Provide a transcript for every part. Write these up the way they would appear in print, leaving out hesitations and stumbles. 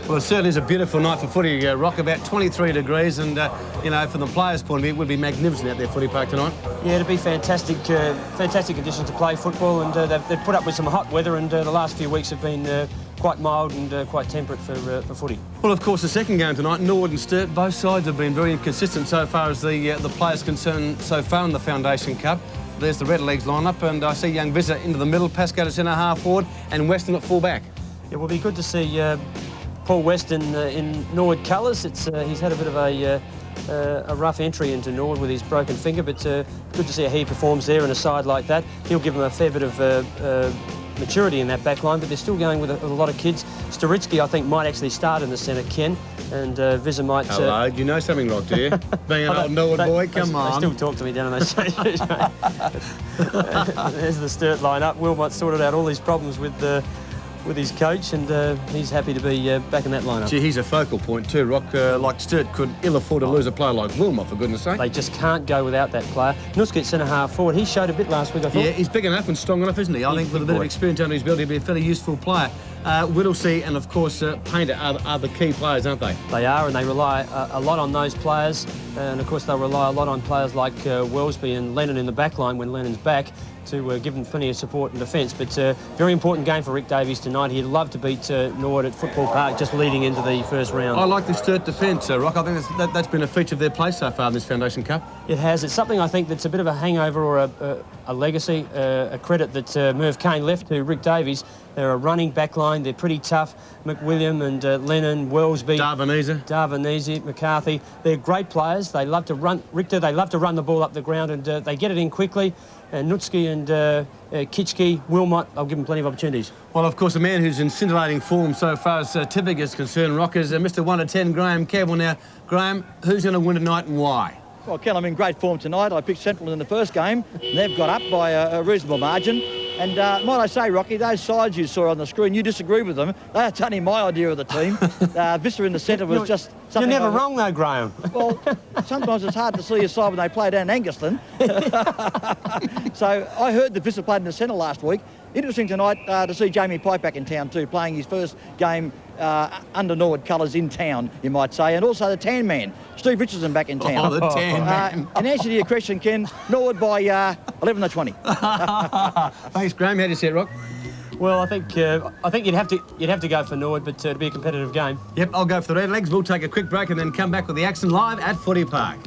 Well, it certainly is a beautiful night for footy, Rock, about 23 degrees, and, you know, from the players' point of view, it would be magnificent out there, Footy Park tonight. Yeah, it'd be fantastic conditions to play football, and they've put up with some hot weather, and the last few weeks have been quite mild and quite temperate for footy. Well, of course, the second game tonight, Norwood and Sturt, both sides have been very inconsistent so far as the players concerned so far in the Foundation Cup. There's the Red Legs line-up, and I see young Visser into the middle, Pascal at centre half forward, and Weston at full-back. It will be good to see Paul Weston in Norwood colours. He's had a bit of a rough entry into Norwood with his broken finger, but good to see how he performs there in a side like that. He'll give them a fair bit of maturity in that back line, but they're still going with a lot of kids. Sturitsky, I think, might actually start in the centre, Ken, and Visser might... Hello, do you know something, Rock, do you? Being an old Norwood boy, come on. They still talk to me down in those stages, mate. There's the Sturt line-up. Wilmot sorted out all these problems with his coach, and he's happy to be back in that lineup. Gee, he's a focal point too, Rock. Like Sturt could ill afford to lose a player like Wilmot, for goodness sake. They just can't go without that player. Nuski at centre-half forward. He showed a bit last week, I thought. Yeah, he's big enough and strong enough, isn't he? I think with a bit of experience under his belt, he'll be a fairly useful player. Whittlesey and, of course, Painter are the key players, aren't they? They are, and they rely a lot on those players. And, of course, they'll rely a lot on players like Wellesby and Lennon in the back line when Lennon's back to give them plenty of support and defence. But very important game for Rick Davies tonight. He'd love to beat Norwood at Football Park just leading into the first round. I like the Sturt defence, Rock. I think that's been a feature of their play so far in this Foundation Cup. It has. It's something I think that's a bit of a hangover or a legacy, a credit that Merv Kane left to Rick Davies. They're a running back line. They're pretty tough. McWilliam and Lennon, Wellesby, Darvanese, McCarthy. They're great players. They love to run. Richter, they love to run the ball up the ground, and they get it in quickly. And Nutski and Kitschke, Wilmot, I'll give them plenty of opportunities. Well, of course, a man who's in scintillating form so far as Tipping is concerned, Rock, is Mr. 1 to 10, Graham Campbell. Now, Graham, who's going to win tonight and why? Well, Ken, I'm in great form tonight. I picked Central in the first game. And they've got up by a reasonable margin. And might I say, Rocky, those sides you saw on the screen, you disagree with them. That's only my idea of the team. Visser in the centre was just something... You're never wrong, though, Graham. Well, sometimes it's hard to see a side when they play down Angaston. So I heard that Visser played in the centre last week. Interesting tonight to see Jamie Pike back in town too, playing his first game under Norwood colours in town, you might say, and also the Tan Man, Steve Richardson, back in town. Oh, the Tan Man. In answer to your question, Ken, Norwood by 11 to 20. Thanks, Graham. How do you see it, Rock? Well, I think you'd have to go for Norwood, but to be a competitive game. Yep, I'll go for the Red Legs. We'll take a quick break and then come back with the action live at Footy Park.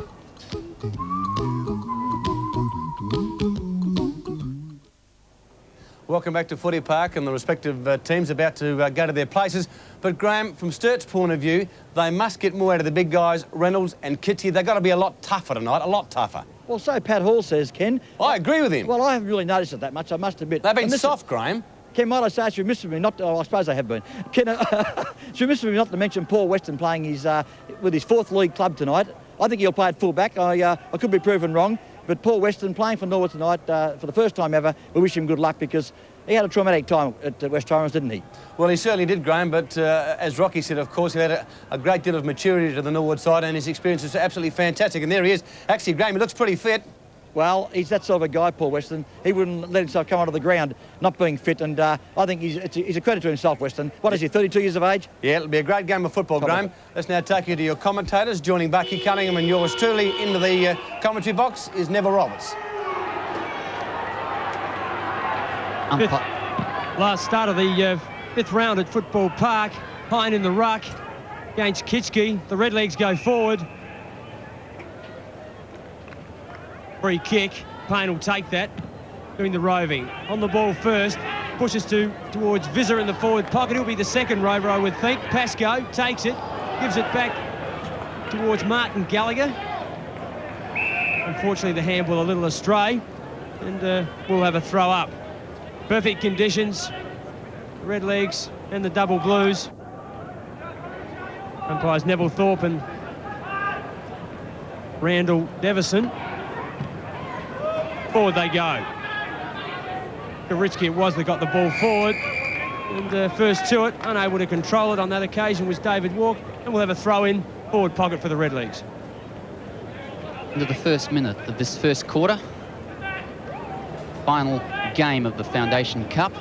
Welcome back to Footy Park, and the respective teams about to go to their places. But, Graham, from Sturt's point of view, they must get more out of the big guys, Reynolds and Kitty. They've got to be a lot tougher tonight, a lot tougher. Well, so Pat Hall says, Ken. I agree with him. Well, I haven't really noticed it that much, I must admit. They've been soft, Graham. Ken, might I say, it's remiss of me not to, I suppose they have been. Ken, it's remiss of me not to mention Paul Weston playing with his fourth league club tonight. I think he'll play at full-back. I could be proven wrong. But Paul Weston playing for Norwood tonight for the first time ever, we wish him good luck because he had a traumatic time at West Torrens, didn't he? Well, he certainly did, Graham, but as Rocky said, of course, he had a great deal of maturity to the Norwood side and his experience is absolutely fantastic. And there he is. Actually, Graham, he looks pretty fit. Well, he's that sort of a guy, Paul Weston. He wouldn't let himself come onto the ground not being fit, and I think he's a credit to himself, Weston. What is he, 32 years of age? Yeah, it'll be a great game of football, Graham. Let's now take you to your commentators. Joining Bucky Cunningham and yours truly into the commentary box is Neville Roberts. Last start of the fifth round at Football Park. Pine in the ruck against Kitschke. The Red Legs go forward. Free kick. Payne will take that, doing the roving. On the ball first, pushes towards Visser in the forward pocket. He'll be the second rover, I would think. Pascoe takes it, gives it back towards Martin Gallagher. Unfortunately, the handball a little astray, and we'll have a throw up. Perfect conditions, the Red Legs and the Double Blues. Umpires Neville Thorpe and Randall Devison. Forward they go. Karitzky it was that got the ball forward. And first to it, unable to control it on that occasion was David Walk. And we'll have a throw in, forward pocket for the Red Legs. Into the first minute of this first quarter. Final game of the Foundation Cup.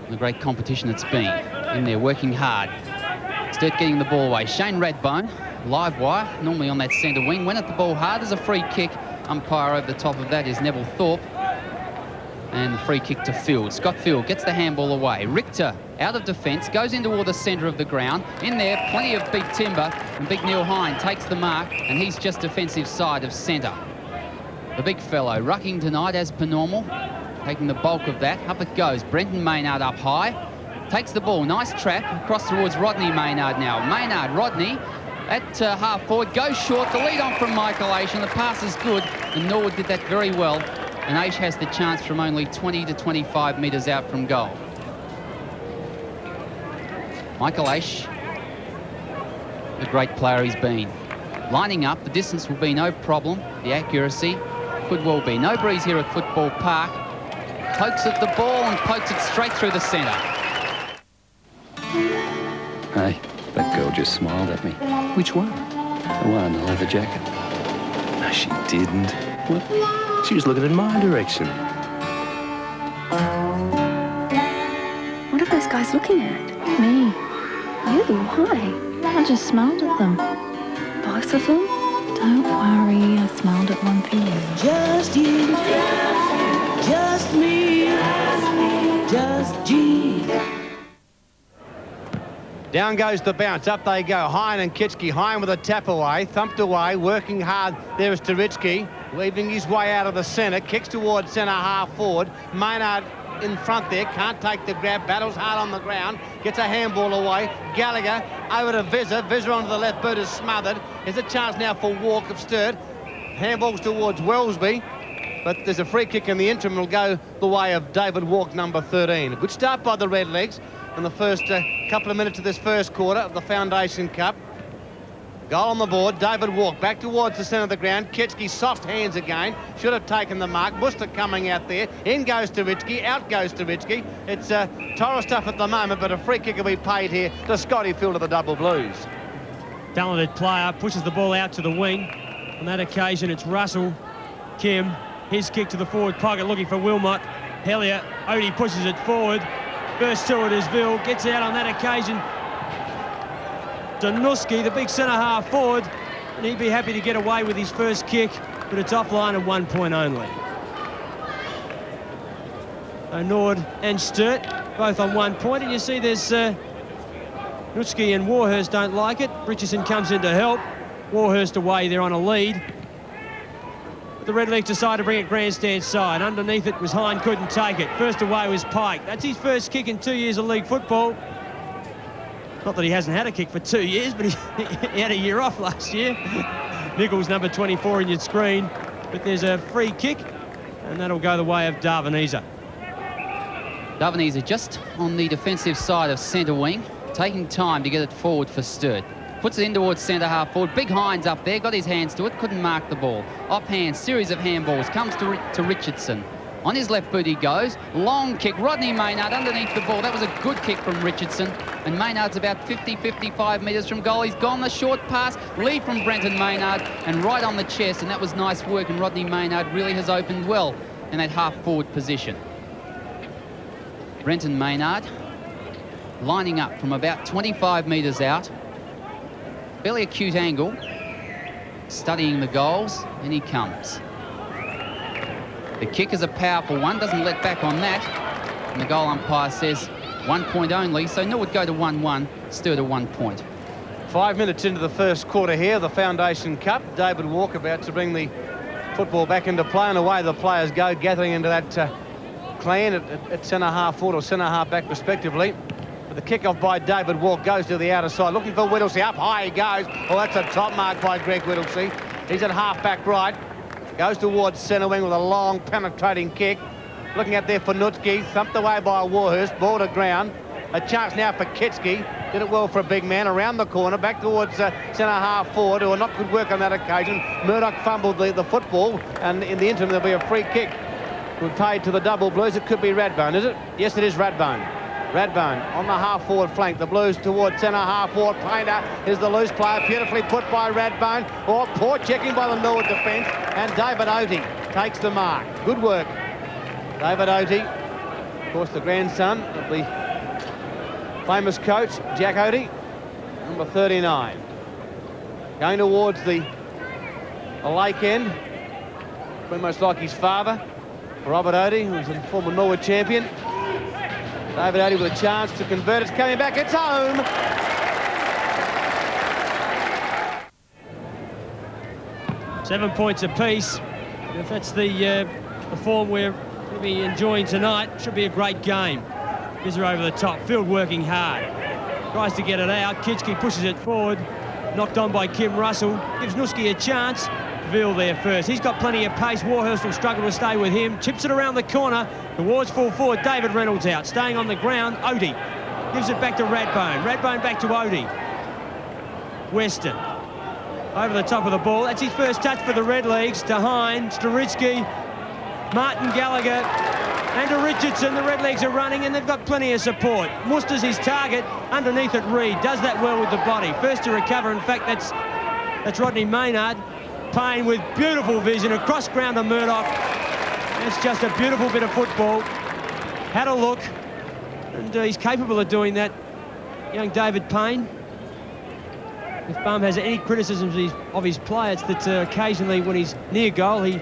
And the great competition it's been. In there working hard. Sturt getting the ball away. Shane Radbone, live wire, normally on that centre wing. Went at the ball hard as a free kick. Umpire over the top of that is Neville Thorpe. And the free kick to Field. Scott Field gets the handball away. Richter out of defence, goes in toward the centre of the ground. In there, plenty of big timber. And big Neil Hine takes the mark, and he's just defensive side of centre. The big fellow rucking tonight as per normal, taking the bulk of that. Up it goes. Brenton Maynard up high. Takes the ball. Nice trap across towards Rodney Maynard now. Maynard, Rodney at half forward. Goes short. The lead on from Michael Aish, and the pass is good. And Norwood did that very well. And Aish has the chance from only 20 to 25 metres out from goal. Michael Aish, the great player he's been. Lining up, the distance will be no problem. The accuracy could well be. No breeze here at Football Park. Pokes at the ball and pokes it straight through the centre. Hey, that girl just smiled at me. Which one? The one in the leather jacket. No, she didn't. What? She was looking in my direction. What are those guys looking at? Me. You? Why? I just smiled at them. Both of them? Don't worry, I smiled at one for you. Just you, just me, just G. Down goes the bounce. Up they go. Hine and Kitschke. Hine with a tap away. Thumped away. Working hard. There is Turitsky. Weaving his way out of the centre. Kicks towards centre half forward. Maynard in front there. Can't take the grab. Battles hard on the ground. Gets a handball away. Gallagher over to Visser. Visser onto the left boot is smothered. There's a chance now for Walk of Sturt. Handballs towards Wellesby. But there's a free kick in the interim. It'll go the way of David Walk, number 13. A good start by the Redlegs in the first couple of minutes of this first quarter of the Foundation Cup. Goal on the board. David Walk back towards the centre of the ground. Kitschke soft hands again. Should have taken the mark. Buster coming out there. In goes Turitsky. Out goes Turitsky. It's Torres stuff at the moment, but a free kick will be paid here to Scotty Field of the Double Blues. Talented player, pushes the ball out to the wing. On that occasion, it's Russell Kim. His kick to the forward pocket, looking for Wilmot. Hellier, Odie pushes it forward. Burst to it as Ville gets out on that occasion. Danuski, the big centre half forward, and he'd be happy to get away with his first kick, but it's offline at 1 point only. So Norwood and Sturt both on 1 point, and you see there's Nutsky and Warhurst don't like it. Richardson comes in to help. Warhurst away, they're on a lead. The Redlegs decide to bring it grandstand side. Underneath it was Hine, couldn't take it. First away was Pike. That's his first kick in 2 years of league football. Not that he hasn't had a kick for 2 years, but he had a year off last year. Nichols, number 24 in your screen. But there's a free kick, and that'll go the way of Darvaniza. Darvaniza just on the defensive side of centre wing, taking time to get it forward for Sturt. Puts it in towards centre half forward. Big Hines up there, got his hands to it, couldn't mark the ball. Off hand, series of handballs, comes to Richardson. On his left boot he goes. Long kick, Rodney Maynard underneath the ball. That was a good kick from Richardson. And Maynard's about 50-55 metres from goal. He's gone the short pass, lead from Brenton Maynard, and right on the chest, and that was nice work, and Rodney Maynard really has opened well in that half-forward position. Brenton Maynard lining up from about 25 metres out. Fairly acute angle, studying the goals, and he comes. The kick is a powerful one, doesn't let back on that, and the goal umpire says 1 point only, so Norwood go to 1-1, Sturt to 1 point. 5 minutes into the first quarter here, the Foundation Cup. David Walk about to bring the football back into play, and away the players go, gathering into that clan at centre half forward or centre half back respectively. The kick-off by David Walk goes to the outer side, looking for Whittlesey. Up high he goes. Oh, that's a top mark by Greg Whittlesey. He's at half-back right. Goes towards centre wing with a long, penetrating kick. Looking out there for Nutsky. Thumped away by Warhurst. Ball to ground. A chance now for Kitschke. Did it well for a big man. Around the corner. Back towards centre half forward. Who are not good work on that occasion. Murdoch fumbled the football. And in the interim, there'll be a free kick. We've paid to the Double Blues. It could be Radbone, is it? Yes, it is Radbone. Radbone on the half-forward flank. The Blues towards centre half-forward. Painter is the loose player. Beautifully put by Radbone. Oh, poor checking by the Norwood defence. And David Oatey takes the mark. Good work. David Oatey, of course, the grandson of the famous coach, Jack Oatey. number 39. Going towards the lake end, pretty much like his father, Robert Odie, who's a former Norwood champion. David Odie with a chance to convert. It's coming back, it's home! Seven points apiece. If that's the form we're going to be enjoying tonight, should be a great game. Visser over the top, Field working hard. Tries to get it out, Kitschke pushes it forward. Knocked on by Kim Russell, gives Nuski a chance. Veal there first. He's got plenty of pace. Warhurst will struggle to stay with him. Chips it around the corner towards full forward. David Reynolds out. Staying on the ground. Odie gives it back to Radbone. Radbone back to Odie. Weston over the top of the ball. That's his first touch for the Red Leagues. To Hine, Sturitsky, Martin Gallagher and to Richardson. The Red Leagues are running and they've got plenty of support. Muster's his target. Underneath it, Reid does that well with the body. First to recover. In fact, that's Rodney Maynard. Payne with beautiful vision across ground to Murdoch. It's just a beautiful bit of football. Had a look, and he's capable of doing that. Young David Payne. If Bum has any criticisms of his play, it's that occasionally when he's near goal, he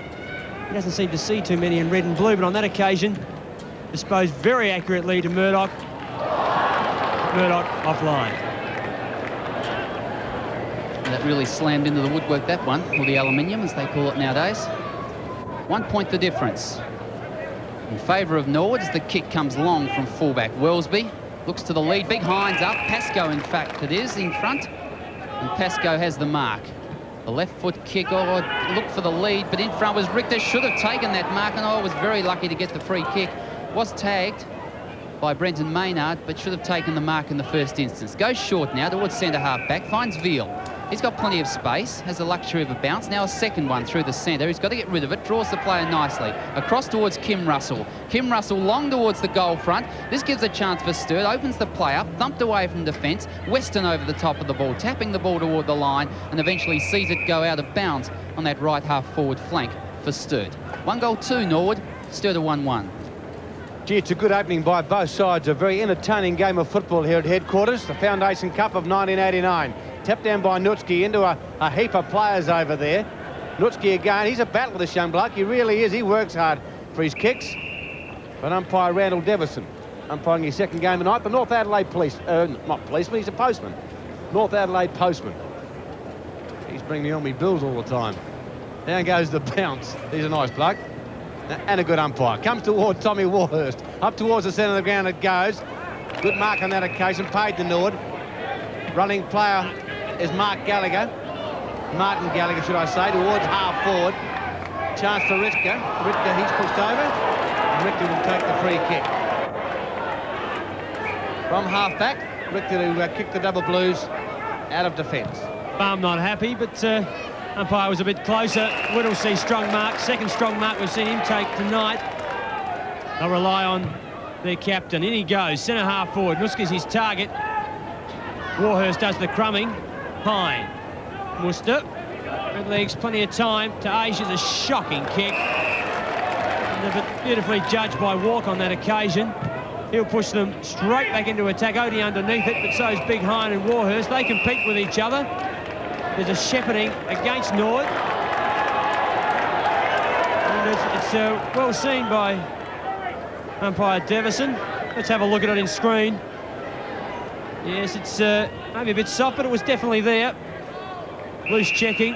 doesn't seem to see too many in red and blue, but on that occasion, disposed very accurately to Murdoch. Murdoch offline. That really slammed into the woodwork, that one, or the aluminium as they call it nowadays. 1 point the difference. In favour of Norwood as the kick comes long from fullback. Wellesby looks to the lead. Big Hines up. Pascoe, in fact, it is in front. And Pascoe has the mark. The left foot kick, looked for the lead, but in front was Richter. Should have taken that mark, and was very lucky to get the free kick. Was tagged by Brenton Maynard, but should have taken the mark in the first instance. Goes short now towards centre half back. Finds Veal. He's got plenty of space, has the luxury of a bounce. Now a second one through the centre. He's got to get rid of it. Draws the player nicely. Across towards Kim Russell. Kim Russell long towards the goal front. This gives a chance for Sturt. Opens the play up. Thumped away from defence. Weston over the top of the ball. Tapping the ball toward the line and eventually sees it go out of bounds on that right half forward flank for Sturt. 1-2 Norwood. Sturt a 1-1. Gee, it's a good opening by both sides. A very entertaining game of football here at headquarters. The Foundation Cup of 1989. Tapped down by Nutsky into a heap of players over there. Nutsky again, he's a battle, this young bloke. He really is. He works hard for his kicks. But umpire Randall Devison, umpiring his second game tonight. The North Adelaide not policeman, he's a postman. North Adelaide postman. He's bringing me on me bills all the time. Down goes the bounce. He's a nice bloke. And a good umpire. Comes towards Tommy Warhurst. Up towards the centre of the ground it goes. Good mark on that occasion. Paid to Norwood. Running player is Martin Gallagher, should I say, towards half forward. Chance for Ritka. Ritka, he's pushed over. And Ritka will take the free kick. From half back, Ritka to kick the double blues out of defence. Bum not happy, but umpire was a bit closer. Whittlesea strong mark, second strong mark we've seen him take tonight. They'll rely on their captain. In he goes, centre half forward. Nuski's his target. Warhurst does the crumbing. Hine. Muster. Red Leagues plenty of time. To Asia's a shocking kick. And beautifully judged by Walk on that occasion. He'll push them straight back into attack. Odie underneath it, but so is Big Hine and Warhurst. They compete with each other. There's a shepherding against Norwood. And it's well seen by umpire Devison. Let's have a look at it in screen. Yes, it's maybe a bit soft, but it was definitely there. Loose checking.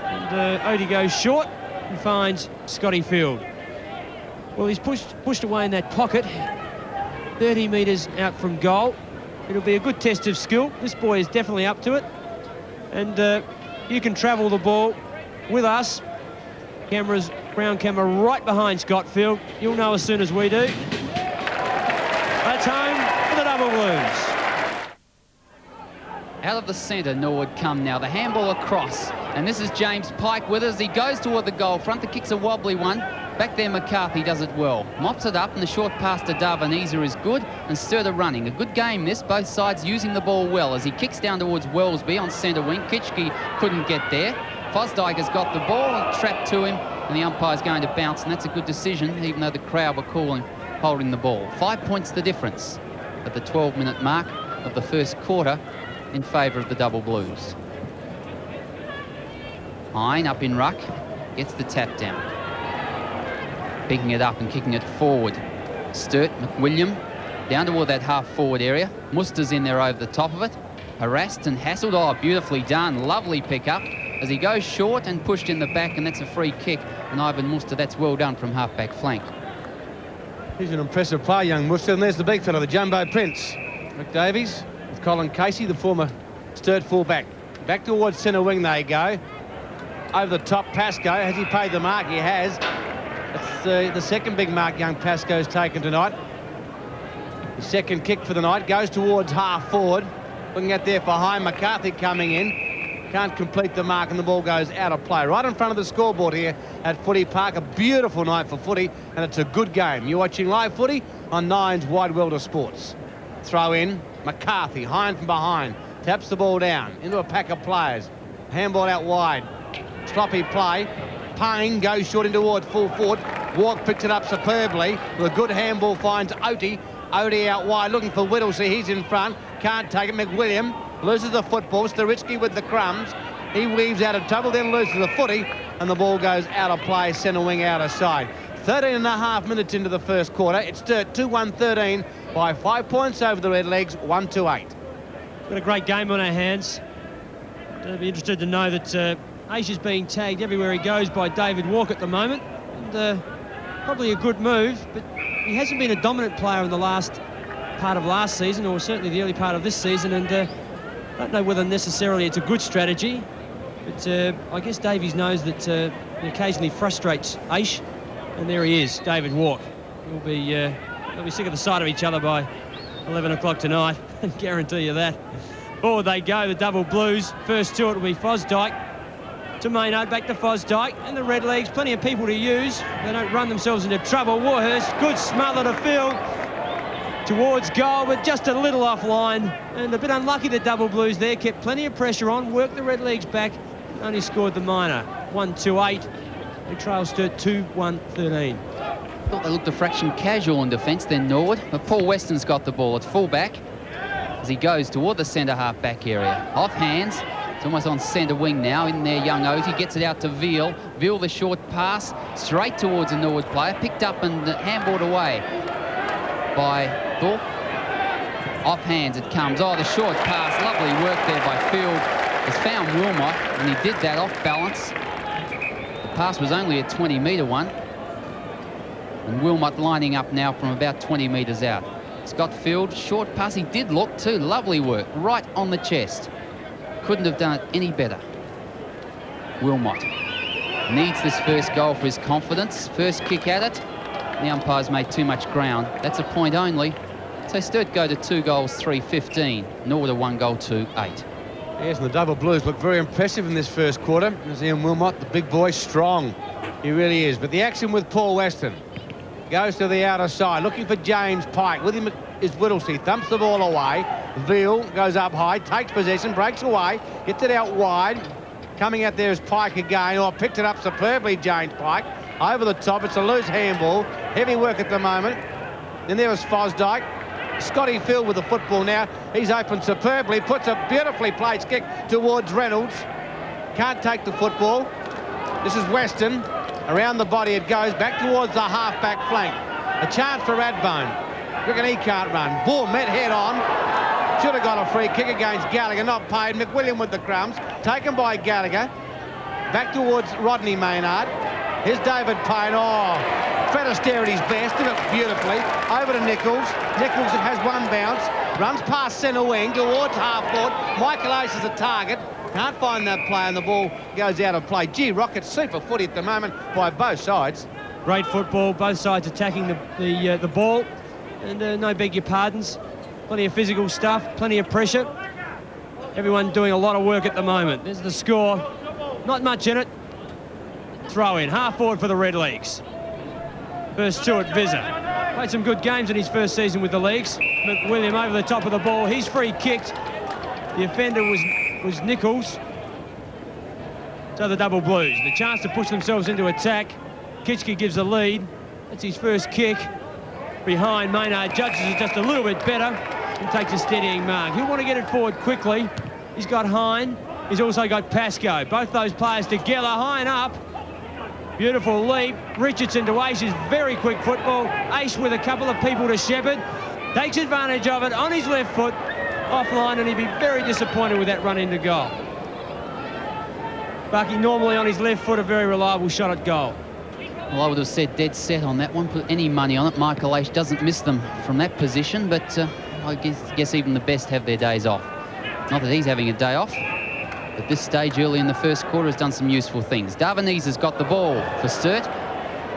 And Odie goes short and finds Scotty Field. Well, he's pushed away in that pocket, 30 metres out from goal. It'll be a good test of skill. This boy is definitely up to it. And you can travel the ball with us. Ground camera right behind Scott Field. You'll know as soon as we do. That's home for the double blues. Out of the centre, Norwood come now. The handball across. And this is James Pike with us. He goes toward the goal front. The kick's a wobbly one. Back there, McCarthy does it well. Mops it up, and the short pass to Darvanese is good. And Sturt running. A good game, this. Both sides using the ball well as he kicks down towards Wellesby on centre wing. Kitschke couldn't get there. Fosdike's got the ball, trapped to him, and the umpire's going to bounce, and that's a good decision, even though the crowd were calling, holding the ball. 5 points the difference at the 12-minute mark. of the first quarter in favour of the Double Blues. Hine up in ruck, gets the tap down. Picking it up and kicking it forward. Sturt, McWilliam, down toward that half-forward area. Muster's in there over the top of it. Harassed and hassled. Oh, beautifully done. Lovely pick-up as he goes short and pushed in the back, and that's a free kick. And Ivan Muster, that's well done from half-back flank. He's an impressive player, young Muster, and there's the big fella, the Jumbo Prince. Rick Davies with Colin Casey, the former Sturt fullback. Back towards centre wing they go. Over the top, Pascoe. Has he paid the mark? He has. It's the second big mark young Pascoe's taken tonight. The second kick for the night goes towards half forward. Looking at there for Hine. McCarthy coming in. Can't complete the mark and the ball goes out of play. Right in front of the scoreboard here at Footy Park. A beautiful night for footy, and it's a good game. You're watching live footy on Nine's Wide World of Sports. Throw in. McCarthy. Hine from behind. Taps the ball down into a pack of players. Handball out wide. Sloppy play. Payne goes short in towards full forward. Walk picks it up superbly with a good handball, finds Oti. Oti out wide looking for Whittlesey. He's in front. Can't take it. McWilliam loses the football. Staritsky with the crumbs. He weaves out of trouble, then loses the footy, and the ball goes out of play. Centre wing out of side. 13.5 minutes into the first quarter. It's Sturt 2-1-13 by 5 points over the Redlegs, 1-8. Got a great game on our hands. I'd be interested to know that Aish is being tagged everywhere he goes by David Walk at the moment. And probably a good move, but he hasn't been a dominant player in the last part of last season, or certainly the early part of this season, and I don't know whether necessarily it's a good strategy, but I guess Davies knows that he occasionally frustrates Aish, and there he is, David Walk. They'll be sick of the sight of each other by 11 o'clock tonight, I can guarantee you that. Forward they go, the Double Blues. First to it will be Fosdyke. To Maynard, back to Fosdyke, and the Redlegs, plenty of people to use. They don't run themselves into trouble. Warhurst, good smother to field towards goal, but just a little offline, and a bit unlucky the Double Blues there. Kept plenty of pressure on, worked the Redlegs back, only scored the minor. 1-8. They trail Sturt 2-1-13. Thought they looked a fraction casual in defence then, Norwood, but Paul Weston's got the ball at fullback as he goes toward the centre half back area. Off hands. It's almost on centre wing now. In there, young Oti gets it out to Veal. Veal, the short pass, straight towards a Norwood player. Picked up and handballed away by Thorpe. Off hands it comes. Oh, the short pass. Lovely work there by Field. Has found Wilmot, and he did that off balance. The pass was only a 20-metre one. And Wilmot lining up now from about 20 metres out. Scott Field, short pass. He did look too. Lovely work. Right on the chest. Couldn't have done it any better. Wilmot needs this first goal for his confidence. First kick at it. The umpire's made too much ground. That's a point only. So Sturt go to 2 goals, 3-15. Norwood a 1 goal, 2-8. Yes, and the Double Blues look very impressive in this first quarter. There's Ian Wilmot, the big boy, strong. He really is. But the action with Paul Weston goes to the outer side, looking for James Pike. With him is Whittlesey, thumps the ball away. Veal goes up high, takes possession, breaks away, gets it out wide. Coming out there is Pike again. Oh, picked it up superbly, James Pike. Over the top, it's a loose handball. Heavy work at the moment. Then there was Fosdyke. Scotty Field with the football now. He's opened superbly, puts a beautifully placed kick towards Reynolds. Can't take the football. This is Weston. Around the body it goes, back towards the half-back flank. A chance for Radbone. Reckon he can't run. Ball met head on. Should have got a free kick against Gallagher, not paid. McWilliam with the crumbs. Taken by Gallagher. Back towards Rodney Maynard. Here's David Payne. Oh, Fred Austerity's best. Did it beautifully. Over to Nichols. Nichols has one bounce. Runs past centre wing towards half-forward. Michael Ace is a target. Can't find that player, and the ball goes out of play. Gee, Rocket's super footy at the moment by both sides. Great football, both sides attacking the ball. And no beg your pardons. Plenty of physical stuff, plenty of pressure. Everyone doing a lot of work at the moment. There's the score. Not much in it. Throw in, half forward for the Redlegs. First to it, Vizza. Played some good games in his first season with the Leagues. McWilliam over the top of the ball. He's free kicked. The offender was Nichols. So the Double Blues, the chance to push themselves into attack. Kitchke gives the lead. That's his first kick. Behind Maynard, judges it just a little bit better. He takes a steadying mark. He'll want to get it forward quickly. He's got Hine. He's also got Pascoe. Both those players together. Hine up. Beautiful leap. Richardson to Ace is very quick football. Ace with a couple of people to shepherd. Takes advantage of it on his left foot. Offline, and he'd be very disappointed with that run into goal. Bucky normally on his left foot, a very reliable shot at goal. Well, I would have said dead set on that one. Put any money on it. Michael Ace doesn't miss them from that position, but I guess even the best have their days off. Not that he's having a day off. At this stage, early in the first quarter, has done some useful things. Darvanese has got the ball for Sturt.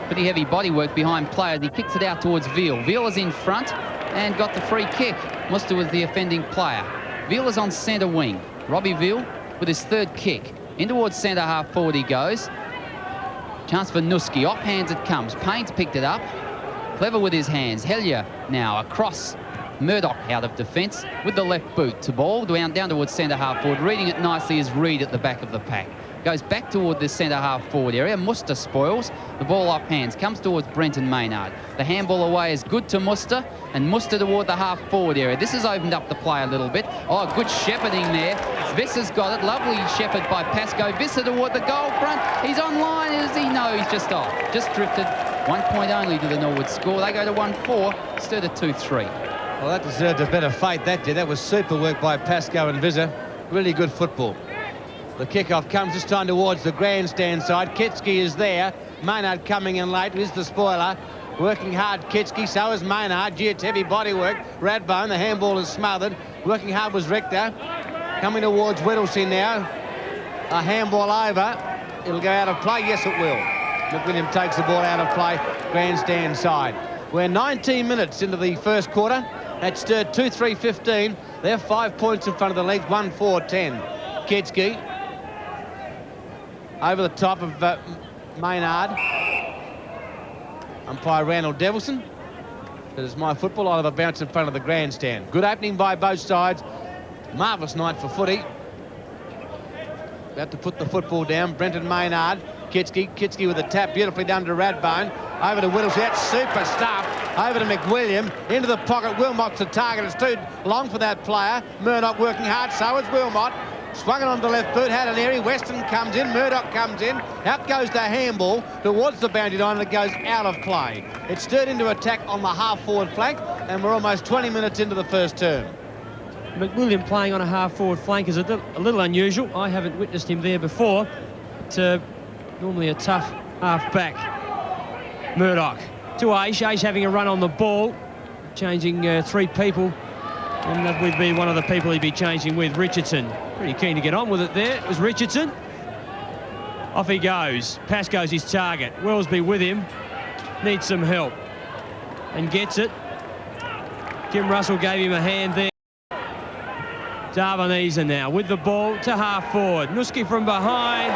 Pretty heavy bodywork behind players. He kicks it out towards Veal. Veal is in front and got the free kick. Muster was the offending player. Veal is on centre wing. Robbie Veal with his third kick. In towards centre half forward he goes. Chance for Nuski. Off hands it comes. Payne's picked it up. Clever with his hands. Hellier now across. Murdoch out of defence with the left boot to ball down towards centre half forward. Reading it nicely is Reed at the back of the pack. Goes back toward the centre half forward area. Muster spoils. The ball off hands. Comes towards Brenton Maynard. The handball away is good to Muster, and Muster toward the half forward area. This has opened up the play a little bit. Oh, good shepherding there. Visser's got it. Lovely shepherd by Pascoe. Visser toward the goal front. He's online. Is he? No, he's just off. Just drifted. 1 point only to the Norwood score. They go to 1-4. Sturt at 2-3. Well, that deserved a better fate, that did. That was super work by Pascoe and Visser. Really good football. The kickoff comes this time towards the grandstand side. Kitsky is there. Maynard coming in late. Here's the spoiler. Working hard, Kitsky. So is Maynard. Gee, it's heavy bodywork. Radbone, the handball is smothered. Working hard was Richter. Coming towards Whittlesey now. A handball over. It'll go out of play. Yes, it will. McWilliam takes the ball out of play. Grandstand side. We're 19 minutes into the first quarter. At Sturt 2-3-15. They're 5 points in front of the legs. 1-4-10. Kitsky. Over the top of Maynard. Umpire Randall Devilson. That is my football. I'll have a bounce in front of the grandstand. Good opening by both sides. Marvellous night for footy. About to put the football down. Brenton Maynard. Kitsky with a tap. Beautifully done to Radbone. Over to Whittlesey. That's super stuff. Over to McWilliam. Into the pocket. Wilmot's the target. It's too long for that player. Murdoch working hard. So is Wilmot. Swung it on the left boot, had an airy. Weston comes in, Murdoch comes in. Out goes the handball towards the boundary line, and it goes out of play. It's stirred into attack on the half-forward flank, and we're almost 20 minutes into the first term. McWilliam playing on a half-forward flank is a little unusual. I haven't witnessed him there before. But, normally a tough half-back. Murdoch to Aish. Aish having a run on the ball, changing 3 people. And that would be one of the people he'd be changing with, Richardson. Pretty keen to get on with it there. It was Richardson. Off he goes. Pascoe's his target. Wellesby with him. Needs some help. And gets it. Kim Russell gave him a hand there. Darvanese now with the ball to half forward. Nuski from behind.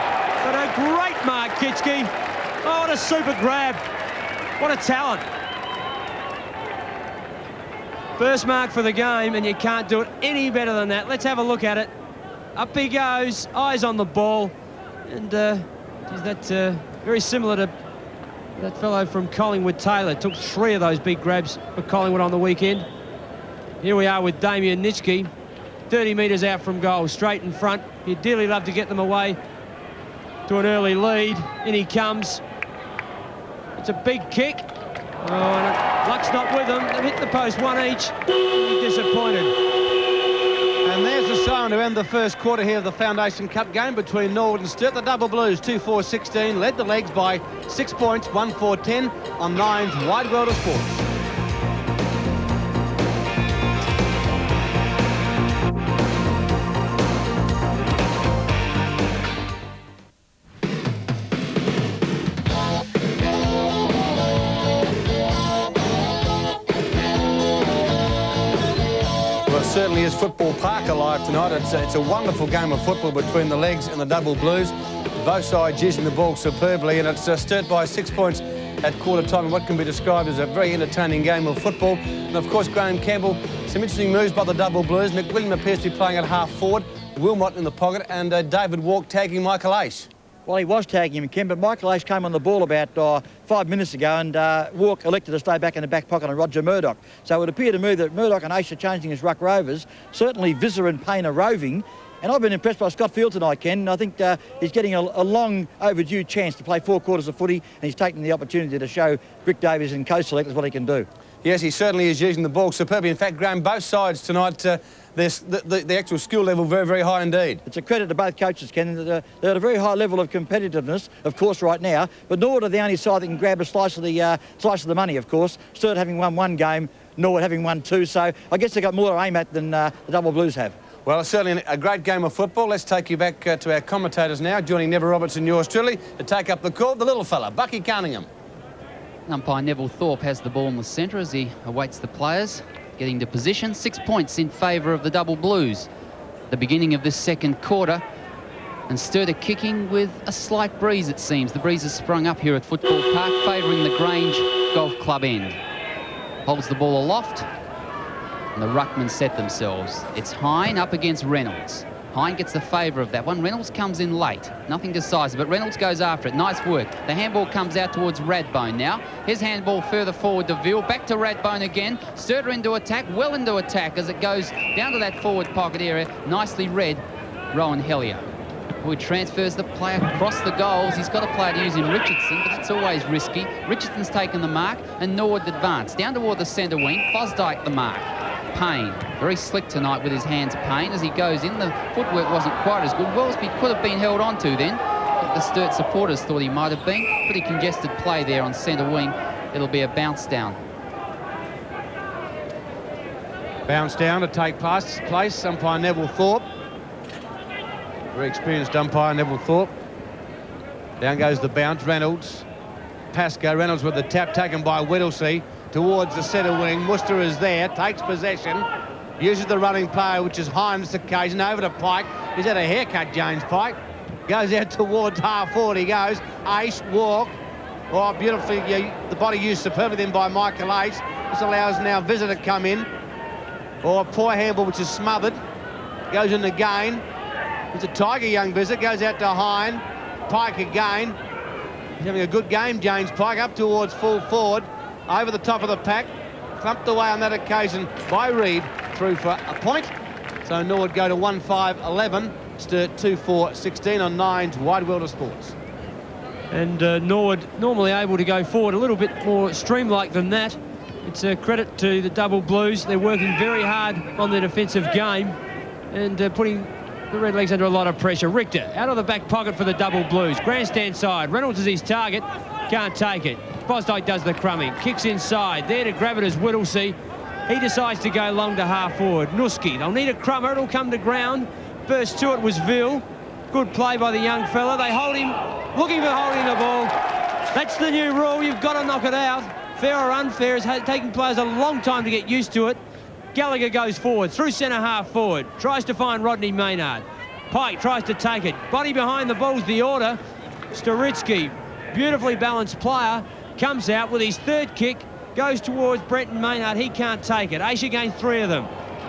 But a great mark, Kitsky. Oh, what a super grab. What a talent. First mark for the game, and you can't do it any better than that. Let's have a look at it. Up he goes, eyes on the ball. And that's very similar to that fellow from Collingwood, Taylor. Took 3 of those big grabs for Collingwood on the weekend. Here we are with Damien Nitschke, 30 metres out from goal, straight in front. He'd dearly love to get them away to an early lead. In he comes. It's a big kick. Oh, and luck's not with them. They've hit the post, 1 each. Disappointed. And there's the siren to end the first quarter here of the Foundation Cup game between Norwood and Sturt. The Double Blues, 2-4-16, led the legs by 6 points, 1-4-10 on Nine's Wide World of Sports. Certainly is Football Park alive tonight. It's a wonderful game of football between the legs and the Double Blues. Both sides using the ball superbly, and it's Sturt by 6 points at quarter time in what can be described as a very entertaining game of football. And of course, Graham Campbell, some interesting moves by the Double Blues. McWilliam appears to be playing at half forward, Wilmot in the pocket, and David Walk tagging Michael Ace. Well, he was tagging him, Ken, but Michael Ace came on the ball about 5 minutes ago, and Walk elected to stay back in the back pocket on Roger Murdoch. So it would appear to me that Murdoch and Ace are changing as ruck rovers. Certainly Visser and Payne are roving. And I've been impressed by Scott Field tonight, Ken. I think he's getting a long overdue chance to play 4 quarters of footy, and he's taking the opportunity to show Rick Davies and co-selectors what he can do. Yes, he certainly is using the ball superbly. In fact, Graham, both sides tonight, the actual skill level very, very high indeed. It's a credit to both coaches, Ken. They're at a very high level of competitiveness, of course, right now. But Norwood are the only side that can grab a slice of the money, of course. Sturt having won 1 game, Norwood having won 2. So I guess they've got more to aim at than the Double Blues have. Well, it's certainly a great game of football. Let's take you back to our commentators now, joining Neville Roberts and yours truly, to take up the call, the little fella, Bucky Cunningham. Umpire Neville Thorpe has the ball in the centre as he awaits the players getting to position. 6 points in favour of the Double Blues. The beginning of this second quarter, and Sturt are kicking with a slight breeze, it seems. The breeze has sprung up here at Football Park, favouring the Grange Golf Club end. Holds the ball aloft, and the ruckmen set themselves. It's Hine up against Reynolds. Hine gets the favour of that one. Reynolds comes in late. Nothing decisive, but Reynolds goes after it. Nice work. The handball comes out towards Radbone now. His handball further forward to Veal. Back to Radbone again. Sturter into attack, well into attack as it goes down to that forward pocket area. Nicely read, Rowan Hellier, who transfers the play across the goals. He's got a player to use in Richardson, but that's always risky. Richardson's taken the mark, and Norwood advance. Down toward the centre wing, Fosdyke the mark. Payne, very slick tonight with his hands, Payne, as he goes in. The footwork wasn't quite as good. Wellesby could have been held on to then. The Sturt supporters thought he might have been. Pretty congested play there on centre wing. It'll be a bounce down. Bounce down to take place, umpire Neville Thorpe. Very experienced umpire Neville Thorpe. Down goes the bounce, Reynolds. Pascoe, Reynolds with the tap taken by Whittlesey towards the centre wing. Worcester is there, takes possession, uses the running player, which is Hine this occasion, over to Pike. He's had a haircut, James Pike. Goes out towards half forward, he goes. Ace, Walk. Oh, beautifully, the body used superbly then by Michael Ace. This allows now Visser to come in. Oh, poor handball, which is smothered. Goes in again. It's a tiger, young Visser. Goes out to Hine. Pike again. He's having a good game, James Pike, up towards full forward. Over the top of the pack, clumped away on that occasion by Reed, through for a point. So Norwood go to 1-5-11, Sturt 2-4-16 on Nine's Wide World of Sports. And Norwood normally able to go forward a little bit more streamlined than that. It's a credit to the Double Blues. They're working very hard on their defensive game and putting the Redlegs under a lot of pressure. Richter out of the back pocket for the Double Blues. Grandstand side. Reynolds is his target. Can't take it. Fosdyke does the crumbing. Kicks inside. There to grab it is Whittlesey. He decides to go long to half forward. Nuski, they'll need a crummer. It'll come to ground. First to it was Veal. Good play by the young fella. They hold him, looking for holding the ball. That's the new rule. You've got to knock it out. Fair or unfair, it's taken players a long time to get used to it. Gallagher goes forward, through centre half forward. Tries to find Rodney Maynard. Pike tries to take it. Body behind the ball's the order. Storitsky, beautifully balanced player, comes out with his third kick, goes towards Brenton Maynard. He can't take it. Ace against 3 of them.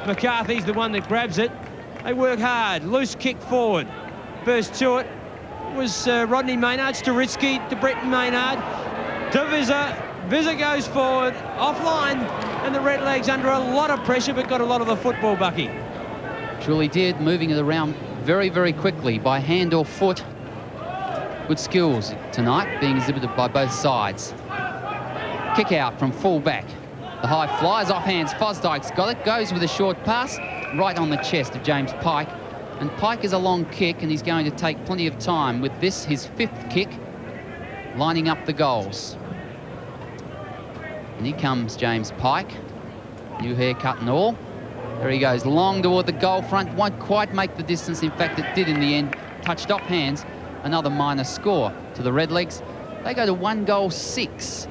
McCarthy's the one that grabs it. They work hard. Loose kick forward. First to it was Rodney Maynard. Storitsky to Brenton Maynard. To Visser. Visser goes forward, offline, and the Redlegs under a lot of pressure, but got a lot of the football, Bucky. Truly did, moving it around very, very quickly by hand or foot. Good skills tonight being exhibited by both sides. Kick out from full back. The high flies off hands. Fosdyke's got it. Goes with a short pass right on the chest of James Pike. And Pike is a long kick, and he's going to take plenty of time with this, his 5th kick, lining up the goals. And here comes James Pike. New haircut and all. There he goes, long toward the goal front. Won't quite make the distance. In fact, it did in the end. Touched off hands. Another minor score to the Redlegs. They go to 1-6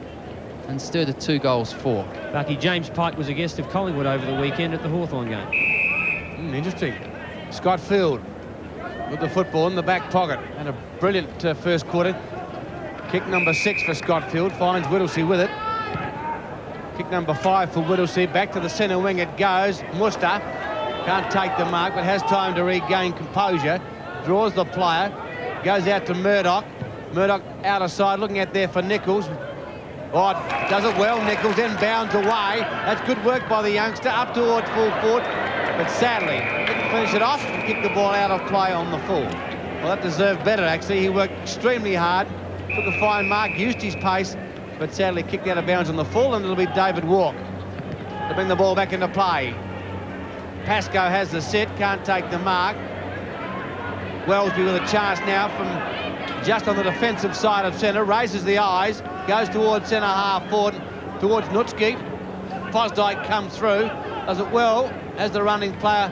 and Sturt to 2-4. Bucky, James Pike was a guest of Collingwood over the weekend at the Hawthorn game. Interesting. Scott Field with the football in the back pocket. And a brilliant first quarter. Kick number 6 for Scott Field. Finds Whittlesey with it. Kick number 5 for Whittlesey. Back to the centre wing it goes. Muster can't take the mark, but has time to regain composure. Draws the player. Goes out to Murdoch. Murdoch out of side, looking out there for Nichols. Oh, does it well, Nichols, then bounds away. That's good work by the youngster, up towards full forward. But sadly, didn't finish it off and kicked the ball out of play on the full. Well, that deserved better, actually. He worked extremely hard, took a fine mark, used his pace, but sadly kicked out of bounds on the full, and it'll be David Walk to bring the ball back into play. Pascoe has the sit, can't take the mark. Wellesby with a chance now from just on the defensive side of centre, raises the eyes, goes towards centre half forward, towards Nutsky. Fosdyke comes through, does it well, as the running player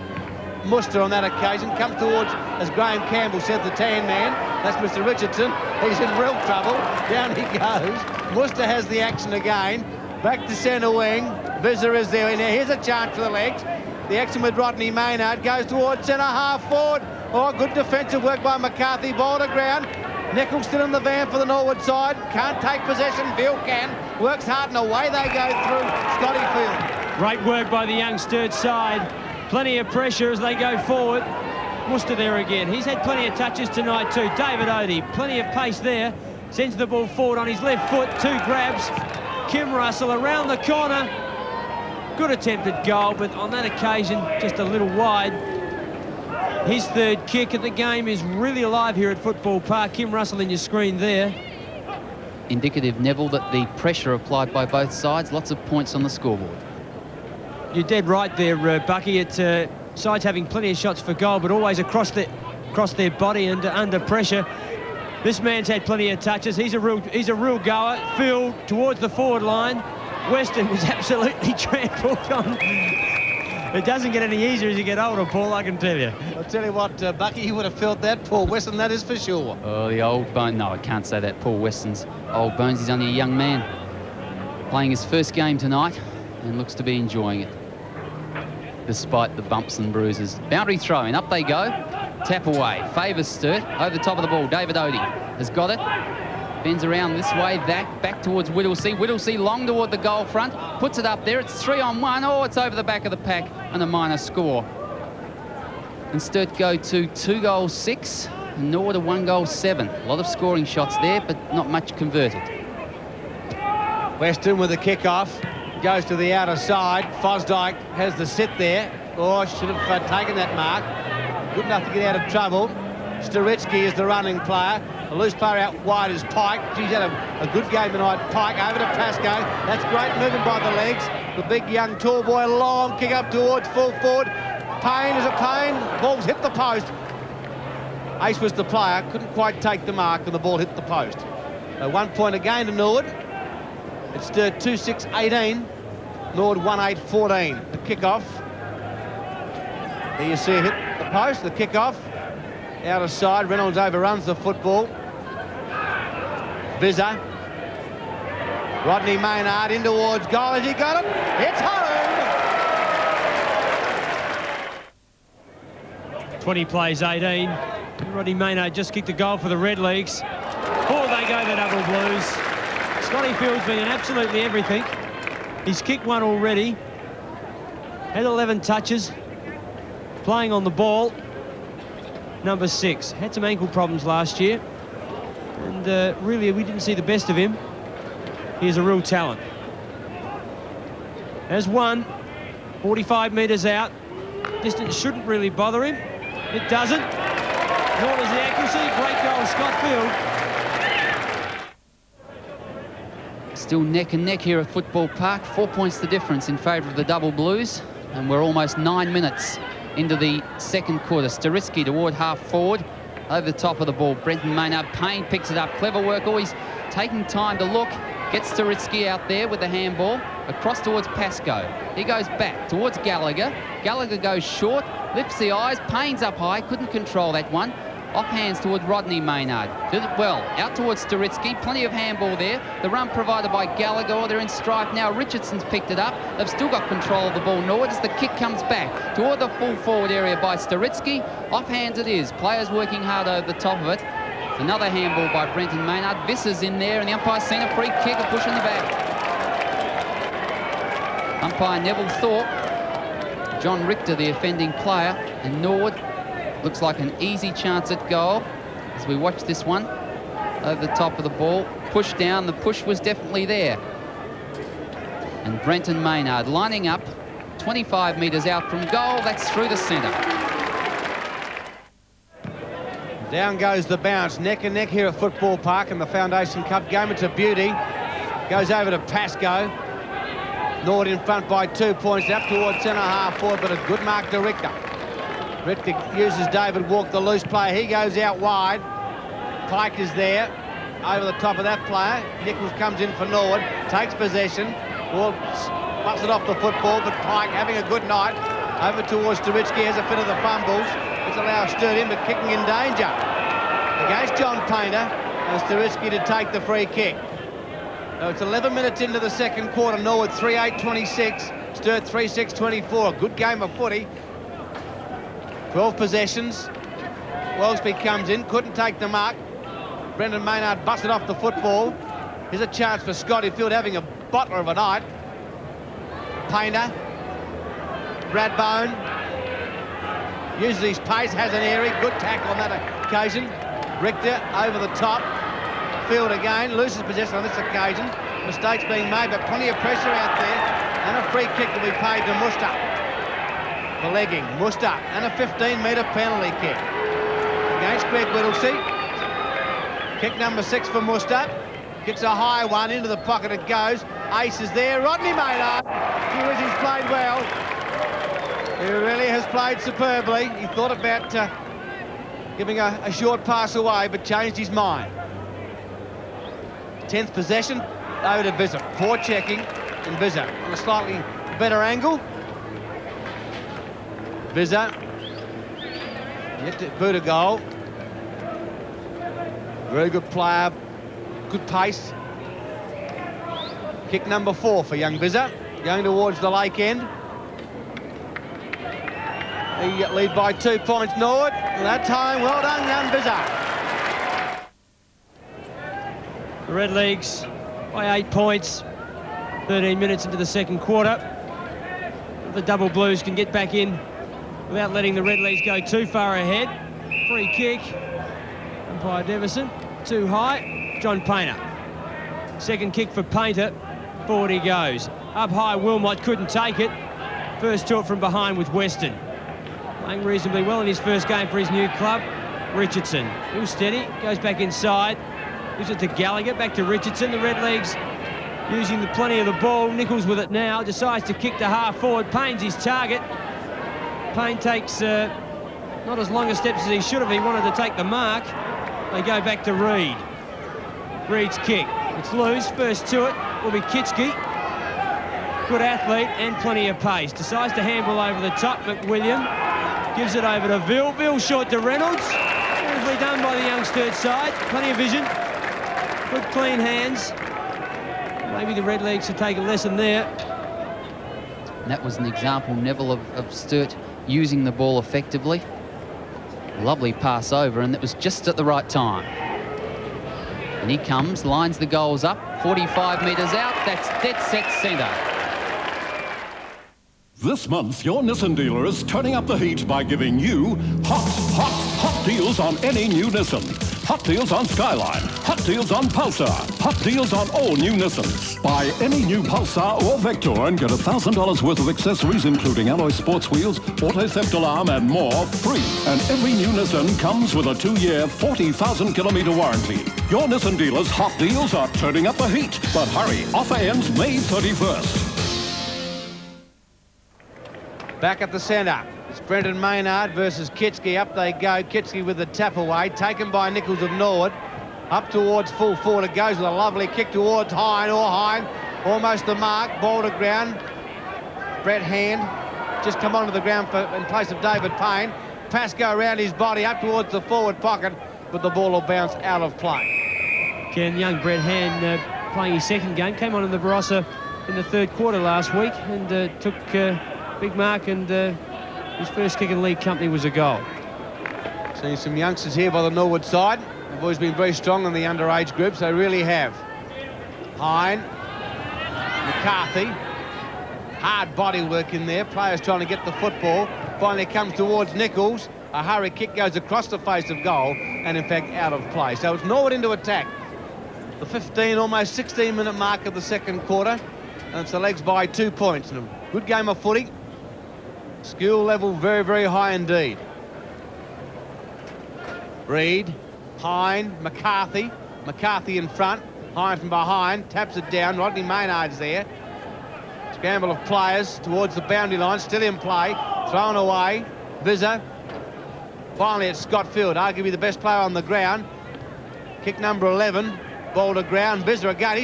Muster on that occasion, comes towards, as Graham Campbell said, the tan man. That's Mr. Richardson. He's in real trouble. Down he goes. Muster has the action again. Back to centre wing. Visser is there. Now here's a chance for the legs. The action with Rodney Maynard goes towards centre half forward. Oh, good defensive work by McCarthy. Ball to ground. Nichols still in the van for the Norwood side. Can't take possession. Bill can. Works hard and away they go through Scotty Field. Great work by the young Sturt side. Plenty of pressure as they go forward. Muster there again. He's had plenty of touches tonight too. David Odie, plenty of pace there. Sends the ball forward on his left foot. 2 grabs. Kim Russell around the corner. Good attempted goal, but on that occasion, just a little wide. His 3rd kick at the game is really alive here at Football Park. Kim Russell in your screen there. Indicative, Neville, that the pressure applied by both sides, lots of points on the scoreboard. You're dead right there, Bucky. It's sides having plenty of shots for goal, but always across their body and under pressure. This man's had plenty of touches. He's a real goer. Phil towards the forward line. Weston was absolutely trampled on. It doesn't get any easier as you get older, Paul, I can tell you. I'll tell you what, Bucky, you would have felt that. Paul Weston, that is for sure. Oh, the old bone. No, I can't say that. Paul Weston's old bones. He's only a young man. Playing his first game tonight and looks to be enjoying it, despite the bumps and bruises. Boundary throw in, up they go. Tap away, favours Sturt. Over the top of the ball, David Odie has got it. Bends around this way, that, back towards Whittlesea. Whittlesea long toward the goal front, puts it up there. It's 3-on-1. Oh, it's over the back of the pack and a minor score. And Sturt go to 2 goals 6, and Norwood a 1 goal 7. A lot of scoring shots there, but not much converted. Weston with the kick-off. Goes to the outer side. Fosdyke has the sit there. Oh, should have taken that mark. Good enough to get out of trouble. Storetsky is the running player. A loose player out wide is Pike. He's had a good game tonight. Pike over to Pascoe. That's great movement by the legs. The big young tall boy, long kick up towards full forward. Payne, is it Payne? Ball's hit the post. Ace was the player. Couldn't quite take the mark and the ball hit the post. 1 point again to Norwood. It's 2-6-18. Norwood 1-8-14. The kick-off. There you see it hit the post, the kick-off. Out of side, Reynolds overruns the football. Visser. Rodney Maynard in towards goal. Has he got it? It's home! 20 plays 18. Rodney Maynard just kicked a goal for the Redlegs. Forward they go, the double blues. Scotty Field's been in absolutely everything. He's kicked 1 already. Had 11 touches. Playing on the ball. Number 6. Had some ankle problems last year. And really, we didn't see the best of him. He's a real talent. As 1. 45 metres out. Distance shouldn't really bother him. It doesn't. Nor does the accuracy. Great goal, Scott Field. Still neck and neck here at Football Park. 4 points the difference in favour of the Double Blues. And we're almost 9 minutes into the second quarter. Storetsky toward half forward. Over the top of the ball, Brenton Maynard. Payne picks it up. Clever work. Always taking time to look. Gets Storetsky out there with the handball. Across towards Pascoe. He goes back towards Gallagher. Gallagher goes short. Lifts the eyes. Payne's up high. Couldn't control that one. Off hands towards Rodney Maynard. Did it well. Out towards Storetsky. Plenty of handball there. The run provided by Gallagher. Oh, they're in strife now. Richardson's picked it up. They've still got control of the ball. Norwood as the kick comes back toward the full forward area by Storetsky. Off hands it is. Players working hard over the top of it. Another handball by Brenton Maynard. Visser's in there, and the umpire's seen a free kick, a push in the back. Umpire Neville Thorpe. John Richter, the offending player, and Norwood looks like an easy chance at goal. as we watch this one. Over the top of the ball, push down. The push was definitely there. And Brenton Maynard lining up 25 metres out from goal. That's through the centre. Down goes the bounce, neck and neck here at Football Park in the Foundation Cup game. It's a beauty. Goes over to Pascoe. Norwood in front by 2 points, up towards centre half forward, but a good mark to Richter. Richter uses David Walk, the loose player. He goes out wide. Pike is there, over the top of that player. Nichols comes in for Norwood, takes possession. Ball busts it off the football, but Pike having a good night. Over towards Sturitzky, has a fit of the fumbles. It's allowed Sturt in, but kicking in danger. Against John Painter, and Sturitzky to take the free kick. So it's 11 minutes into the second quarter. Norwood 3-8-26, Sturt 3-6-24. A good game of footy. 12 possessions. Wellesby comes in, couldn't take the mark. Brendan Maynard busted off the football. Here's a chance for Scotty Field having a bottler of a night. Painter. Radbone. Uses his pace, has an airy. Good tackle on that occasion. Richter over the top. Field again, loses possession on this occasion. Mistakes being made, but plenty of pressure out there. And a free kick to be paid to Muster. For legging, Muster, and a 15-metre penalty kick. Against Greg Whittlesey. Kick number 6 for Muster. Kicks a high one, into the pocket it goes. Ace is there, Rodney Maynard. He's played well. He really has played superbly. He thought about giving a short pass away, but changed his mind. 10th possession, over to Vizza. Poor checking, and Vizza on a slightly better angle. Vizza, yet to boot a goal. Very good player, good pace. Kick number 4 for young Vizza, going towards the lake end. He lead by 2 points, Norwood. That time, well done, young Vizza. The Red Leagues by 8 points, 13 minutes into the second quarter. The Double Blues can get back in without letting the Red Leagues go too far ahead. Free kick, umpire Devison, too high, John Painter. Second kick for Painter, forward he goes. Up high, Wilmot couldn't take it. First to it from behind with Weston. Playing reasonably well in his first game for his new club. Richardson, still steady, goes back inside. Gives it to Gallagher, back to Richardson. The Red Leagues using plenty of the ball. Nichols with it now, decides to kick to half forward. Payne's his target. Payne takes not as long a steps as he should have. He wanted to take the mark. They go back to Reid. Reid's kick. It's loose. First to it will be Kitschke. Good athlete and plenty of pace. Decides to handball over the top. McWilliam gives it over to Vill. Vill short to Reynolds. Beautifully done by the young Sturt side. Plenty of vision. Good clean hands. Maybe the Red Leagues should take a lesson there. And that was an example, Neville, of Sturt using the ball effectively. Lovely pass over, and that was just at the right time. And he comes, lines the goals up, 45 metres out. That's dead set centre. This month, your Nissan dealer is turning up the heat by giving you hot deals on any new Nissan. Hot deals on Skyline, hot deals on Pulsar, hot deals on all new Nissans. Buy any new Pulsar or Vector and get $1,000 worth of accessories, including alloy sports wheels, auto theft alarm, and more, free. And every new Nissan comes with a 2-year, 40,000-kilometer warranty. Your Nissan dealer's hot deals are turning up the heat. But hurry, offer ends May 31st. Back at the centre, it's Brendan Maynard versus Kitschke. Up they go, Kitschke with the tap away, taken by Nichols of Norwood. Up towards full forward it goes with a lovely kick towards Hine, almost the mark, ball to ground. Brett Hand just come onto the ground in place of David Payne. Pascoe around his body, up towards the forward pocket, but the ball will bounce out of play. Ken, young Brett Hand playing his second game, came on in the Barossa in the third quarter last week and took big mark, and his first kick in league company was a goal. Seeing some youngsters here by the Norwood side. They've always been very strong in the underage groups, they really have. Hine, McCarthy, hard body work in there, players trying to get the football. Finally comes towards Nichols, A hurry kick goes across the face of goal and, in fact, out of play. So it's Norwood into attack. The 15, almost 16-minute mark of the second quarter. And it's the Legs by 2 points. And a good game of footy. Skill level very, very high indeed. Reid, Hine, McCarthy. McCarthy in front. Hine from behind. Taps it down. Rodney Maynard's there. Scramble of players towards the boundary line. Still in play. Thrown away. Vizza. Finally, it's Scott Field, arguably the best player on the ground. Kick number 11. Ball to ground. Vizza again.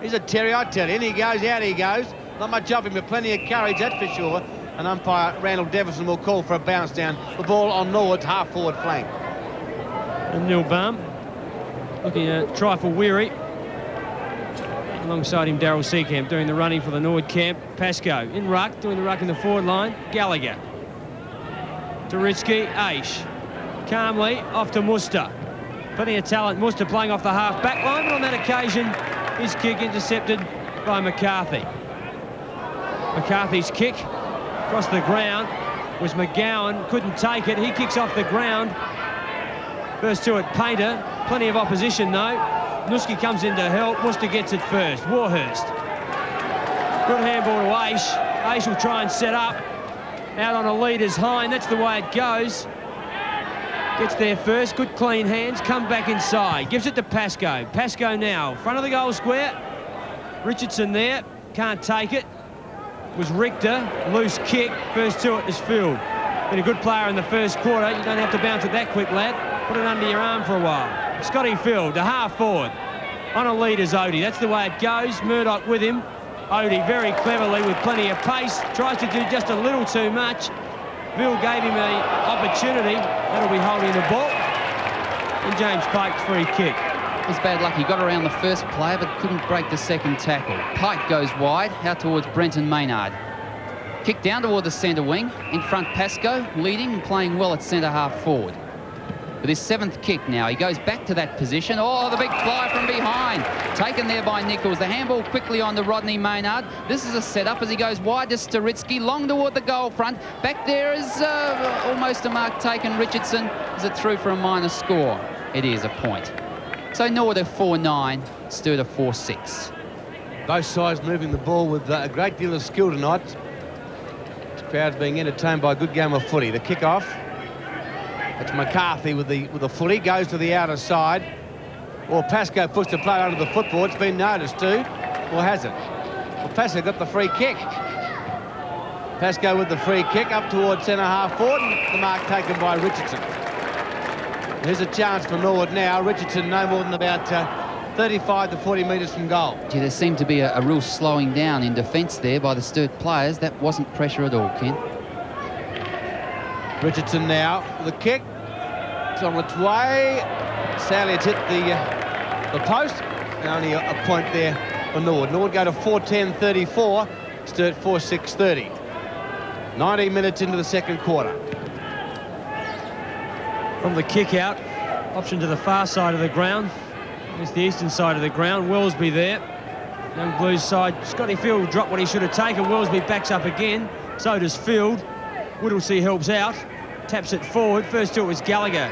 He's a terrier, I tell you. In he goes, out he goes. Not much of him, but plenty of courage, that's for sure. And umpire Randall Devison will call for a bounce down. The ball on Norwood's half-forward flank. And Neil Baum looking a trifle weary. Alongside him, Darryl Seacamp doing the running for the Norwood camp. Pascoe in ruck, doing the ruck in the forward line. Gallagher. Turitsky, Aish. Calmly off to Muster. Plenty of talent. Muster playing off the half-back line, but on that occasion, his kick intercepted by McCarthy. McCarthy's kick across the ground was McGowan. Couldn't take it. He kicks off the ground. First to it, Painter. Plenty of opposition, though. Nuski comes in to help. Muster gets it first. Warhurst. Good handball to Aish. Aish will try and set up. Out on a lead is Hine. That's the way it goes. Gets there first. Good clean hands. Come back inside. Gives it to Pascoe. Pascoe now. Front of the goal square. Richardson there. Can't take it. Was Richter. Loose kick. First to it is Field. Been a good player in the first quarter. You don't have to bounce it that quick, lad. Put it under your arm for a while. Scotty Field, the half forward. On a lead is Odie. That's the way it goes. Murdoch with him. Odie very cleverly with plenty of pace. Tries to do just a little too much. Bill gave him an opportunity. That'll be holding the ball. And James Pike's free kick. It was bad luck. He got around the first player but couldn't break the second tackle. Pike goes wide, out towards Brenton Maynard. Kick down toward the centre wing. In front, Pascoe, leading and playing well at centre half forward. With his 7th kick now, he goes back to that position. Oh, the big fly from behind. Taken there by Nichols. The handball quickly on to Rodney Maynard. This is a setup as he goes wide to Sturitsky, long toward the goal front. Back there is almost a mark taken. Richardson, is it through for a minor score? It is a point. So Norwood a 4-9, Sturt a 4-6. Both sides moving the ball with a great deal of skill tonight. This crowd's being entertained by a good game of footy. The kick-off. It's McCarthy with the footy, goes to the outer side. Or Pascoe puts the player under the footboard. It's been noticed too. Or has it? Well, Pascoe got the free kick. Pascoe with the free kick up towards centre half forward. And the mark taken by Richardson. Here's a chance for Norwood now. Richardson no more than about 35 to 40 metres from goal. Gee, there seemed to be a real slowing down in defence there by the Sturt players. That wasn't pressure at all, Ken. Richardson now with a kick. It's on its way. Sadly, it's hit the post. And only a point there for Norwood. Norwood go to 4-10-34. Sturt 4-6-30. 19 minutes into the second quarter. From the kick out, option to the far side of the ground. It's the eastern side of the ground. Wellesby there. Young Blues side. Scotty Field dropped what he should have taken. Wellesby backs up again. So does Field. Whittlesey helps out. Taps it forward. First to it was Gallagher.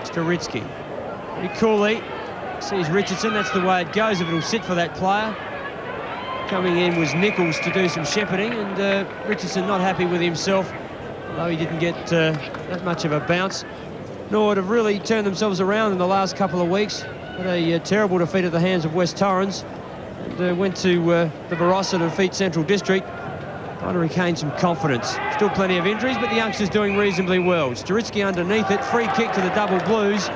Sturitsky. Pretty coolly. Sees Richardson. That's the way it goes if it'll sit for that player. Coming in was Nichols to do some shepherding, and Richardson not happy with himself, although he didn't get that much of a bounce. Norwood have really turned themselves around in the last couple of weeks. Had a terrible defeat at the hands of West Torrens, and went to the Barossa to defeat Central District. Trying to regain some confidence. Still plenty of injuries, but the youngsters doing reasonably well. Sturitsky underneath it. Free kick to the double Blues.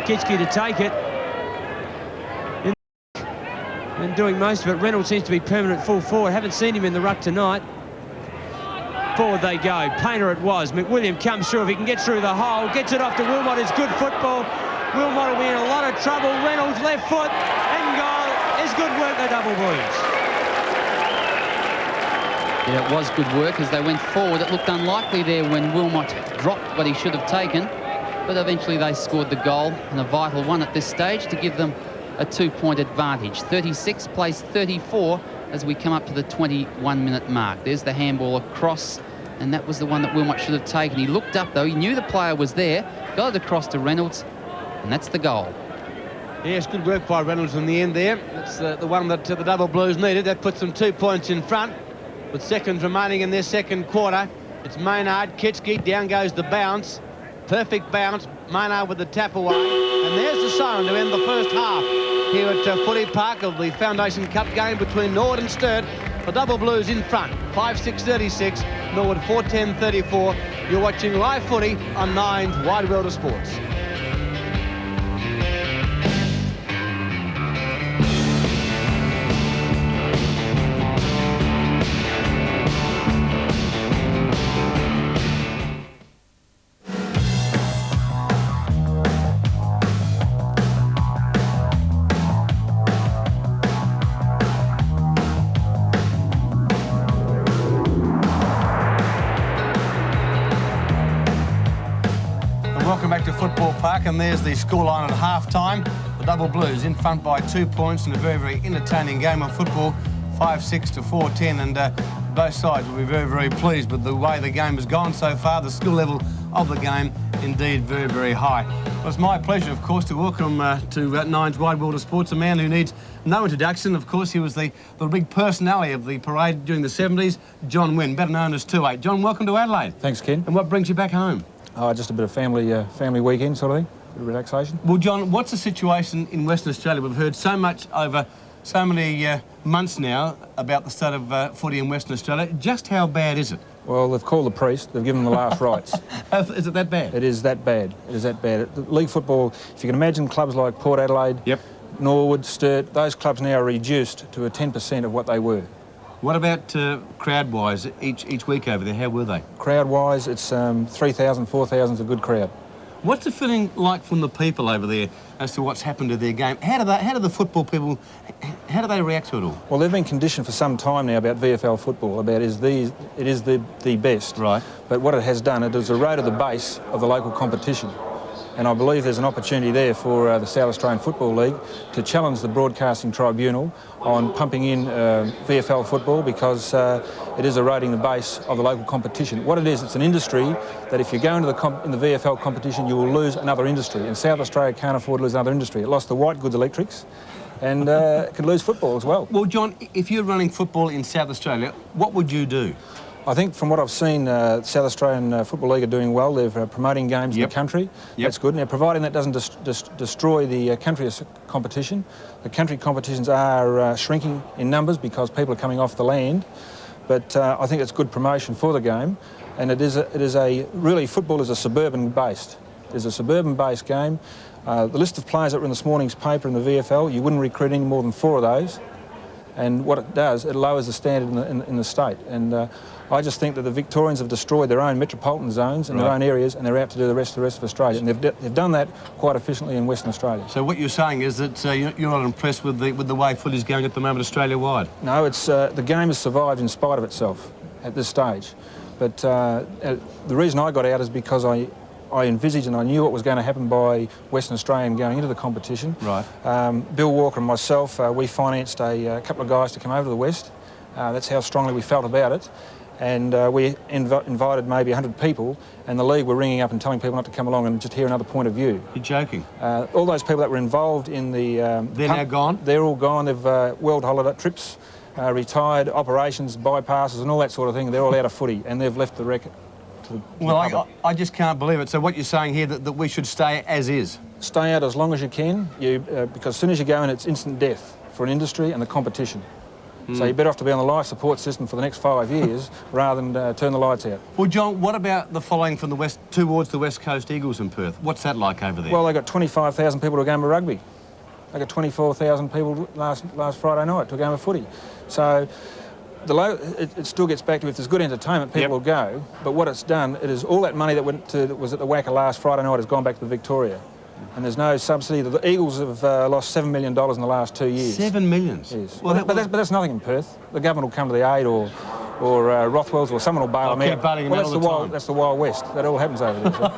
Kitschke to take it. And doing most of it. Reynolds seems to be permanent full forward. Haven't seen him in the ruck tonight. Forward they go. Painter it was. McWilliam comes through. If he can get through the hole, gets it off to Wilmot. It's good football. Wilmot will be in a lot of trouble. Reynolds left foot and goal. It's good work, the double Blues. Yeah, it was good work as they went forward. It looked unlikely there when Wilmot dropped what he should have taken, but eventually they scored the goal, and a vital one at this stage to give them a 2-point advantage. 36 plays 34 as we come up to the 21-minute mark. There's the handball across and that was the one that Wilmot should have taken. He looked up, though. He knew the player was there, got it across to Reynolds, and that's the goal. Yes, good work by Reynolds in the end there. That's the one that the Double Blues needed. That puts them 2 points in front with seconds remaining in their second quarter. It's Maynard, Ketschke, down goes the bounce. Perfect bounce, Maynard with the tap away. And there's the siren to end the first half here at Footy Park of the Foundation Cup game between Norwood and Sturt. The Double Blues in front, 5-6-36, Norwood 4-10-34. You're watching live footy on Nine's Wide World of Sports. Welcome back to Football Park, and there's the scoreline at half-time. The Double Blues in front by 2 points in a very, very entertaining game of football, 5-6 to 4-10, and both sides will be very, very pleased with the way the game has gone so far. The skill level of the game, indeed, very, very high. Well, it's my pleasure, of course, to welcome to Nine's Wide World of Sports a man who needs no introduction. Of course, he was the big personality of the parade during the 70s, John Wynn, better known as 2-8. John, welcome to Adelaide. Thanks, Ken. And what brings you back home? Just a bit of family weekend sort of thing, a bit of relaxation. Well, John, what's the situation in Western Australia? We've heard so much over so many months now about the state of footy in Western Australia. Just how bad is it? Well, they've called the priest, they've given them the last rites. Is it that bad? It is that bad. It is that bad. League football, if you can imagine clubs like Port Adelaide, yep, Norwood, Sturt, those clubs now are reduced to a 10% of what they were. What about crowd-wise each week over there? How were they? Crowd-wise, it's 3,000, 4,000 is a good crowd. What's the feeling like from the people over there as to what's happened to their game? How do the football people, how do they react to it all? Well, they've been conditioned for some time now about VFL football, about it is the best. Right. But what it has done, it has eroded the base of the local competition. And I believe there's an opportunity there for the South Australian Football League to challenge the Broadcasting Tribunal on pumping in VFL football, because it is eroding the base of the local competition. What it is, it's an industry that if you go into in the VFL competition, you will lose another industry. And South Australia can't afford to lose another industry. It lost the white goods electrics, and it could lose football as well. Well, John, if you're running football in South Australia, what would you do? I think from what I've seen, South Australian Football League are doing well. They're promoting games in the country. Yep. That's good. Now, providing that doesn't destroy the country competition. The country competitions are shrinking in numbers because people are coming off the land. But I think it's good promotion for the game. And really, football is a suburban-based. It's a suburban-based game. The list of players that were in this morning's paper in the VFL, you wouldn't recruit any more than 4 of those. And what it does, it lowers the standard in the state. And I just think that the Victorians have destroyed their own metropolitan zones and their own areas, and they're out to do the rest of Australia. And they've done that quite efficiently in Western Australia. So what you're saying is that you're not impressed with the way footy's going at the moment Australia-wide? No, it's the game has survived in spite of itself at this stage. But the reason I got out is because I envisaged and I knew what was going to happen by Western Australian going into the competition. Right. Bill Walker and myself, we financed a couple of guys to come over to the West. That's how strongly we felt about it. And we invited maybe 100 people, and the league were ringing up and telling people not to come along and just hear another point of view. You're joking? All those people that were involved in the... they're now gone? They're all gone. They've world holiday trips, retired, operations, bypasses and all that sort of thing. They're all out of footy, and they've left the record. Well, I just can't believe it. So what you're saying here, that we should stay as is? Stay out as long as you can, because as soon as you go in, it's instant death for an industry and the competition. So you're better off to be on the life support system for the next 5 years rather than turn the lights out. Well, John, what about the following from the west towards the West Coast Eagles in Perth? What's that like over there? Well, they got 25,000 people to a game of rugby. They got 24,000 people last Friday night to a game of footy. So it still gets back to, if there's good entertainment, people will go. But what it's done, it is all that money that was at the Wacker last Friday night has gone back to Victoria. And there's no subsidy. The Eagles have lost $7 million in the last 2 years. $7 million? Yes. Well, but that's nothing in Perth. The government will come to the aid, or Rothwell's, or someone will bail them out. That's the Wild West. That all happens over there. So.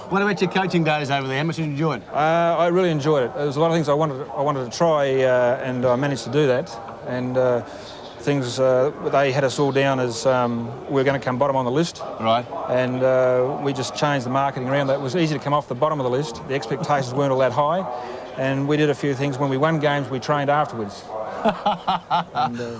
What about your coaching days over there? How much did you enjoy it? I really enjoyed it. There was a lot of things I wanted to try, and I managed to do that. And things, they had us all down as we were going to come bottom on the list. Right. And we just changed the marketing around that. It was easy to come off the bottom of the list. The expectations weren't all that high. And we did a few things. When we won games, we trained afterwards.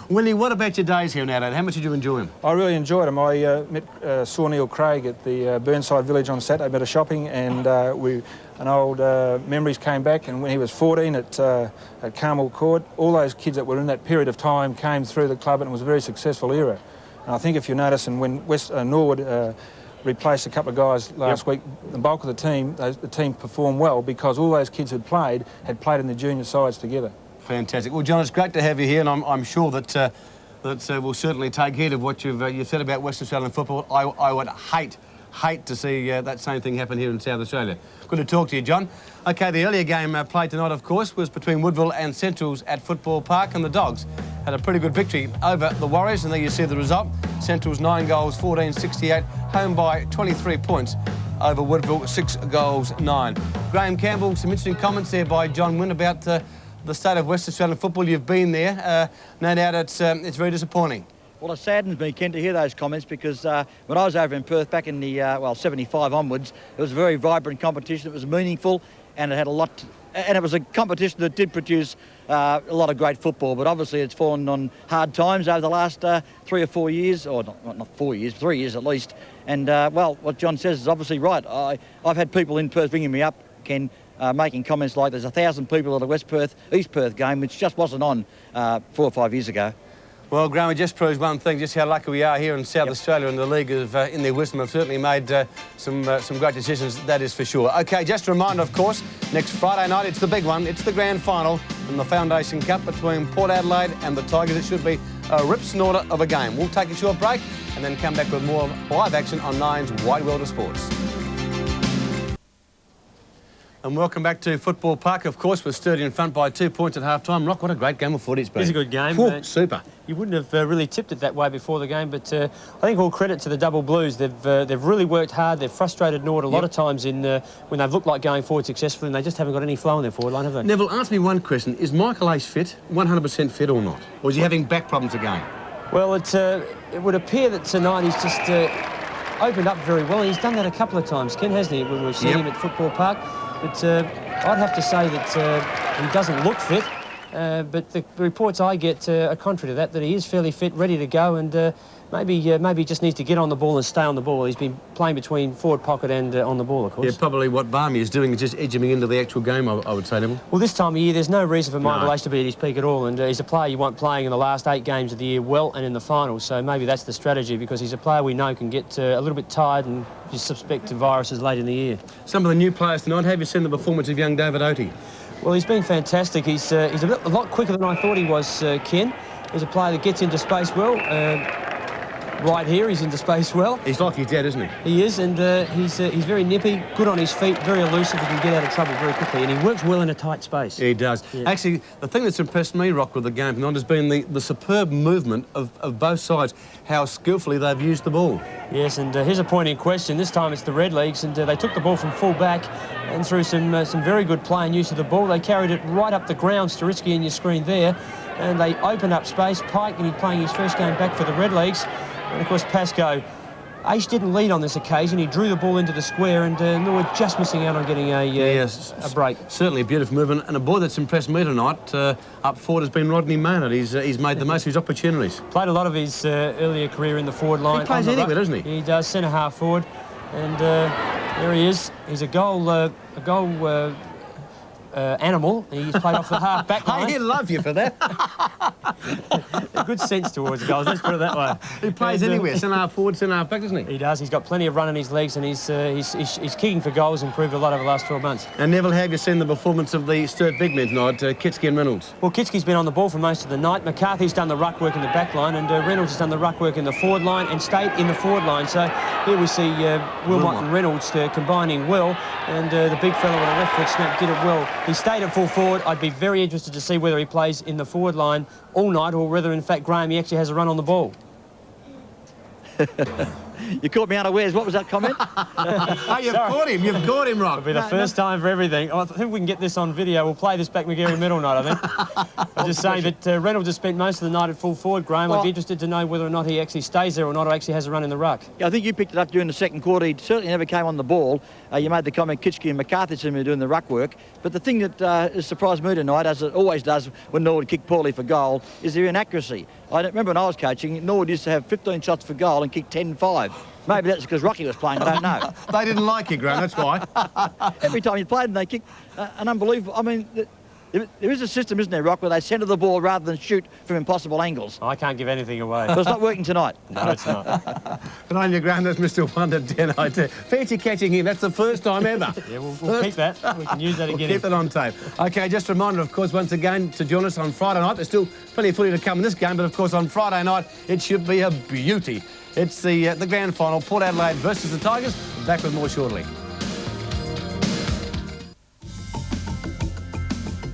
Willie, what about your days here in Adelaide? How much did you enjoy them? I really enjoyed them. I saw Neil Craig at the Burnside Village on Saturday, a bit of shopping, and an old memories came back. And when he was 14 at Carmel Court, all those kids that were in that period of time came through the club, and it was a very successful era. And I think if you notice, and when Norwood replaced a couple of guys last week, the bulk of the team performed well because all those kids had played in the junior sides together. Fantastic. Well, John, it's great to have you here, and I'm sure that we'll certainly take heed of what you've said about Western Australian football. I would hate to see that same thing happen here in South Australia. Good to talk to you, John. OK, the earlier game played tonight, of course, was between Woodville and Centrals at Football Park, and the Dogs had a pretty good victory over the Warriors, and there you see the result. Centrals 9 goals, 14-68, home by 23 points over Woodville, 6 goals, 9. Graham Campbell, some interesting comments there by John Wynn about the state of Western Australian football. You've been there. No doubt it's very disappointing. Well, it saddens me, Ken, to hear those comments because when I was over in Perth back in the, 75 onwards, it was a very vibrant competition. It was meaningful and it had a lot... And it was a competition that did produce a lot of great football, but obviously it's fallen on hard times over the last 3 or 4 years, or not 4 years, 3 years at least. And, well, what John says is obviously right. I've had people in Perth ringing me up, Ken, making comments like there's 1,000 people at a East Perth game, which just wasn't on 4 or 5 years ago. Well, Graham, it just proves one thing, just how lucky we are here in South Australia, and the league have, in their wisdom, have certainly made some great decisions, that is for sure. OK, just a reminder, of course, next Friday night, it's the big one. It's the grand final in the Foundation Cup between Port Adelaide and the Tigers. It should be a rip-snorter of a game. We'll take a short break and then come back with more live action on Nine's Wide World of Sports. And welcome back to Football Park, of course, with Sturt in front by 2 points at half-time. Rock, what a great game of footy it's been. It's a good game. Super. You wouldn't have really tipped it that way before the game, but I think all credit to the Double Blues. They've really worked hard. They've frustrated Norwood a lot of times when they've looked like going forward successfully, and they just haven't got any flow in their forward line, have they? Neville, ask me one question. Is Michael Ace fit, 100% fit or not? Or is he having back problems again? Well, it would appear that tonight he's just opened up very well. He's done that a couple of times, Ken, hasn't he, when we've seen him at Football Park. But I'd have to say that he doesn't look fit, but the reports I get are contrary to that he is fairly fit, ready to go, and maybe he just needs to get on the ball and stay on the ball. He's been playing between forward pocket and on the ball, of course. Yeah, probably what Barmy is doing is just edging him into the actual game, I would say, Neville. Well, this time of year, there's no reason for Michael Ace to be at his peak at all, and he's a player you want playing in the last 8 games of the year well and in the finals, so maybe that's the strategy, because he's a player we know can get a little bit tired and you suspect viruses late in the year. Some of the new players tonight, have you seen the performance of young David Oatey? Well, he's been fantastic. He's a lot quicker than I thought he was, Ken. He's a player that gets into space well. Right here, he's into space well. He's like his dad, isn't he? He is, and he's very nippy, good on his feet, very elusive. He can get out of trouble very quickly, and he works well in a tight space. He does. Yeah. Actually, the thing that's impressed me, Rock, with the game tonight has been the superb movement of both sides, how skillfully they've used the ball. Yes, and here's a point in question. This time it's the Red Leagues, and they took the ball from full back and through some very good play and use of the ball. They carried it right up the ground, Starisky in your screen there, and they opened up space. Pike, and he's playing his first game back for the Red Leagues. And, of course, Pascoe. Ace didn't lead on this occasion. He drew the ball into the square, and Norwood just missing out on getting a break. Certainly a beautiful movement, and a boy that's impressed me tonight up forward has been Rodney Maynard. He's made the most of his opportunities. Played a lot of his earlier career in the forward line. He plays anywhere, doesn't he? He does, centre-half forward. And there he is. He's a goal animal. He's played off the half-back line. I love you for that. Good sense towards goals, let's put it that way. He plays anywhere, centre-half forward, centre-half back, doesn't he? He does. He's got plenty of run in his legs, and he's kicking for goals, improved a lot over the last 12 months. And Neville, have you seen the performance of the Sturt big men tonight, Kitsky and Reynolds? Well, Kitsky's been on the ball for most of the night. McCarthy's done the ruck work in the back line, and Reynolds has done the ruck work in the forward line and stayed in the forward line. So here we see Wilmot and Reynolds combining well, and the big fellow with a left foot snap did it well. He stayed at full forward. I'd be very interested to see whether he plays in the forward line all night, or whether, in fact, Graham, he actually has a run on the ball. You caught me unawares. What was that comment? Oh, you've caught him. You've caught him, Rob. It'll be the first time for everything. I think we can get this on video. We'll play this back McGarry Middle night, I think. I'm just saying that Reynolds has spent most of the night at full forward, Graham. Well, I'd be interested to know whether or not he actually stays there or not, or actually has a run in the ruck. Yeah, I think you picked it up during the second quarter. He certainly never came on the ball. You made the comment Kitchke and McCarthy seem to be doing the ruck work. But the thing that has surprised me tonight, as it always does when Norwood kick poorly for goal, is their inaccuracy. I remember when I was coaching, Norwood used to have 15 shots for goal and kick 10-5. Maybe that's because Rocky was playing, I don't know. They didn't like you, Graham, that's why. Every time you played them, they kicked an unbelievable... I mean, there is a system, isn't there, Rock, where they centre the ball rather than shoot from impossible angles. I can't give anything away. But it's not working tonight. No, it's not. But on your Graham, that's Mr. Wonder 10. I tell you. Fancy catching him. That's the first time ever. Yeah, we'll keep that. We can use that again. We'll keep it on tape. OK, just a reminder, of course, once again, to join us on Friday night. There's still plenty of footy to come in this game, but, of course, on Friday night, it should be a beauty. It's the grand final, Port Adelaide versus the Tigers. Back with more shortly.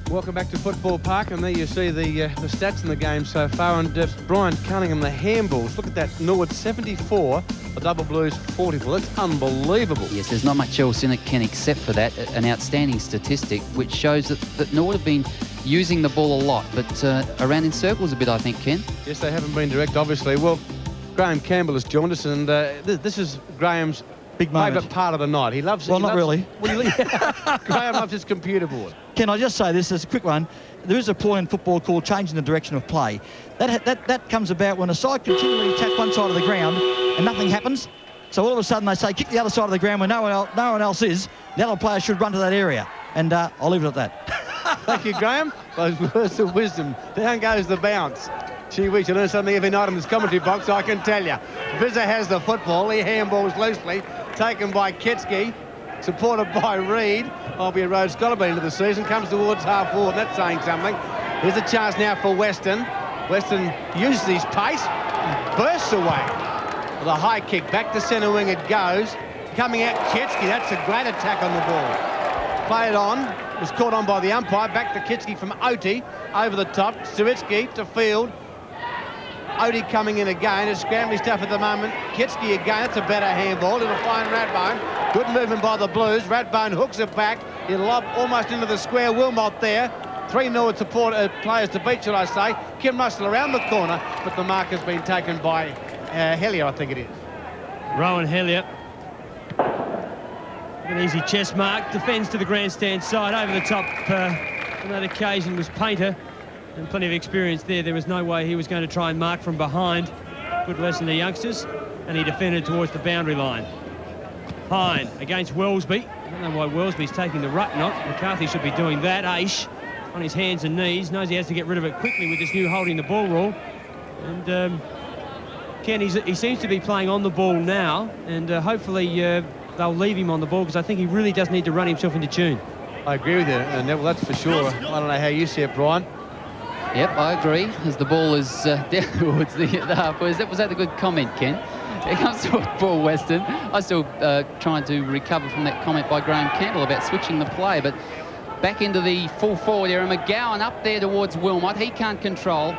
Welcome back to Football Park, and there you see the stats in the game so far. And Brian Cunningham, the handballs. Look at that, Norwood 74, the Double Blues 44. That's unbelievable. Yes, there's not much else in it, Ken, except for that, an outstanding statistic, which shows that Norwood have been using the ball a lot, but around in circles a bit, I think, Ken. Yes, they haven't been direct, obviously. Well, Graham Campbell has joined us, and this is Graham's big favourite part of the night. He loves it. Well, not really. Graham loves his computer board. Can I just say this as a quick one? There is a point in football called changing the direction of play. That comes about when a side continually attacks one side of the ground and nothing happens. So all of a sudden they say, kick the other side of the ground where no one else is. The other player should run to that area. And I'll leave it at that. Thank you, Graham. Those words of wisdom. Down goes the bounce. Gee, we should learn something every night in this commentary box, I can tell you. Vizza has the football. He handballs loosely. Taken by Kitchke. Supported by Reid. Albeit Rhodes got a bit into the season. Comes towards half forward. That's saying something. Here's a chance now for Weston. Weston uses his pace. Bursts away. With a high kick. Back to centre wing it goes. Coming out Kitchke. That's a great attack on the ball. Played on. Was caught on by the umpire. Back to Kitchke from Oti. Over the top. Sawicki to field. Oti coming in again. It's scrambly stuff at the moment. Kitchke again. It's a better handball. It'll find Radbone. Good movement by the Blues. Radbone hooks it back. He'll lob almost into the square. Wilmot there. 3 Norwood players to beat, should I say. Kim Russell around the corner, but the mark has been taken by Hellier, I think it is. Rowan Hellier. An easy chest mark. Defends to the grandstand side. Over the top on that occasion was Painter. And plenty of experience there. There was no way he was going to try and mark from behind. Good lesson to youngsters. And he defended towards the boundary line. Hine against Wellesby. I don't know why Wellesby's taking the ruck knock. McCarthy should be doing that. Aish on his hands and knees. Knows he has to get rid of it quickly with this new holding the ball rule. And Ken, he seems to be playing on the ball now. And hopefully they'll leave him on the ball, because I think he really does need to run himself into tune. I agree with you, Neville, that's for sure. I don't know how you see it, Brian. Yep, I agree. As the ball is down towards the half. Was that a good comment, Ken? It comes to Paul Weston. I'm still trying to recover from that comment by Graham Campbell about switching the play, but back into the full forward area. McGowan up there towards Wilmot. He can't control.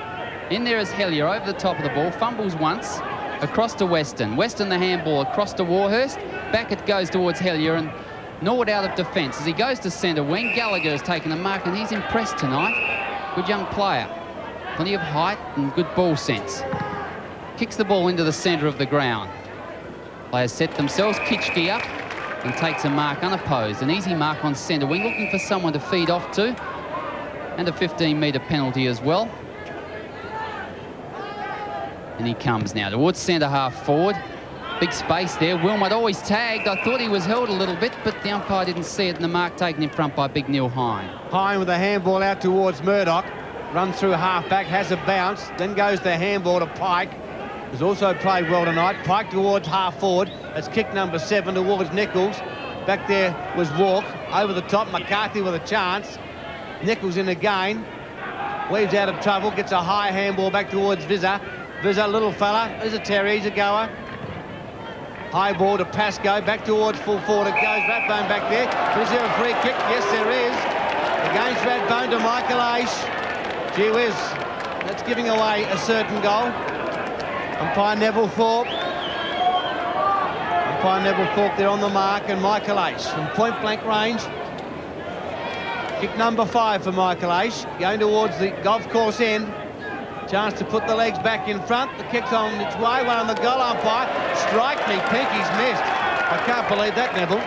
In there is Hellier over the top of the ball. Fumbles once. Across to Weston. Weston the handball across to Warhurst. Back it goes towards Hellier, and Norwood out of defence. As he goes to centre wing, Gallagher has taken the mark, and he's impressed tonight. Good young player. Plenty of height and good ball sense. Kicks the ball into the centre of the ground. Players set themselves. Kitchke up and takes a mark unopposed. An easy mark on centre wing, looking for someone to feed off to. And a 15-metre penalty as well. And he comes now towards centre half forward. Big space there. Wilmot always tagged. I thought he was held a little bit, but the umpire didn't see it, and the mark taken in front by big Neil Hine. Hine with a handball out towards Murdoch. Runs through half-back, has a bounce, then goes the handball to Pike, who's also played well tonight. Pike towards half-forward. That's kick number 7 towards Nichols. Back there was Walk. Over the top, McCarthy with a chance. Nichols in again. Weaves out of trouble, gets a high handball back towards Vizza. Vizza, little fella. There's a Terry, he's a goer. High ball to Pascoe, back towards full forward it goes. Radbone back there. But is there a free kick? Yes, there is. Against Radbone to Michael Aish. Gee whiz, that's giving away a certain goal. Umpire Neville Thorpe Umpire Neville Thorpe there on the mark, and Michael Ace from point-blank range. Kick number 5 for Michael Ace, going towards the golf course end. Chance to put the legs back in front. The kick's on its way, one on the goal umpire. Strike me, Pinky's missed. I can't believe that, Neville.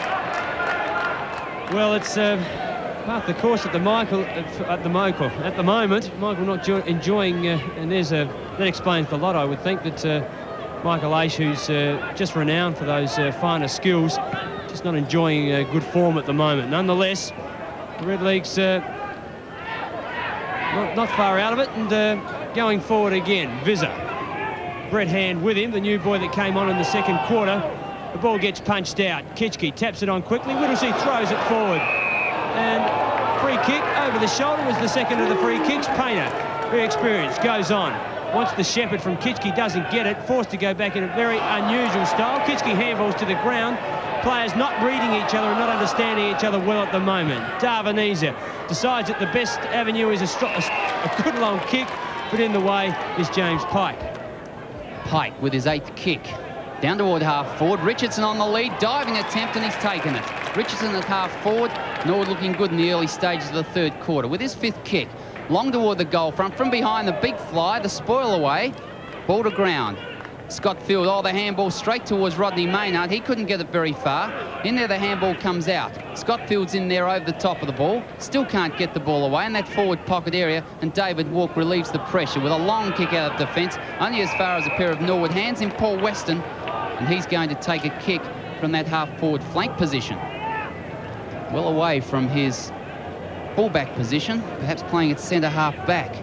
Well, it's part of the course at the moment. Michael not enjoying, and that explains the lot, I would think, that Michael Ace, who's just renowned for those finer skills, just not enjoying good form at the moment. Nonetheless, the Red Leagues not far out of it, and going forward again. Vizza, Brett Hand with him, the new boy that came on in the second quarter. The ball gets punched out. Kitchke taps it on quickly. Whittlesey throws it forward. And free kick over the shoulder was the second of the free kicks. Painter, very experienced, goes on. Once the shepherd from Kitchke doesn't get it, forced to go back in a very unusual style. Kitchke handballs to the ground. Players not reading each other and not understanding each other well at the moment. Darvanese decides that the best avenue is a good long kick, but in the way is James Pike. Pike with his 8th kick. Down toward half forward. Richardson on the lead. Diving attempt, and he's taken it. Richardson at half forward. Norwood looking good in the early stages of the third quarter. With his 5th kick, long toward the goal front. From behind, the big fly, the spoil away. Ball to ground. Scott Field, the handball straight towards Rodney Maynard. He couldn't get it very far. In there, the handball comes out. Scott Field's in there over the top of the ball. Still can't get the ball away in that forward pocket area, and David Walk relieves the pressure with a long kick out of defence, only as far as a pair of Norwood hands in Paul Weston, and he's going to take a kick from that half-forward flank position. Well away from his full-back position, perhaps playing at centre-half back.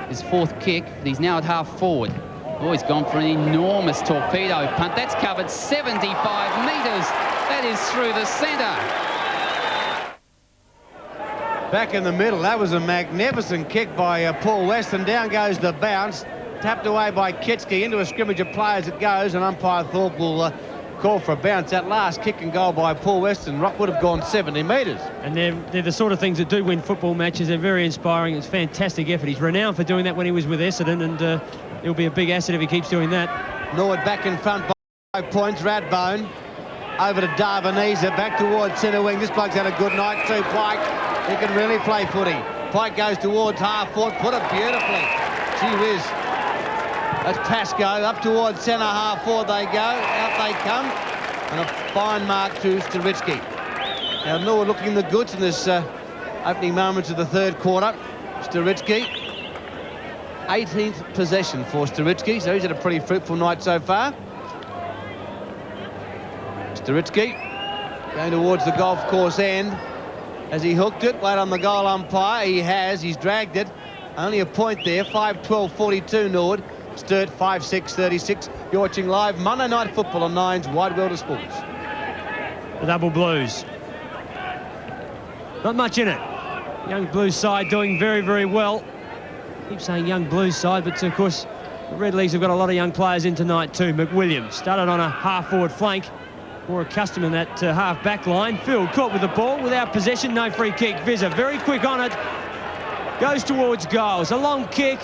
His 4th kick, but he's now at half-forward. Oh, he's gone for an enormous torpedo punt. That's covered 75 metres. That is through the centre. Back in the middle, that was a magnificent kick by Paul Weston. Down goes the bounce, tapped away by Kitchke. Into a scrimmage of players it goes, and umpire Thorpe will call for a bounce. That last kick and goal by Paul Weston would have gone 70 metres. And they're the sort of things that do win football matches. They're very inspiring. It's a fantastic effort. He's renowned for doing that when he was with Essendon, and he'll be a big asset if he keeps doing that. Norwood back in front by 5 points. Radbone over to Darvanese, back towards centre wing. This bloke's had a good night too, Pike. He can really play footy. Pike goes towards half forward, put it beautifully. Gee whiz. That's Pascoe, up towards centre half forward they go. Out they come. And a fine mark to Sturitsky. Now Norwood looking the goods in this opening moments of the third quarter. Sturitsky, 18th possession for Sturitsky, so he's had a pretty fruitful night so far. Sturitsky going towards the golf course end. Has he hooked it? Wait on the goal umpire. He has. He's dragged it. Only a point there. 5-12-42 Norwood. Sturt 5-6-36. You're watching live Monday Night Football on Nine's Wide World of Sports. The double blues. Not much in it. Young Blues side doing very, very well. Keep saying young Blues side, but of course the Red Leagues have got a lot of young players in tonight too. McWilliams started on a half-forward flank. More accustomed in that half-back line. Field caught with the ball without possession. No free kick. Vizza very quick on it. Goes towards goals. A long kick.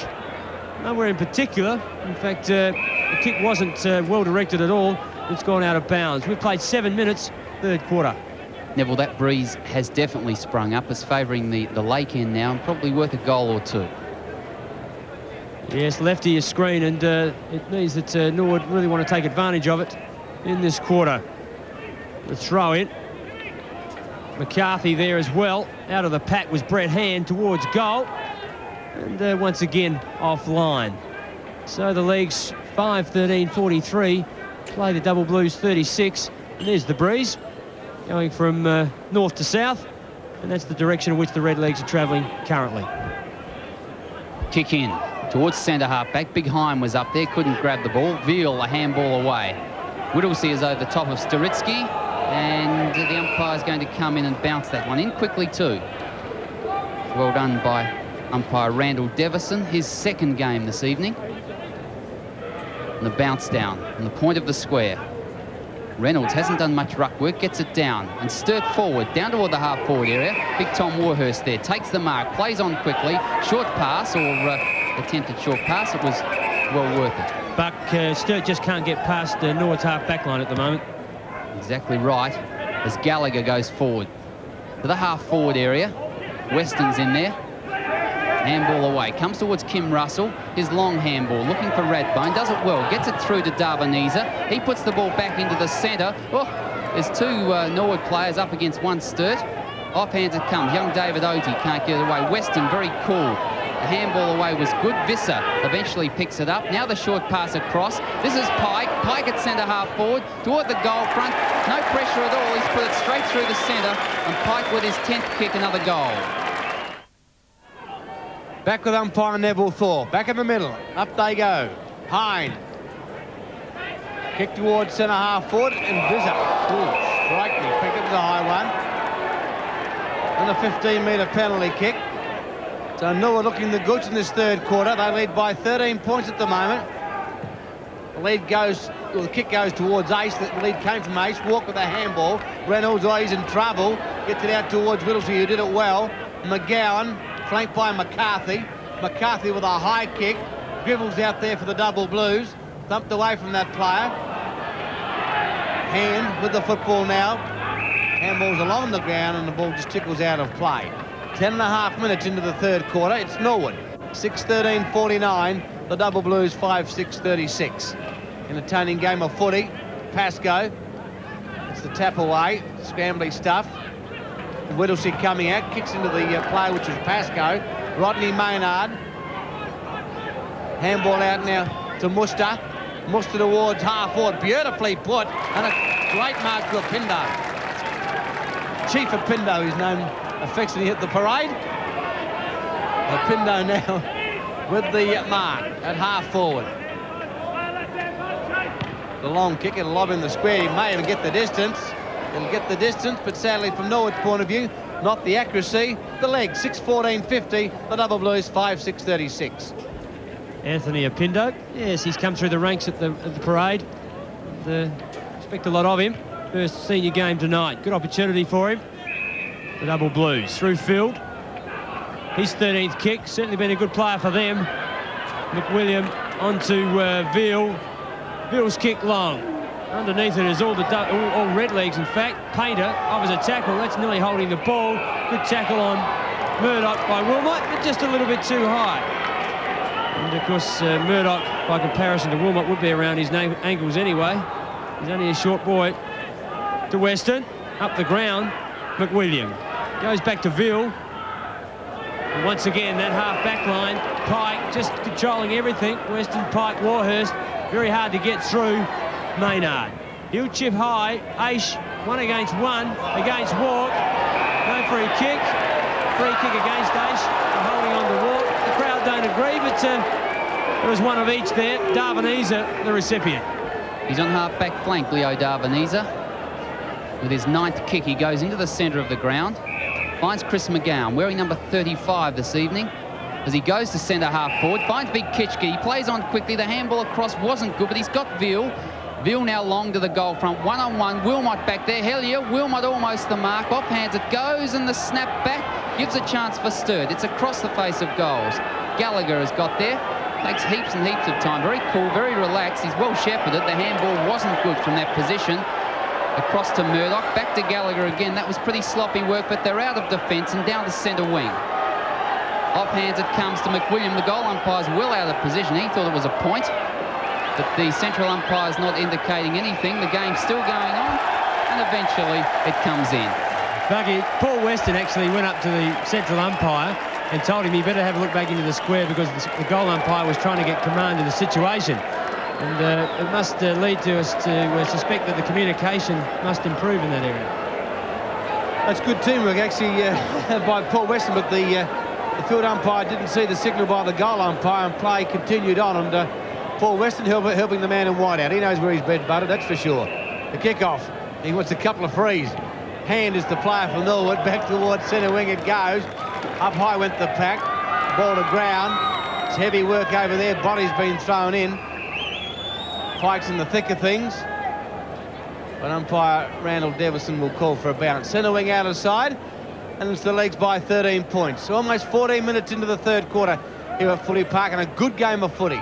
Nowhere in particular. In fact, the kick wasn't well directed at all. It's gone out of bounds. We've played 7 minutes, third quarter. Neville, that breeze has definitely sprung up. It's favouring the lake end now, and probably worth a goal or two. Yes, left of your screen, and it means that Norwood really want to take advantage of it in this quarter. The throw in. McCarthy there as well. Out of the pack was Brett Hand towards goal. And once again, offline. So the Leagues 5-13-43. Play the double blues 36. And there's the breeze going from north to south. And that's the direction in which the Red Leagues are travelling currently. Kick in towards centre half back. Big Heim was up there, couldn't grab the ball. Veal, a handball away. Whittlesey is over the top of Sturitsky, and the umpire's going to come in and bounce that one in quickly too. Well done by umpire Randall Devison, his second game this evening. And the bounce down on the point of the square. Reynolds hasn't done much ruck work, gets it down, and Sturt forward, down toward the half-forward area. Big Tom Warhurst there, takes the mark, plays on quickly. Short pass, or attempted short pass, it was well worth it. But Sturt just can't get past Norwood's half-back line at the moment. Exactly right, as Gallagher goes forward to the half-forward area. Weston's in there. Handball away. Comes towards Kim Russell. His long handball, looking for Radbone. Does it well. Gets it through to Darvaniza. He puts the ball back into the centre. Oh, there's two Norwood players up against one Sturt. Offhands it comes. Young David Oti can't get it away. Weston very cool. The handball away was good. Visser eventually picks it up. Now the short pass across. This is Pike. Pike at centre half forward toward the goal front. No pressure at all. He's put it straight through the centre. And Pike with his 10th kick, another goal. Back with umpire Neville Thorpe. Back in the middle. Up they go. Hine. Kick towards centre half forward. And Visser. Ooh, strike me. Pick up the high one. And a 15-metre penalty kick. So Norwood looking the goods in this third quarter. They lead by 13 points at the moment. The lead goes, well, the kick goes towards Ace. The lead came from Ace. Walk with a handball. Reynolds, oh, he's in trouble. Gets it out towards Whittlesey, who did it well. McGowan, flanked by McCarthy. McCarthy with a high kick. Dribbles out there for the double blues. Thumped away from that player. Hand with the football now. Handball's along the ground and the ball just tickles out of play. 10.5 minutes into the third quarter. It's Norwood 6-13-49. The double blues 5-6-36. Entertaining game of footy. Pascoe. It's the tap away. Scrambly stuff. Whittlesey coming out. Kicks into the play, which was Pascoe. Rodney Maynard. Handball out now to Muster. Muster towards half forward. Beautifully put. And a great mark to Apindo. Chief Apindo is known affectionately at the parade. Apindo now with the mark at half forward. The long kick, it'll lob in the square. He may even get the distance. It'll get the distance, but sadly from Norwood's point of view, not the accuracy. The leg, 6-14-50. The double blues, 5-6-36. Anthony Apindo, yes, he's come through the ranks at the parade. Expect a lot of him. First senior game tonight. Good opportunity for him. The double blues through field. His 13th kick, certainly been a good player for them. McWilliam onto Veal. Veal's kick long. Underneath it is all red legs, in fact. Painter offers a tackle. That's nearly holding the ball. Good tackle on Murdoch by Wilmot, but just a little bit too high. And of course, Murdoch, by comparison to Wilmot, would be around his ankles anyway. He's only a short boy. To Weston, up the ground. McWilliam goes back to Veal. And once again, that half-back line. Pike just controlling everything. Weston, Pike, Warhurst. Very hard to get through. Maynard. He'll chip high. Aish, 1 against 1 against Walk. No free kick. Free kick against Aish. Holding on to Walk. The crowd don't agree, but there was one of each there. Darvaniza, the recipient. He's on half-back flank, Leo Darvaniza. With his 9th kick, he goes into the centre of the ground. Finds Chris McGowan, wearing number 35 this evening. As he goes to centre half forward, finds Big Kitchke. He plays on quickly. The handball across wasn't good, but he's got Veal. Veal now long to the goal front. One-on-one. Wilmot back there. Hellier. Wilmot almost the mark. Offhands it goes, and the snap back gives a chance for Sturt. It's across the face of goals. Gallagher has got there. Takes heaps and heaps of time. Very cool, very relaxed. He's well shepherded. The handball wasn't good from that position. Across to Murdoch, back to Gallagher again. That was pretty sloppy work, but they're out of defence and down the centre wing. Offhands it comes to McWilliam. The goal umpire's well out of position. He thought it was a point, but the central umpire's not indicating anything. The game's still going on, and eventually it comes in. Buggy, Paul Weston actually went up to the central umpire and told him he better have a look back into the square because the goal umpire was trying to get command of the situation. And it must lead to us to suspect that the communication must improve in that area. That's good teamwork, actually, by Paul Weston, but the field umpire didn't see the signal by the goal umpire, and play continued on. And Paul Weston helping the man in white out. He knows where he's bed butted, that's for sure. The kickoff. He wants a couple of frees. Hand is the player for Norwood. Back towards centre wing it goes. Up high went the pack. Ball to ground. It's heavy work over there. Body's been thrown in. Pike's in the thick of things. But umpire Randall Devison will call for a bounce. Centre wing out of side. And it's the legs by 13 points. So almost 14 minutes into the third quarter here at Footy Park, and a good game of footy.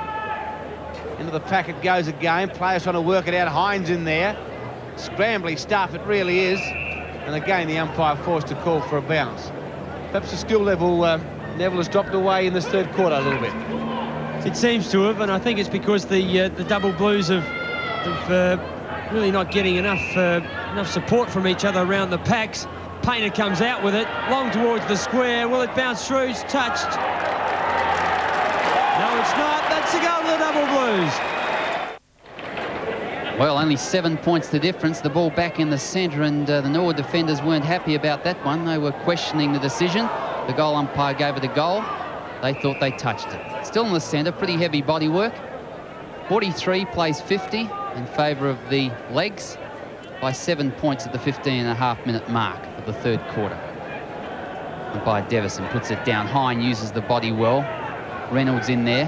Into the pack it goes again. Players trying to work it out. Hines in there. scrambly stuff, it really is. And again, the umpire forced to call for a bounce. Perhaps the skill level Neville has dropped away in this third quarter a little bit. It seems to have, and I think it's because the double blues have really not getting enough support from each other around the packs. Painter comes out with it, long towards the square. Will it bounce through? It's touched. No, it's not. That's the goal of the double blues. Well, only 7 points the difference. The ball back in the centre, and the Norwood defenders weren't happy about that one. They were questioning the decision. The goal umpire gave it a goal. They thought they touched it. Still in the centre, pretty heavy body work. 43 plays 50 in favour of the legs by 7 points at the 15.5-minute mark of the third quarter. Umpire Devison puts it down high and uses the body well. Reynolds in there.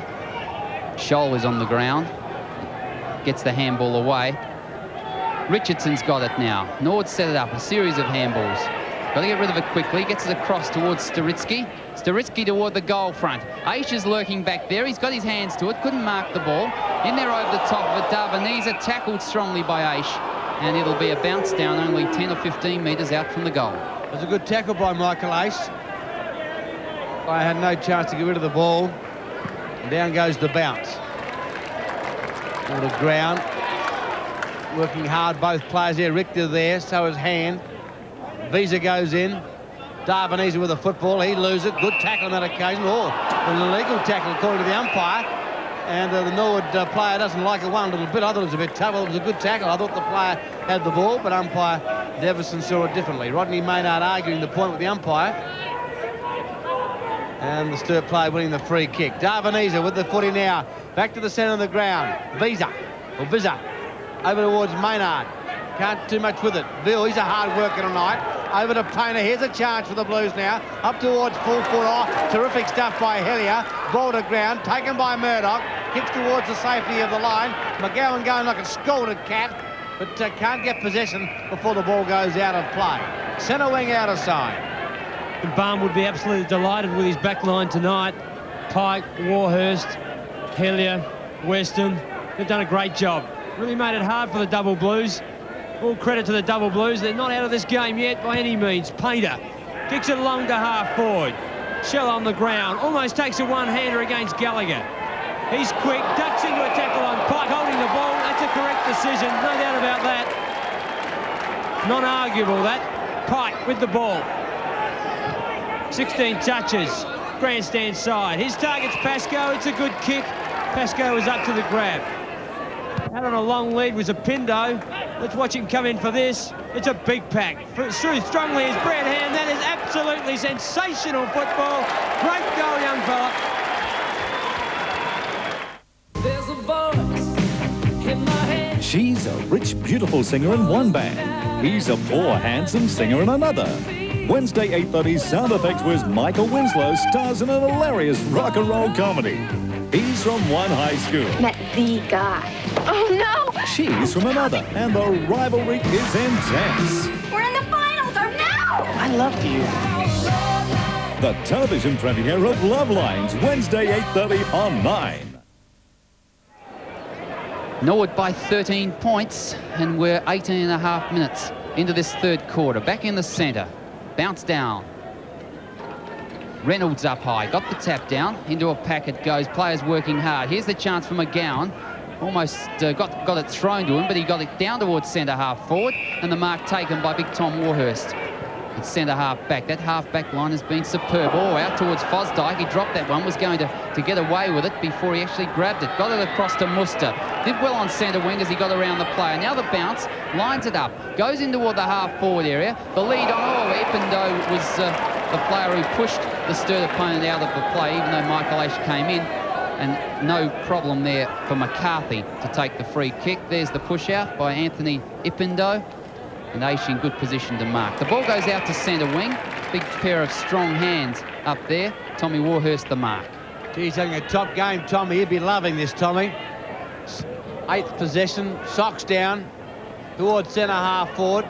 Scholl is on the ground. Gets the handball away. Richardson's got it now. Norwood set it up, a series of handballs. Got to get rid of it quickly. Gets it across towards Sturitsky. Sturitsky toward the goal front. Aish is lurking back there. He's got his hands to it. Couldn't mark the ball. In there over the top of it, Darvaniza tackled strongly by Aish. And it'll be a bounce down only 10 or 15 metres out from the goal. It was a good tackle by Michael Aish. I had no chance to get rid of the ball. And down goes the bounce. On the ground. Working hard, both players there. Richter there, so is Hand. Visa goes in. Darvaniza with a football. He loses it. Good tackle on that occasion. Oh, an illegal tackle according to the umpire. And the Norwood player doesn't like it one little bit. I thought it was a bit tough. It was a good tackle. I thought the player had the ball, but umpire Devison saw it differently. Rodney Maynard arguing the point with the umpire. And the Sturt player winning the free kick. Darvaniza with the footy now. Back to the centre of the ground. Visa. Over towards Maynard. Can't do much with it. Bill, he's a hard worker tonight. Over to Painter. Here's a chance for the Blues now. Up towards full foot off. Terrific stuff by Hellier. Ball to ground. Taken by Murdoch. Kicks towards the safety of the line. McGowan going like a scalded cat. But can't get possession before the ball goes out of play. Centre wing out of side. And Barn would be absolutely delighted with his back line tonight. Pike, Warhurst, Hellier, Weston. They've done a great job. Really made it hard for the double blues. All credit to the double blues. They're not out of this game yet by any means. Painter kicks it along to half forward. Shell on the ground. Almost takes a one-hander against Gallagher. He's quick. Ducks into a tackle on Pike, holding the ball. That's a correct decision. No doubt about that. Non-arguable, that. Pike with the ball. 16 touches. Grandstand side. His target's Pascoe. It's a good kick. Pascoe was up to the grab. Out on a long lead was a Pindo. Let's watch him come in for this. It's a big pack. Through strongly is Brad Hand. That is absolutely sensational football. Great goal, young fella. There's a voice in my head. She's a rich, beautiful singer in one band. He's a poor, handsome singer in another. Wednesday, 8:30, Sound Effects with Michael Winslow stars in an hilarious rock and roll comedy. He's from one high school. Met the guy. Oh, no! She's from another, and the rivalry is intense. We're in the finals, or no! I love you. The television premiere of Love Lines, Wednesday, 8:30 on 9. Norwood by 13 points, and we're 18.5 minutes into this third quarter. Back in the centre. Bounce down. Reynolds up high. Got the tap down. Into a pack it goes. Players working hard. Here's the chance for McGowan. Almost got it thrown to him, but he got it down towards centre half forward, and the mark taken by big Tom Warhurst. It's centre half back. That half back line has been superb. Oh, out towards Fosdyke. He dropped that one. Was going to get away with it before he actually grabbed it. Got it across to Muster. Did well on centre wing as he got around the player. Now the bounce. Lines it up. Goes in toward the half forward area. The lead on. Oh, Epindo was the player who pushed the Sturt opponent out of the play, even though Michael Aish came in. And no problem there for McCarthy to take the free kick. There's the push out by Anthony Epindo. And Aish in good position to mark. The ball goes out to centre wing. Big pair of strong hands up there. Tommy Warhurst the mark. He's having a top game, Tommy. He'd be loving this, Tommy. 8th possession, socks down towards centre half forward.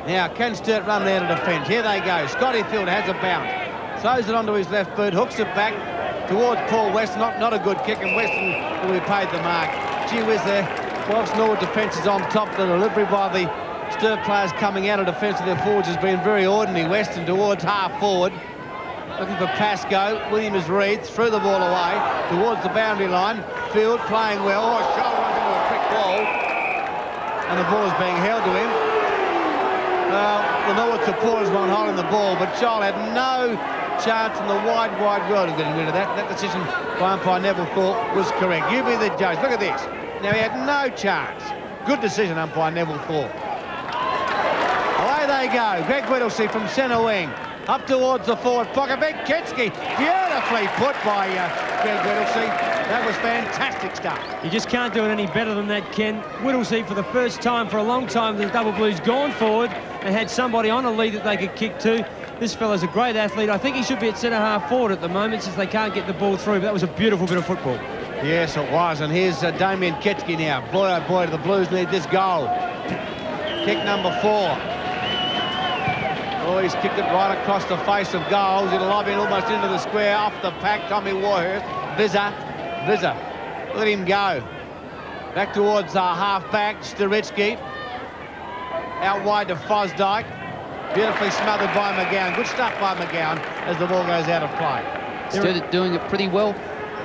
Now, can Sturt run there to defence? Here they go. Scotty Field has a bounce. Throws it onto his left boot, hooks it back towards Paul Weston. Not a good kick, and Weston will be paid the mark. Gee whiz there. Whilst Norwood defence is on top, the delivery by the Sturt players coming out of defence of their forwards has been very ordinary. Western towards half forward, looking for Pascoe. Williams reads through the ball away towards the boundary line. Field playing well. Oh, Scholl runs into a quick wall, and the ball is being held to him. The Norwood supporters won't hold in the ball, but Scholl had no chance in the wide world of getting rid of that. That decision by umpire Neville Thorpe was correct. You be the judge. Look at this. Now, he had no chance. Good decision, umpire Neville Thorpe. Away they go. Greg Whittlesey from centre wing. Up towards the forward pocket. Big Kitsky. Beautifully put by Greg Whittlesey. That was fantastic stuff. You just can't do it any better than that, Ken. Whittlesey, for the first time for a long time, the Double Blues gone forward and had somebody on a lead that they could kick to. This fella's a great athlete. I think he should be at centre-half forward at the moment since they can't get the ball through, but that was a beautiful bit of football. Yes, it was. And here's Damien Kitsky now. Boy, oh boy, do the Blues need this goal. Kick number 4. Oh, he's kicked it right across the face of goals. It'll lob in almost into the square, off the pack. Tommy Warhurst. Vizza. Let him go. Back towards half-back, Sturitsky. Out wide to Fosdyke. Beautifully smothered by McGowan. Good stuff by McGowan as the ball goes out of play. Sturt doing it pretty well,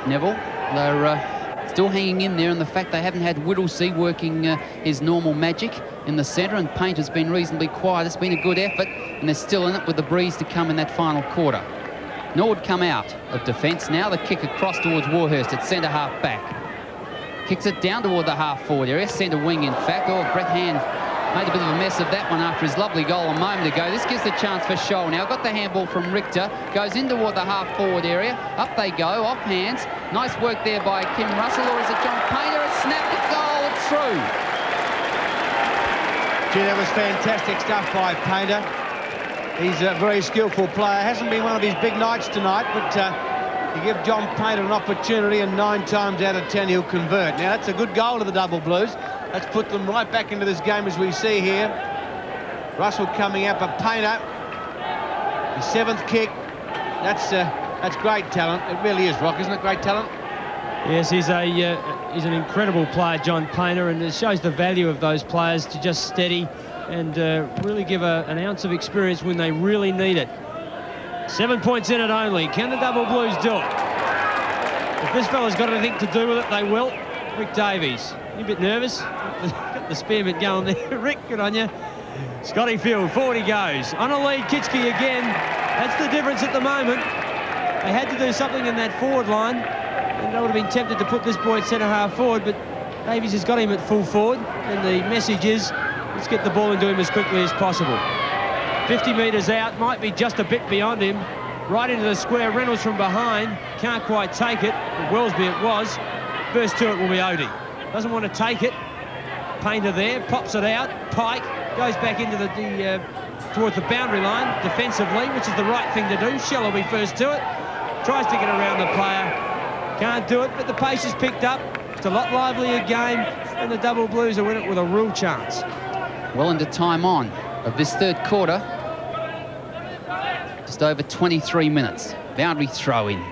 Neville. They're still hanging in there, and the fact they haven't had Whittlesey working his normal magic in the centre, and Paint has been reasonably quiet. It's been a good effort, and they're still in it with the breeze to come in that final quarter. Norwood come out of defence. Now the kick across towards Warhurst at centre half back. Kicks it down toward the half forward area, centre wing in fact. Oh, Brett Hand made a bit of a mess of that one after his lovely goal a moment ago. This gives the chance for Scholl now. Got the handball from Richter. Goes in toward the half-forward area. Up they go, off hands. Nice work there by Kim Russell, or is it John Painter? It's snapped at goal. It's through. Gee, that was fantastic stuff by Painter. He's a very skillful player. Hasn't been one of his big nights tonight, but you give John Painter an opportunity, and 9 times out of 10 he'll convert. Now, that's a good goal to the Double Blues. Let's put them right back into this game as we see here. Russell coming out, but Painter, his 7th kick. That's great talent. It really is, Rock, isn't it? Great talent. Yes, he's an incredible player, John Painter, and it shows the value of those players to just steady and really give an ounce of experience when they really need it. 7 points in it only. Can the Double Blues do it? If this fella's got anything to do with it, they will. Rick Davies. You a bit nervous? Got the spearmint going there. Rick, good on you. Scotty Field, forward he goes. On a lead, Kitsky again. That's the difference at the moment. They had to do something in that forward line, and they would have been tempted to put this boy at centre-half forward, but Davies has got him at full forward, and the message is, let's get the ball into him as quickly as possible. 50 metres out, might be just a bit beyond him. Right into the square, Reynolds from behind. Can't quite take it. But Wellesby it was. First to it will be Odie. Doesn't want to take it. Painter there, pops it out. Pike goes back into towards the boundary line defensively, which is the right thing to do. Shell will be first to it. Tries to get around the player. Can't do it, but the pace is picked up. It's a lot livelier game, and the Double Blues are in it with a real chance. Well into time on of this third quarter. Just over 23 minutes. Boundary throw in.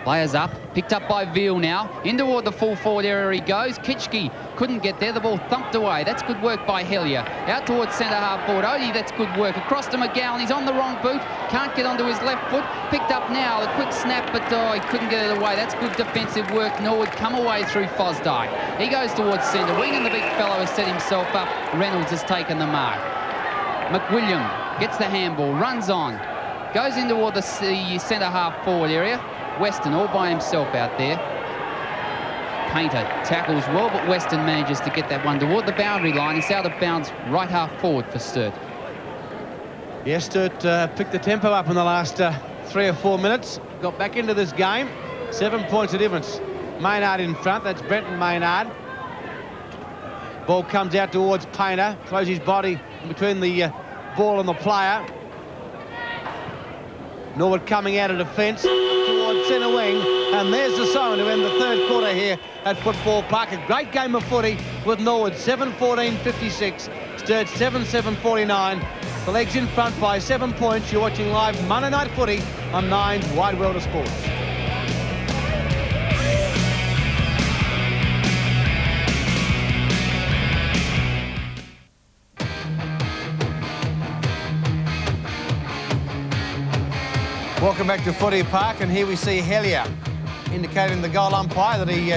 Players up, picked up by Veal now. In toward the full forward area he goes. Kitschke couldn't get there. The ball thumped away. That's good work by Hellier. Out towards centre half forward. Odie, that's good work. Across to McGowan. He's on the wrong boot. Can't get onto his left foot. Picked up now. The quick snap, but he couldn't get it away. That's good defensive work. Norwood come away through Fosdyke. He goes towards centre wing, and the big fellow has set himself up. Reynolds has taken the mark. McWilliam gets the handball, runs on. Goes in toward the centre half forward area. Weston all by himself out there. Painter tackles well, but Weston manages to get that one toward the boundary line. It's out of bounds right half forward for Sturt. Yes, Sturt picked the tempo up in the last 3 or 4 minutes. Got back into this game. 7 points of difference. Maynard in front. That's Brenton Maynard. Ball comes out towards Painter. Throws his body between the ball and the player. Norwood coming out of defence towards centre wing, and there's the siren to end the third quarter here at Football Park. A great game of footy with Norwood 7-14-56, Sturt 7-7-49. The Legs in front by 7 points. You're watching live Monday Night Footy on Nine's Wide World of Sports. Welcome back to Footy Park, and here we see Hellier indicating the goal umpire that he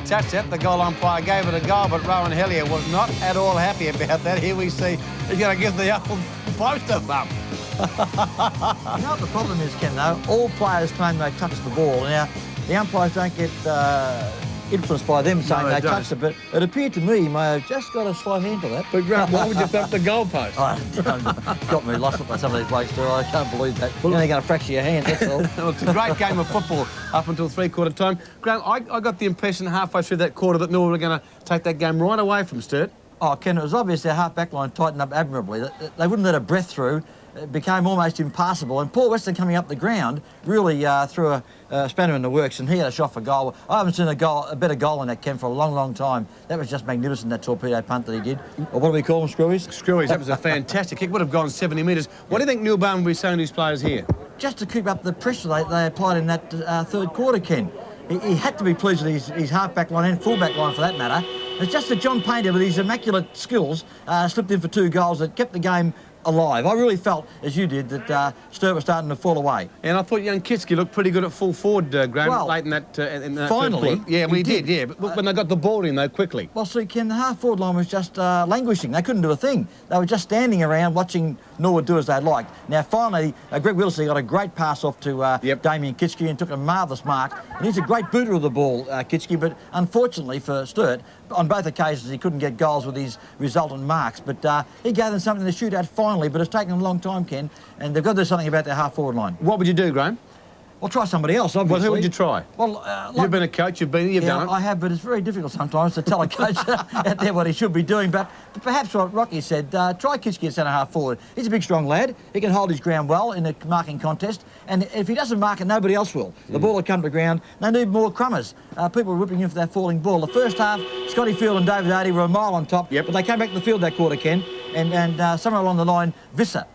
touched it. The goal umpire gave it a goal, but Rowan Hellier was not at all happy about that. Here we see he's going to give the old poster bump. You know what the problem is, Ken, though? All players claim they touched the ball. Now, the umpires don't get influenced by them saying they touched it, but it appeared to me he may have just got a slight hand to that. But Grant, why would you thump the goalpost? Got me lost by some of these blokes too. I can't believe that. Well, they're going to fracture your hand, that's all. Well, it's a great game of football up until three-quarter time. Grant, I got the impression halfway through that quarter that Norwood were going to take that game right away from Sturt. Oh, Ken, it was obvious their half-back line tightened up admirably. They wouldn't let a breath through. It became almost impassable. And Paul Weston coming up the ground really threw a spanner in the works, and he had a shot for goal. I haven't seen a better goal in that, Ken, for a long, long time. That was just magnificent, that torpedo punt that he did. Or what do we call them, screwies? Screwies, that was a fantastic kick. Would have gone 70 metres. What do you think Neil Bowen will be saying to his players here? Just to keep up the pressure they applied in that third quarter, Ken. He had to be pleased with his half-back line and full-back line, for that matter. It's just that John Painter, with his immaculate skills, slipped in for 2 goals that kept the game alive. I really felt, as you did, that Sturt was starting to fall away. And I thought young Kitski looked pretty good at full forward, Graham, late in that finally, yeah, we did, yeah. But when they got the ball in, though, quickly. Well, see, Ken, the half-forward line was just languishing. They couldn't do a thing. They were just standing around watching Norwood do as they liked. Now, finally, Greg Whittlesey got a great pass off to Damien Kitski and took a marvellous mark. And he's a great booter of the ball, Kitski, but unfortunately for Sturt, on both occasions he couldn't get goals with his resultant marks. But he gave them something to shoot at finally, but it's taken a long time, Ken, and they've got to do something about their half-forward line. What would you do, Graham? Well, try somebody else, obviously. Well, who would you try? Well, you've been a coach, you've done it. I have, but it's very difficult sometimes to tell a coach out there what he should be doing. But perhaps what Rocky said, try Kitski at centre-half forward. He's a big, strong lad. He can hold his ground well in a marking contest. And if he doesn't mark it, nobody else will. The ball will come to ground. They need more crummers. People were whipping in for that falling ball. The first half, Scotty Field and David Hardy were a mile on top. But they came back to the field that quarter, Ken. And somewhere along the line, Visser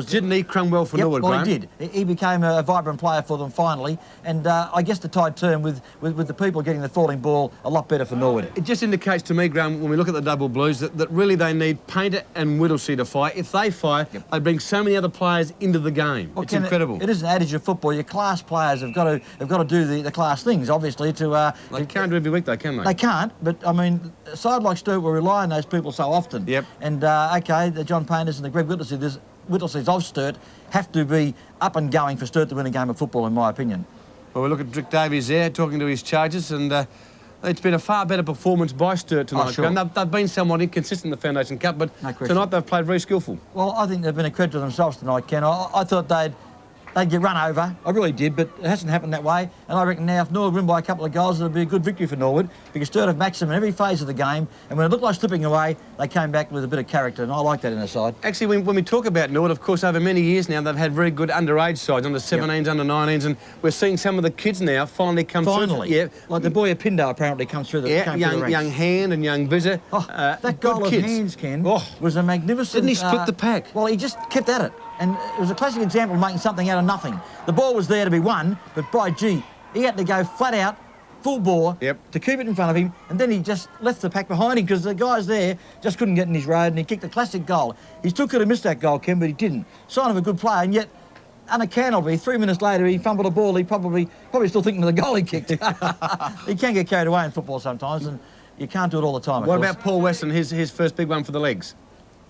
didn't he crumb well for Norwood, Well, he did. He became a vibrant player for them finally, and I guess the tide turned with the people getting the falling ball a lot better for Norwood. It just indicates to me, Graham, when we look at the double blues, that really they need Painter and Whittlesey to fire. If they fire, they bring so many other players into the game. Well, it's incredible. It is an adage of football. Your class players have got to do the class things, obviously. They can't do every week, though, can they? They can't, but I mean, a side like Sturt will rely on those people so often. And okay, the John Painters and the Greg Whittlesey's of Sturt have to be up and going for Sturt to win a game of football, in my opinion. Well, we look at Rick Davies there talking to his charges, and it's been a far better performance by Sturt tonight. Sure. They've been somewhat inconsistent in the Foundation Cup, but tonight they've played very skillful. Well, I think they've been a credit to themselves tonight, Ken. I thought they'd get run over. I really did, but it hasn't happened that way. And I reckon now if Norwood win by a couple of goals, it'll be a good victory for Norwood, because Sturt have matched them in every phase of the game, and when it looked like slipping away, they came back with a bit of character, and I like that in a side. Actually, when we talk about Norwood, of course, over many years now, they've had very good underage sides, under 17s, under 19s, and we're seeing some of the kids now finally come through. Yeah, like the boy Pindo apparently comes through the young Hand and young Visser. That goal of Hands, Ken, was a magnificent... Didn't he split the pack? Well, he just kept at it. And it was a classic example of making something out of nothing. The ball was there to be won, but by gee, he had to go flat out, full bore, to keep it in front of him, and then he just left the pack behind him because the guys there just couldn't get in his road, and he kicked a classic goal. He still could have missed that goal, Ken, but he didn't. Sign of a good player, and yet, unaccountably, 3 minutes later, he fumbled a ball. He probably still thinking of the goal he kicked. He can get carried away in football sometimes, and you can't do it all the time, of course. What about Paul Weston, his first big one for the legs?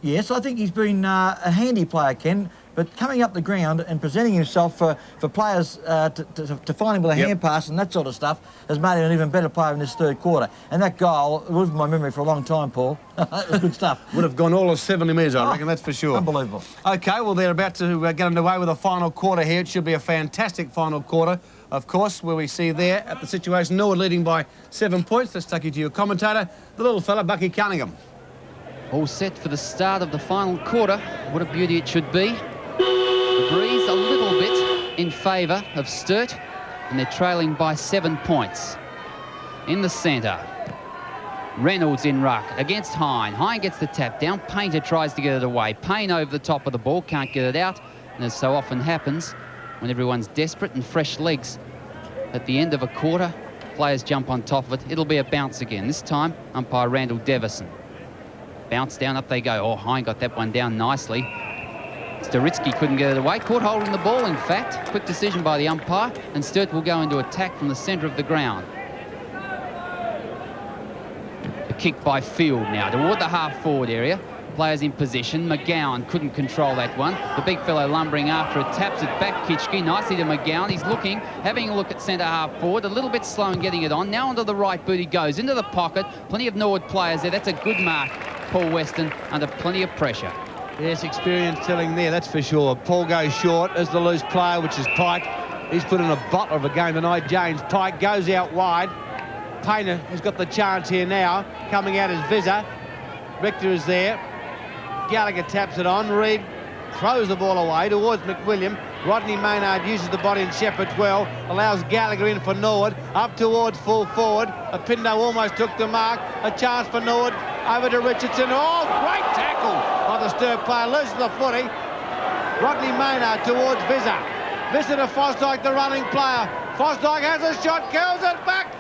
Yes, I think he's been a handy player, Ken, but coming up the ground and presenting himself for players to find him with a hand pass and that sort of stuff has made him an even better player in this third quarter. And that goal lives in my memory for a long time, Paul. That was good stuff. Would have gone all of 70 metres, I reckon, that's for sure. Unbelievable. OK, well, they're about to get underway with a final quarter here. It should be a fantastic final quarter, of course, where we see there at the situation Norwood leading by 7 points. Let's take you to your commentator, the little fella, Bucky Cunningham. All set for the start of the final quarter. What a beauty it should be. The breeze a little bit in favour of Sturt, and they're trailing by 7 points. In the centre, Reynolds in ruck against Hine. Hine gets the tap down. Painter tries to get it away. Payne over the top of the ball, can't get it out. And as so often happens, when everyone's desperate and fresh legs at the end of a quarter, players jump on top of it. It'll be a bounce again. This time, umpire Randall Devison. Bounce down, up they go. Oh, Hine got that one down nicely. Sturitsky couldn't get it away. Caught hold of the ball, in fact. Quick decision by the umpire, and Sturt will go into attack from the centre of the ground. A kick by Field now toward the half-forward area. Players in position. McGowan couldn't control that one. The big fellow lumbering after it, taps it back. Kitschke nicely to McGowan. He's looking, having a look at centre half forward. A little bit slow in getting it on. Now onto the right boot he goes, into the pocket. Plenty of Norwood players there. That's a good mark. Paul Weston under plenty of pressure. Yes, experience telling there, that's for sure. Paul goes short as the loose player, which is Pike. He's put in a bottle of a game tonight. James Pike goes out wide. Painter has got the chance here now. Coming out as Vizza. Richter is there. Gallagher taps it on. Reed throws the ball away towards McWilliam. Rodney Maynard uses the body and Shepherd's well. Allows Gallagher in for Norwood. Up towards full forward. Apindo almost took the mark. A chance for Norwood. Over to Richardson. Oh, great tackle by the Sturt player. Loses the footy. Rodney Maynard towards Vizza. Vizza to Fosdyke, the running player. Fosdyke has a shot. Curls it back.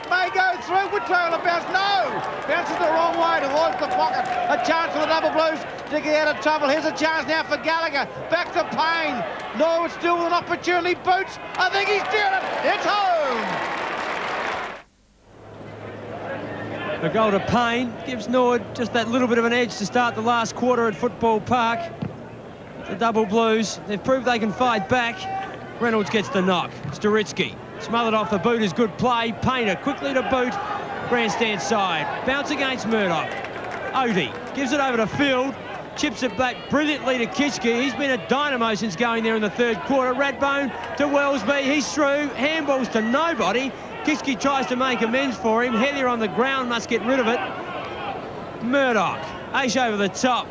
May go through. Would try on a bounce. No! Bounces the wrong way towards the pocket. A chance for the Double Blues to get out of trouble. Here's a chance now for Gallagher. Back to Payne. Norwood still with an opportunity. Boots. I think he's doing it. It's home. The goal to Payne gives Norwood just that little bit of an edge to start the last quarter at Football Park. The Double Blues, they've proved they can fight back. Reynolds gets the knock. Sturitsky smothered off the boot is good play. Painter quickly to boot. Grandstand side. Bounce against Murdoch. Odie gives it over to Field. Chips it back brilliantly to Kitschke. He's been a dynamo since going there in the third quarter. Radbone to Wellesby. He's through. Handballs to nobody. Kitschke tries to make amends for him. Heather on the ground must get rid of it. Murdoch. Ace over the top.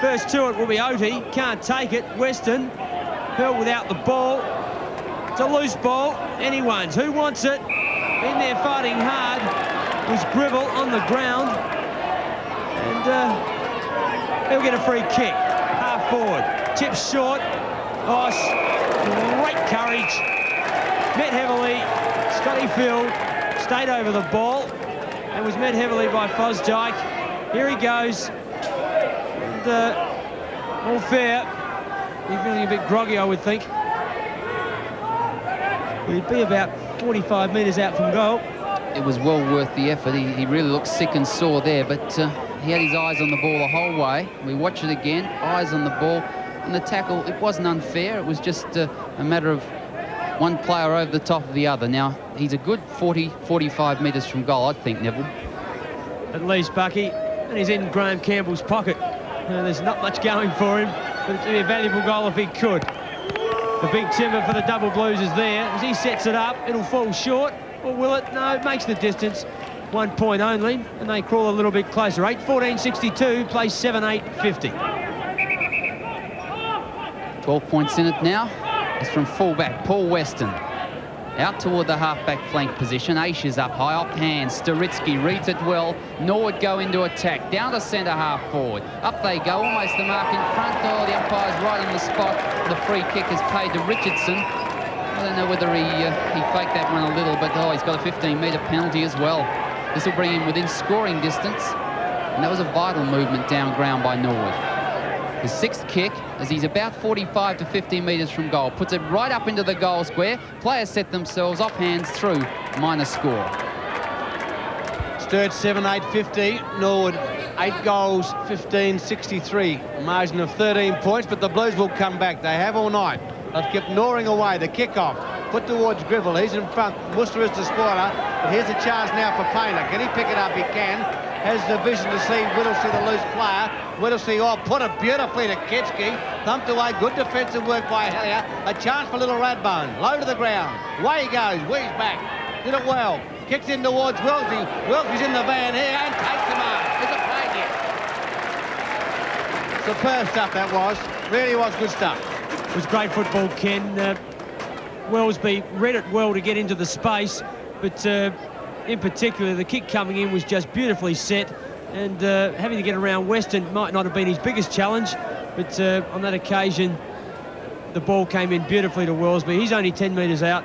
First to it will be Odie. Can't take it. Weston. Hurl without the ball. It's a loose ball. Anyone's. Who wants it? In there fighting hard was Gribble on the ground. And he'll get a free kick. Half forward. Chips short. Oh, great courage. Met heavily. Scotty Field stayed over the ball and was met heavily by Fosdyke. Here he goes. And all fair. He's feeling a bit groggy, I would think. He'd be about 45 metres out from goal. It was well worth the effort. He really looked sick and sore there, but he had his eyes on the ball the whole way. We watch it again, eyes on the ball. And the tackle, it wasn't unfair. It was just a matter of one player over the top of the other. Now, he's a good 40, 45 metres from goal, I think, Neville. At least, Bucky. And he's in Graham Campbell's pocket. There's not much going for him, but it'd be a valuable goal if he could. The big timber for the Double Blues is there. As he sets it up, it'll fall short. Or will it? No, it makes the distance. 1 point only, and they crawl a little bit closer. 8:14.62, play 7:8.50. 12 points in it now. It's from fullback Paul Weston. Out toward the half-back flank position. Aish is up high, off hands. Sturitsky reads it well. Norwood go into attack. Down to centre half forward. Up they go, almost the mark in front. Oh, the umpire's right on the spot. The free kick is paid to Richardson. I don't know whether he faked that one a little, but he's got a 15-metre penalty as well. This will bring him within scoring distance. And that was a vital movement down ground by Norwood. His sixth kick, as he's about 45 to 50 metres from goal, puts it right up into the goal square. Players set themselves off hands through, minor score. Sturt 7-8-50. Norwood 8 goals, 15-63. A margin of 13 points, but the Blues will come back. They have all night. They've kept gnawing away. The kick-off put towards Gribble. He's in front. Worcester is the spoiler. But here's a chance now for Painter. Can he pick it up? He can. Has the vision to see Whittlesey, the loose player. Whittlesey, put it beautifully to Kitschke. Thumped away. Good defensive work by Hellier. A chance for little Radbone. Low to the ground. Away he goes. Weaves back. Did it well. Kicks in towards Wellesby. Wellesby's in the van here and takes the mark. Is it played yet? Superb stuff that was. Really was good stuff. It was great football, Ken. Wellesby read it well to get into the space, but in particular, the kick coming in was just beautifully set, and having to get around Weston might not have been his biggest challenge, but on that occasion, the ball came in beautifully to Wellesby. He's only 10 metres out.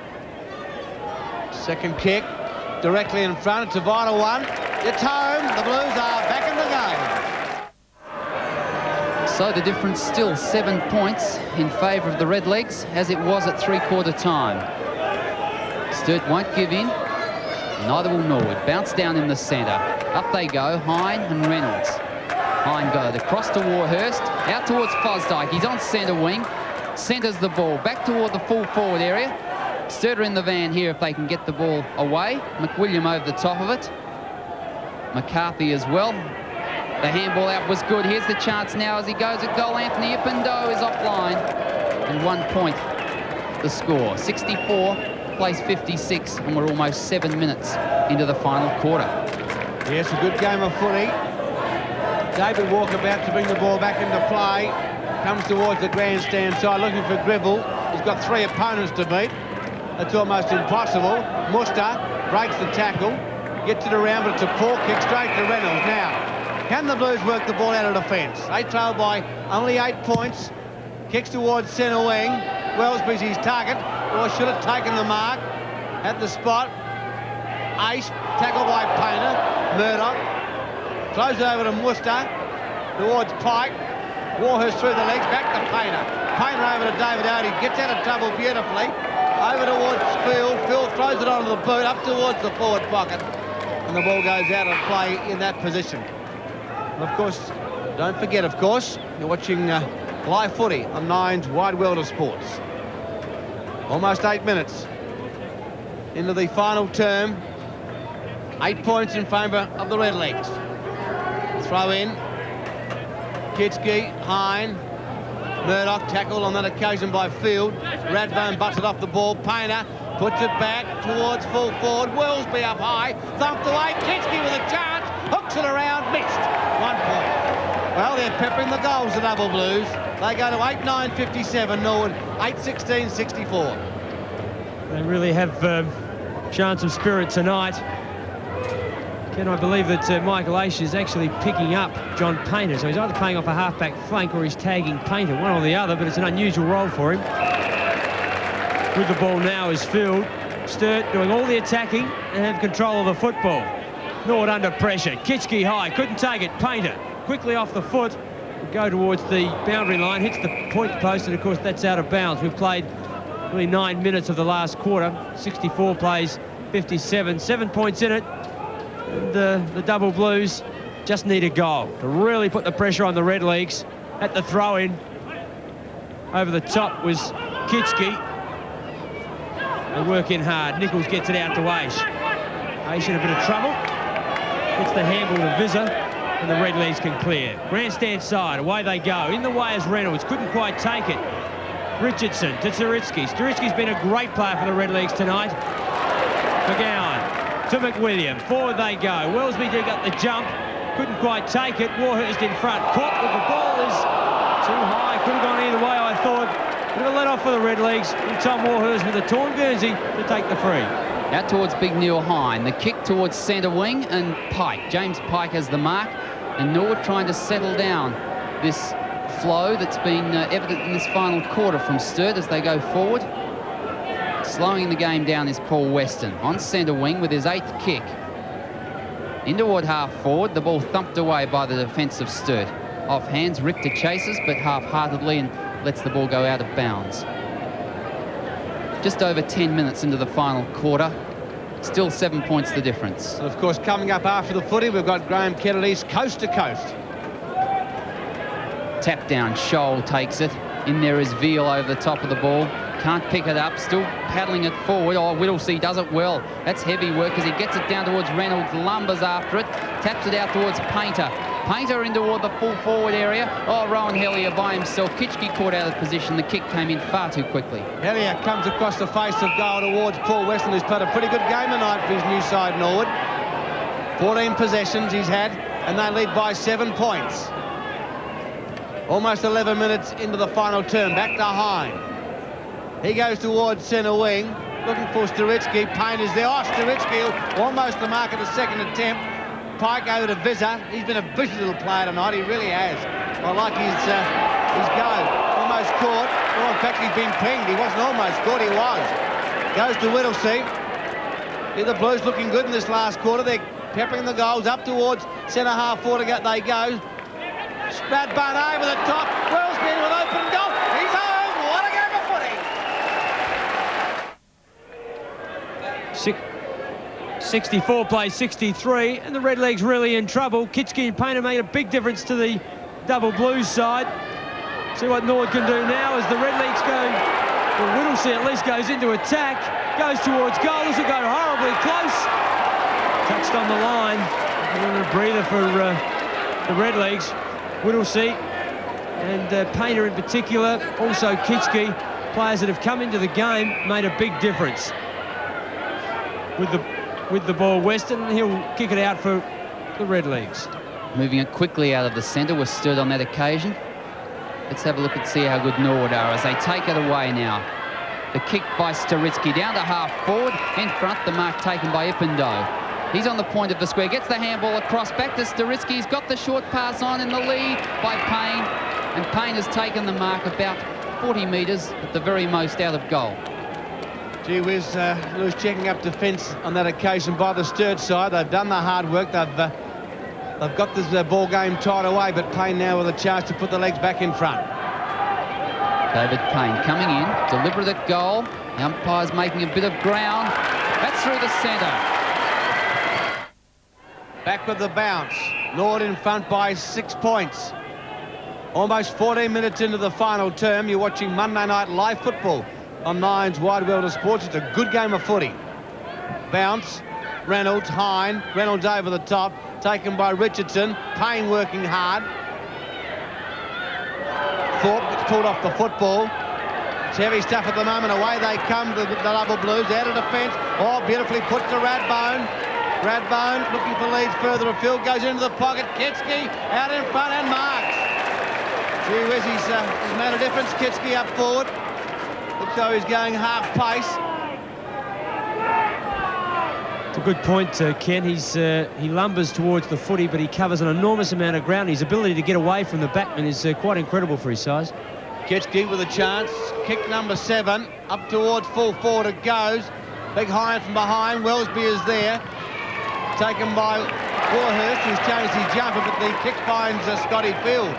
Second kick, directly in front. It's a vital one. It's home. The Blues are back in the game. So the difference still 7 points in favour of the Redlegs, as it was at three-quarter time. Sturt won't give in, neither will Norwood. Bounce down in the centre. Up they go, Hine and Reynolds. Hine got it across to Warhurst, out towards Fosdyke. He's on centre wing, centres the ball back toward the full forward area. Sturt are in the van here if they can get the ball away. McWilliam over the top of it. McCarthy as well. The handball out was good. Here's the chance now as he goes at goal. Anthony Ipendo is offline. And 1 point the score. 64 plays 56, and we're almost 7 minutes into the final quarter. Yes, a good game of footy. David Walker about to bring the ball back into play. Comes towards the grandstand side looking for Gribble. He's got 3 opponents to beat. That's almost impossible. Muster breaks the tackle. Gets it around, but it's a poor kick straight to Reynolds. Now, can the Blues work the ball out of defence? They trail by only 8 points. Kicks towards centre wing. Wellsby's his target, or should have taken the mark at the spot. Ace, tackled by Painter. Murdoch throws it over to Muster towards Pike. Warhurst through the legs, back to Painter. Painter over to David Odie, gets out of trouble beautifully. Over towards Phil. Phil throws it onto the boot, up towards the forward pocket. And the ball goes out of play in that position. And of course, don't forget, of course, you're watching live footy on Nine's Wide World of Sports. Almost 8 minutes into the final term. 8 points in favour of the Redlegs. Throw in. Kitski, Hine. Murdoch tackled on that occasion by Field. Radbone butted off the ball. Painter puts it back towards full forward. Wellsby up high. Thumped away. Kitski with a chance. Hooks it around. Missed. 1 point. Well, they're peppering the goals, the Double Blues. They go to 8-9-57. Norwood 8-16-64. They really have shown some spirit tonight. Can I believe that Michael Aish is actually picking up John Painter? So he's either playing off a half-back flank or he's tagging Painter, one or the other, but it's an unusual role for him. With the ball now is Field. Sturt doing all the attacking and have control of the football. Norwood under pressure. Kitschke high, couldn't take it. Painter quickly off the foot. Go towards the boundary line, hits the point post, and of course that's out of bounds. We've played really 9 minutes of the last quarter. 64 plays 57, 7 points in it. And the Double Blues just need a goal to really put the pressure on the Redlegs. At the throw-in, over the top was Kitschke. They work in hard. Nichols gets it out to Aish. Aish in a bit of trouble. Gets the handball to Vizza, and the Redlegs can clear. Grandstand side, away they go. In the way is Reynolds, couldn't quite take it. Richardson to Staritsky. Staritsky's been a great player for the Redlegs tonight. McGowan to McWilliam. Forward they go. Wellsby did get the jump. Couldn't quite take it. Warhurst in front. Caught, but the ball is too high. Could have gone either way, I thought. Bit of a let-off for the Redlegs. And Tom Warhurst with a torn Guernsey to take the free. Out towards Big Neil Hine. The kick towards centre wing, and Pike. James Pike has the mark. And Norwood trying to settle down this flow that's been evident in this final quarter from Sturt as they go forward. Slowing the game down is Paul Weston on centre wing with his 8th kick. In toward half forward, the ball thumped away by the defence of Sturt. Off hands, Richter chases, but half-heartedly, and lets the ball go out of bounds. Just over 10 minutes into the final quarter. Still 7 points the difference. And of course, coming up after the footy, we've got Graham Kennedy's Coast to Coast. Tap down, Scholl takes it. In there is Veal over the top of the ball. Can't pick it up, still paddling it forward. Oh, Whittlesea does it well. That's heavy work as he gets it down towards Reynolds, lumbers after it, taps it out towards Painter. Painter in toward the full forward area. Oh, Rowan Hellier by himself. Kitschke caught out of position. The kick came in far too quickly. Hellier comes across the face of goal towards Paul Weston, who's played a pretty good game tonight for his new side, Norwood. 14 possessions he's had, and they lead by 7 points. Almost 11 minutes into the final term. Back to Hine. He goes towards centre wing, looking for Staritsky. Painter's there. Oh, Staritsky almost the mark of the second attempt. Pike over to Vizza. He's been a vicious little player tonight. He really has. I like his go. Almost caught. Well, in fact, he's been pinged. He wasn't almost caught. He was. Goes to Whittlesea. The Blues looking good in this last quarter. They're peppering the goals up towards centre half forward. They go. Radbone over the top. Wells been with open goal. He's home. What a game of footy. 64 plays 63, and the Redlegs really in trouble. Kitschke and Painter made a big difference to the double Blues side. See what Norwood can do now as the Redlegs go. Well, Whittlesey at least goes into attack, goes towards goal. This will go horribly close. Touched on the line. A little breather for the Redlegs. Whittlesey and Painter in particular, also Kitschke, players that have come into the game, made a big difference. With the ball, Weston, and he'll kick it out for the Redlegs. Moving it quickly out of the centre was Sturt on that occasion. Let's have a look and see how good Norwood are as they take it away now. The kick by Sturitsky down to half forward. In front, the mark taken by Ippendoe. He's on the point of the square, gets the handball across, back to Sturitsky. He's got the short pass on in the lead by Payne. And Payne has taken the mark about 40 metres at the very most out of goal. Gee whiz, Lewis checking up defence on that occasion by the Sturt side. They've done the hard work. They've got this ball game tied away, but Payne now with a chance to put the legs back in front. David Payne coming in, deliberate at goal. The umpire's making a bit of ground. That's through the centre. Back with the bounce. Norwood in front by 6 points. Almost 14 minutes into the final term. You're watching Monday Night Live Football on Nine's Wide World of Sports. It's a good game of footy. Bounce, Reynolds, Hine, Reynolds over the top, taken by Richardson. Payne working hard. Thorpe gets pulled off the football. It's heavy stuff at the moment. Away they come, the double Blues, out of defence. Oh, beautifully put to Radbone. Radbone looking for leads further afield, goes into the pocket. Kitschke out in front and marks. Gee whiz, he's made a difference. Kitschke up forward. Looks though he's going half pace. It's a good point, Ken. He lumbers towards the footy, but he covers an enormous amount of ground. His ability to get away from the backman is quite incredible for his size. Kitschke with a chance. Kick number 7. Up towards full forward it goes. Big Hine from behind. Wellesby is there. Taken by Warhurst, who's changed his jumper, but the kick finds Scotty Field.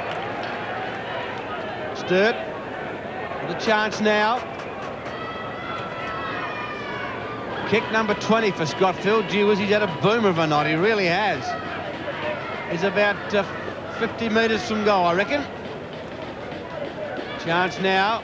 Sturt with a chance now. Kick number 20 for Scott Field. Gee whiz, he's had a boomer of a night. He really has. He's about 50 metres from goal, I reckon. Chance now.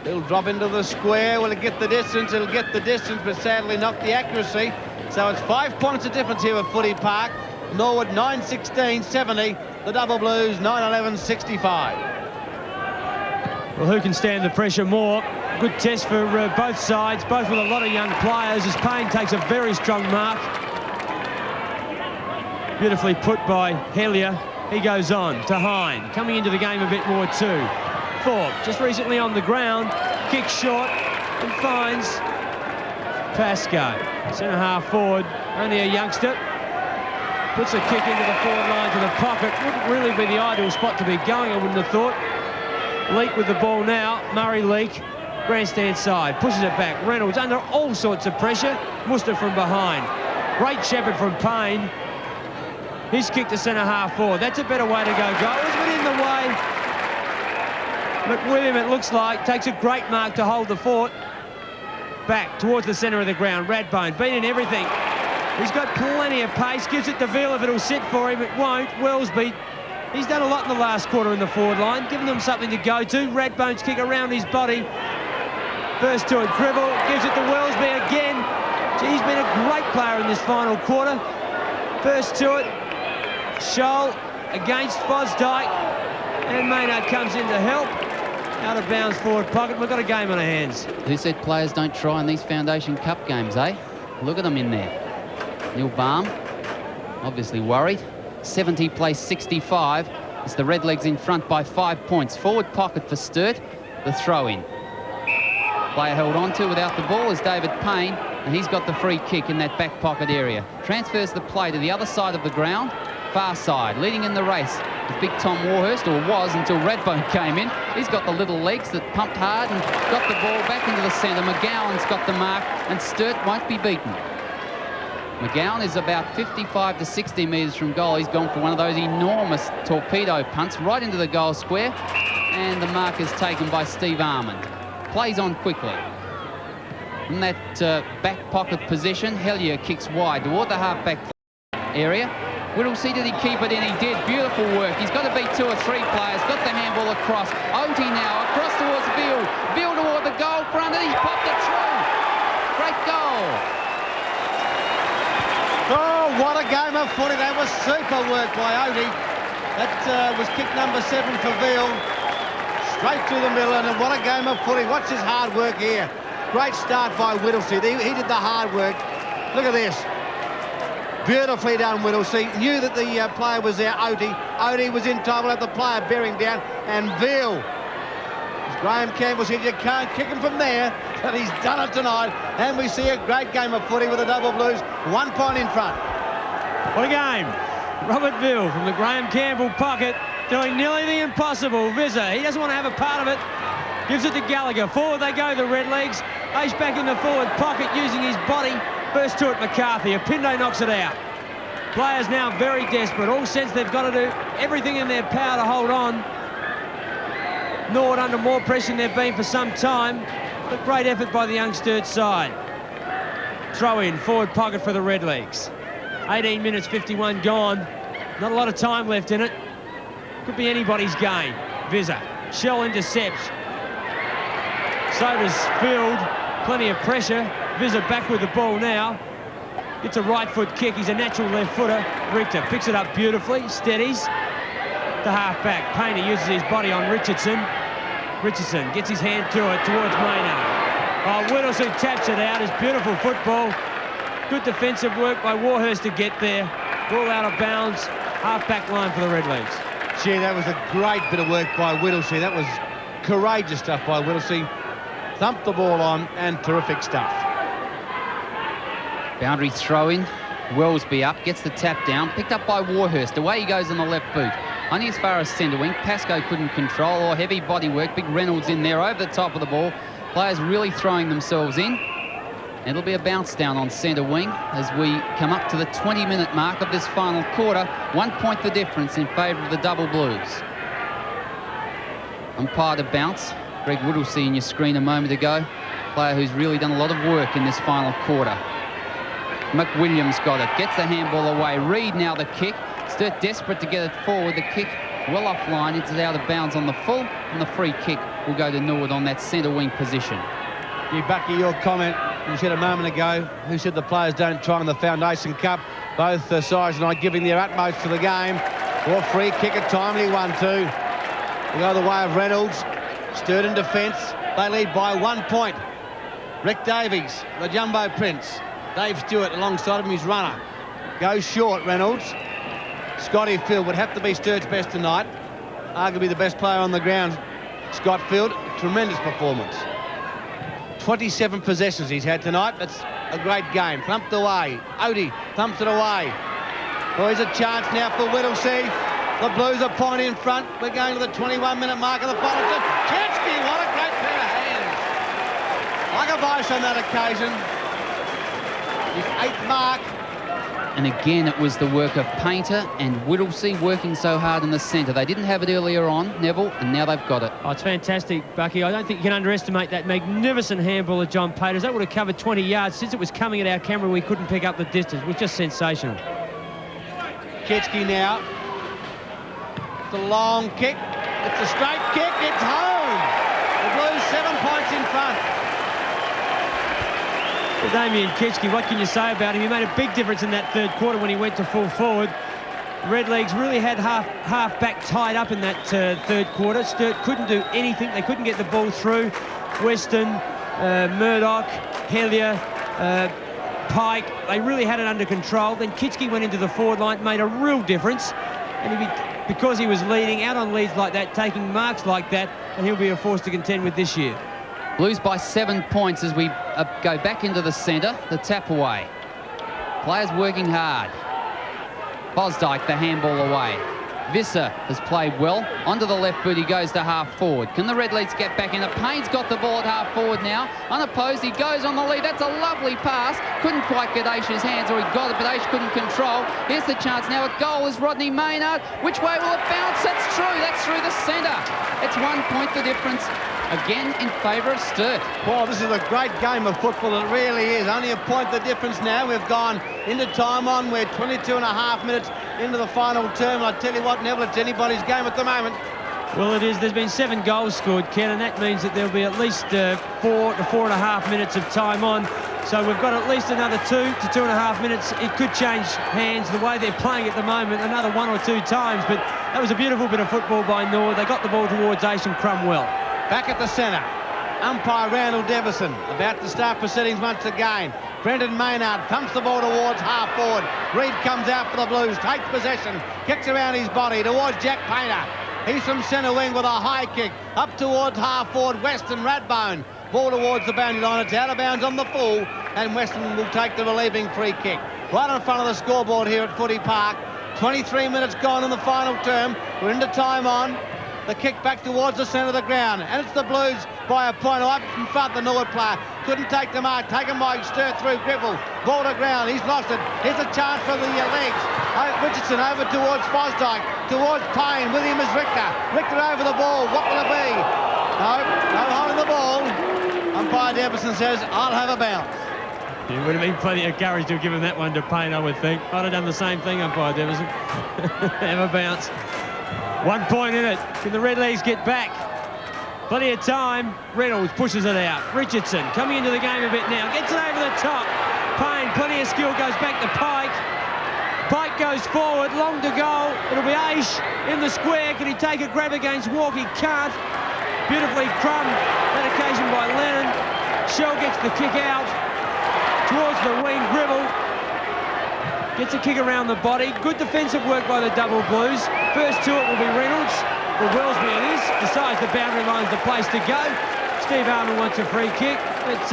He'll drop into the square. Will it get the distance? It'll get the distance, but sadly not the accuracy. So it's 5 points of difference here at Footy Park. Norwood 9-16-70. The Double Blues 9-11-65. Well, who can stand the pressure more? Good test for both sides, both with a lot of young players, as Payne takes a very strong mark. Beautifully put by Hellier. He goes on to Hine, coming into the game a bit more too. Thorpe, just recently on the ground, kicks short and finds Pascoe. Centre half forward, only a youngster. Puts a kick into the forward line to the pocket. Wouldn't really be the ideal spot to be going, I wouldn't have thought. Leake with the ball now. Murray Leake, grandstand side, pushes it back. Reynolds under all sorts of pressure. Muster from behind. Great shepherd from Payne. His kick to centre half forward. That's a better way to go. Goal was within the way. McWilliam, it looks like, takes a great mark to hold the fort. Back towards the centre of the ground. Radbone beating everything. He's got plenty of pace. Gives it to Veal if it'll sit for him. It won't. Wellesby, he's done a lot in the last quarter in the forward line, giving them something to go to. Radbone's kick around his body. First to it, Gribble. Gives it to Wellesby again. Gee, he's been a great player in this final quarter. First to it. Scholl against Fosdyke. And Maynard comes in to help. Out of bounds forward pocket. We've got a game on our hands. Who said players don't try in these Foundation Cup games, eh? Look at them in there. Neil Baum, obviously worried. 70 plays 65. It's the Redlegs in front by 5 points. Forward pocket for Sturt. The throw-in. Player held on to without the ball is David Payne, and he's got the free kick in that back pocket area. Transfers the play to the other side of the ground. Far side, leading in the race. Big Tom Warhurst, or was until Radbone came in. He's got the little legs that pumped hard and got the ball back into the centre. McGowan's got the mark, and Sturt won't be beaten. McGowan is about 55 to 60 metres from goal. He's gone for one of those enormous torpedo punts right into the goal square, and the mark is taken by Steve Armand. Plays on quickly. In that back pocket position, Hellier kicks wide toward the half-back area. Whittlesey, did he keep it in? He did. Beautiful work. He's got to beat 2 or 3 players. Got the handball across. Oti now across towards Veal. Veal toward the goal front, and he's popped it through. Great goal. Oh, what a game of footy. That was super work by Oti. That was kick number 7 for Veal. Straight through the middle, and what a game of footy. Watch his hard work here. Great start by Whittlesey. He did the hard work. Look at this. Beautifully done, Whittlesey. Knew that the player was there, Oti. Oti was in time to have the player bearing down, and Veal. As Graham Campbell said, you can't kick him from there, but he's done it tonight. And we see a great game of footy with the Double Blues, 1 point in front. What a game. Robert Veal from the Graham Campbell pocket, doing nearly the impossible. Vizza, he doesn't want to have a part of it. Gives it to Gallagher. Forward they go, the Redlegs. Ace back in the forward pocket using his body. Burst to it, McCarthy. Apindo knocks it out. Players now very desperate. All sense they've got to do everything in their power to hold on. Norwood under more pressure than they've been for some time. But great effort by the young Sturt side. Throw in, forward pocket for the Redlegs. 18 minutes, 51 gone. Not a lot of time left in it. Could be anybody's game. Vizza. Shell intercepts. So does Field. Plenty of pressure. Vizza back with the ball now. Gets a right foot kick. He's a natural left footer. Richter picks it up beautifully. Steadies. The half back. Painter uses his body on Richardson. Richardson gets his hand to it towards Maynard. Oh, Whittlesey taps it out. It's beautiful football. Good defensive work by Warhurst to get there. Ball out of bounds. Half back line for the Redlegs. Gee, that was a great bit of work by Whittlesey. That was courageous stuff by Whittlesey. Thumped the ball on, and terrific stuff. Boundary throw-in. Wellsby up, gets the tap down. Picked up by Warhurst. Away he goes on the left boot. Only as far as centre wing. Pascoe couldn't control, or heavy body work. Big Reynolds in there over the top of the ball. Players really throwing themselves in. It'll be a bounce down on centre wing as we come up to the 20-minute mark of this final quarter. 1 point the difference in favour of the Double Blues. Umpire to bounce. Greg Whittlesey in your screen a moment ago. Player who's really done a lot of work in this final quarter. McWilliams got it. Gets the handball away. Reid now the kick. Sturt desperate to get it forward. The kick well offline. It's out of bounds on the full. And the free kick will go to Norwood on that centre wing position. You, Bucky, your comment you said a moment ago, who said the players don't try in the Foundation Cup. Both sides tonight giving their utmost to the game. Or free kick, a timely one too. They go the way of Reynolds. Sturt in defence. They lead by 1 point. Rick Davies, the Jumbo Prince. Dave Stewart alongside him, his runner. Goes short, Reynolds. Scotty Field would have to be Sturt's best tonight. Arguably the best player on the ground. Scott Field, tremendous performance. 27 possessions he's had tonight. That's a great game. Thumped away. Oti thumps it away. Oh, here's a chance now for Whittlesey. The Blues are point in front. We're going to the 21-minute mark of the final. Chetsky, what a great pair of hands. Like a vice on that occasion. His 8th mark. And again, it was the work of Painter and Whittlesey working so hard in the centre. They didn't have it earlier on, Neville, and now they've got it. Oh, it's fantastic, Bucky. I don't think you can underestimate that magnificent handball of John Paters. That would have covered 20 yards. Since it was coming at our camera, we couldn't pick up the distance. It was just sensational. Chetsky now. It's a long kick. It's a straight kick. It's home. The Blues 7 points in front. Well, Damien Ketchke, what can you say about him? He made a big difference in that third quarter when he went to full forward. Redlegs really had half back tied up in that third quarter. Sturt couldn't do anything. They couldn't get the ball through. Weston, Murdoch, Hellier, Pike, they really had it under control. Then Kitschke went into the forward line, made a real difference. And because he was leading out on leads like that, taking marks like that, and he'll be a force to contend with this year. Blues by 7 points as we go back into the centre. The tap away. Players working hard. Bosdyke, the handball away. Visser has played well. Onto the left boot, he goes to half forward. Can the Redlegs get back in it? Payne's got the ball at half forward now. Unopposed, he goes on the lead. That's a lovely pass. Couldn't quite get Aisha's hands, or he got it, but Aisha couldn't control. Here's the chance now. At goal is Rodney Maynard. Which way will it bounce? That's true. That's through the centre. It's 1 point the difference. Again in favour of Sturt. Well, this is a great game of football. It really is. Only a point the difference now. We've gone into time on. We're 22.5 minutes into the final term. I tell you what, Neville, it's anybody's game at the moment. Well, it is. There's been 7 goals scored, Ken, and that means that there'll be at least 4 to 4.5 minutes of time on. So we've got at least another 2 to 2.5 minutes. It could change hands the way they're playing at the moment, another 1 or 2 times. But that was a beautiful bit of football by Norwood. They got the ball towards Asian Cromwell. Back at the centre, umpire Randall Devison about to start proceedings once again. Brendan Maynard pumps the ball towards half forward. Reid comes out for the Blues, takes possession, kicks around his body towards Jack Painter. He's from centre wing with a high kick up towards half forward. Weston Radbone, ball towards the boundary line. It's out of bounds on the full, and Weston will take the relieving free kick. Right in front of the scoreboard here at Footy Park. 23 minutes gone in the final term. We're into time on. The kick back towards the centre of the ground, and it's the Blues by a point. Up in front, the Norwood player couldn't take the mark, taken by Sturt through Gribble. Ball to ground, he's lost it. Here's a chance for the legs. Richardson over towards Fosdyke, towards Payne. With him is Richter. Richter over the ball. What will it be? No holding the ball. Umpire Devison says, I'll have a bounce. It would have been plenty of courage to have given that one to Payne, I would think. I'd have done the same thing, umpire Devison. Have a bounce. 1 point in it. Can the Redlegs get back? Plenty of time. Reynolds pushes it out. Richardson coming into the game a bit now. Gets it over the top. Payne, plenty of skill, goes back to Pike. Pike goes forward, long to goal. It'll be Aish in the square. Can he take a grab against Walk? He can't. Beautifully crumbed that occasion by Lennon. Shell gets the kick out towards the wing. Gribble gets a kick around the body. Good defensive work by the Double Blues. First to it will be Reynolds. Well, Wellesby it is. Decides the boundary line's the place to go. Steve Harmon wants a free kick. But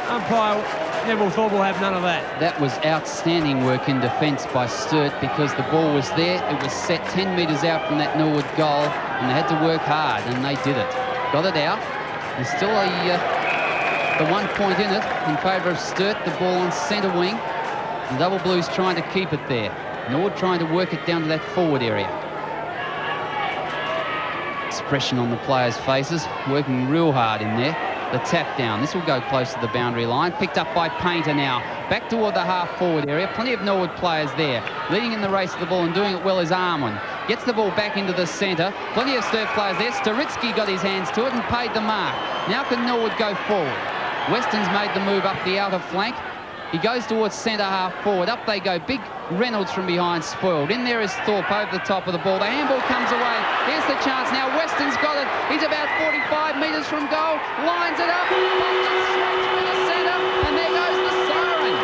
umpire Neville Thorpe will have none of that. That was outstanding work in defence by Sturt, because the ball was there. It was set 10 metres out from that Norwood goal, and they had to work hard, and they did it. Got it out. There's still the 1 point in it in favour of Sturt. The ball on centre wing. The Double Blues trying to keep it there. Norwood trying to work it down to that forward area. Expression on the players' faces, working real hard in there. The tap down. This will go close to the boundary line. Picked up by Painter now. Back toward the half-forward area. Plenty of Norwood players there. Leading in the race of the ball and doing it well is Armand. Gets the ball back into the centre. Plenty of Sturt players there. Storitsky got his hands to it and paid the mark. Now can Norwood go forward? Weston's made the move up the outer flank. He goes towards centre half forward. Up they go. Big Reynolds from behind spoiled. In there is Thorpe over the top of the ball. The handball comes away. Here's the chance now. Weston's got it. He's about 45 metres from goal. Lines it up. Pops it straight through the centre. And there goes the siren.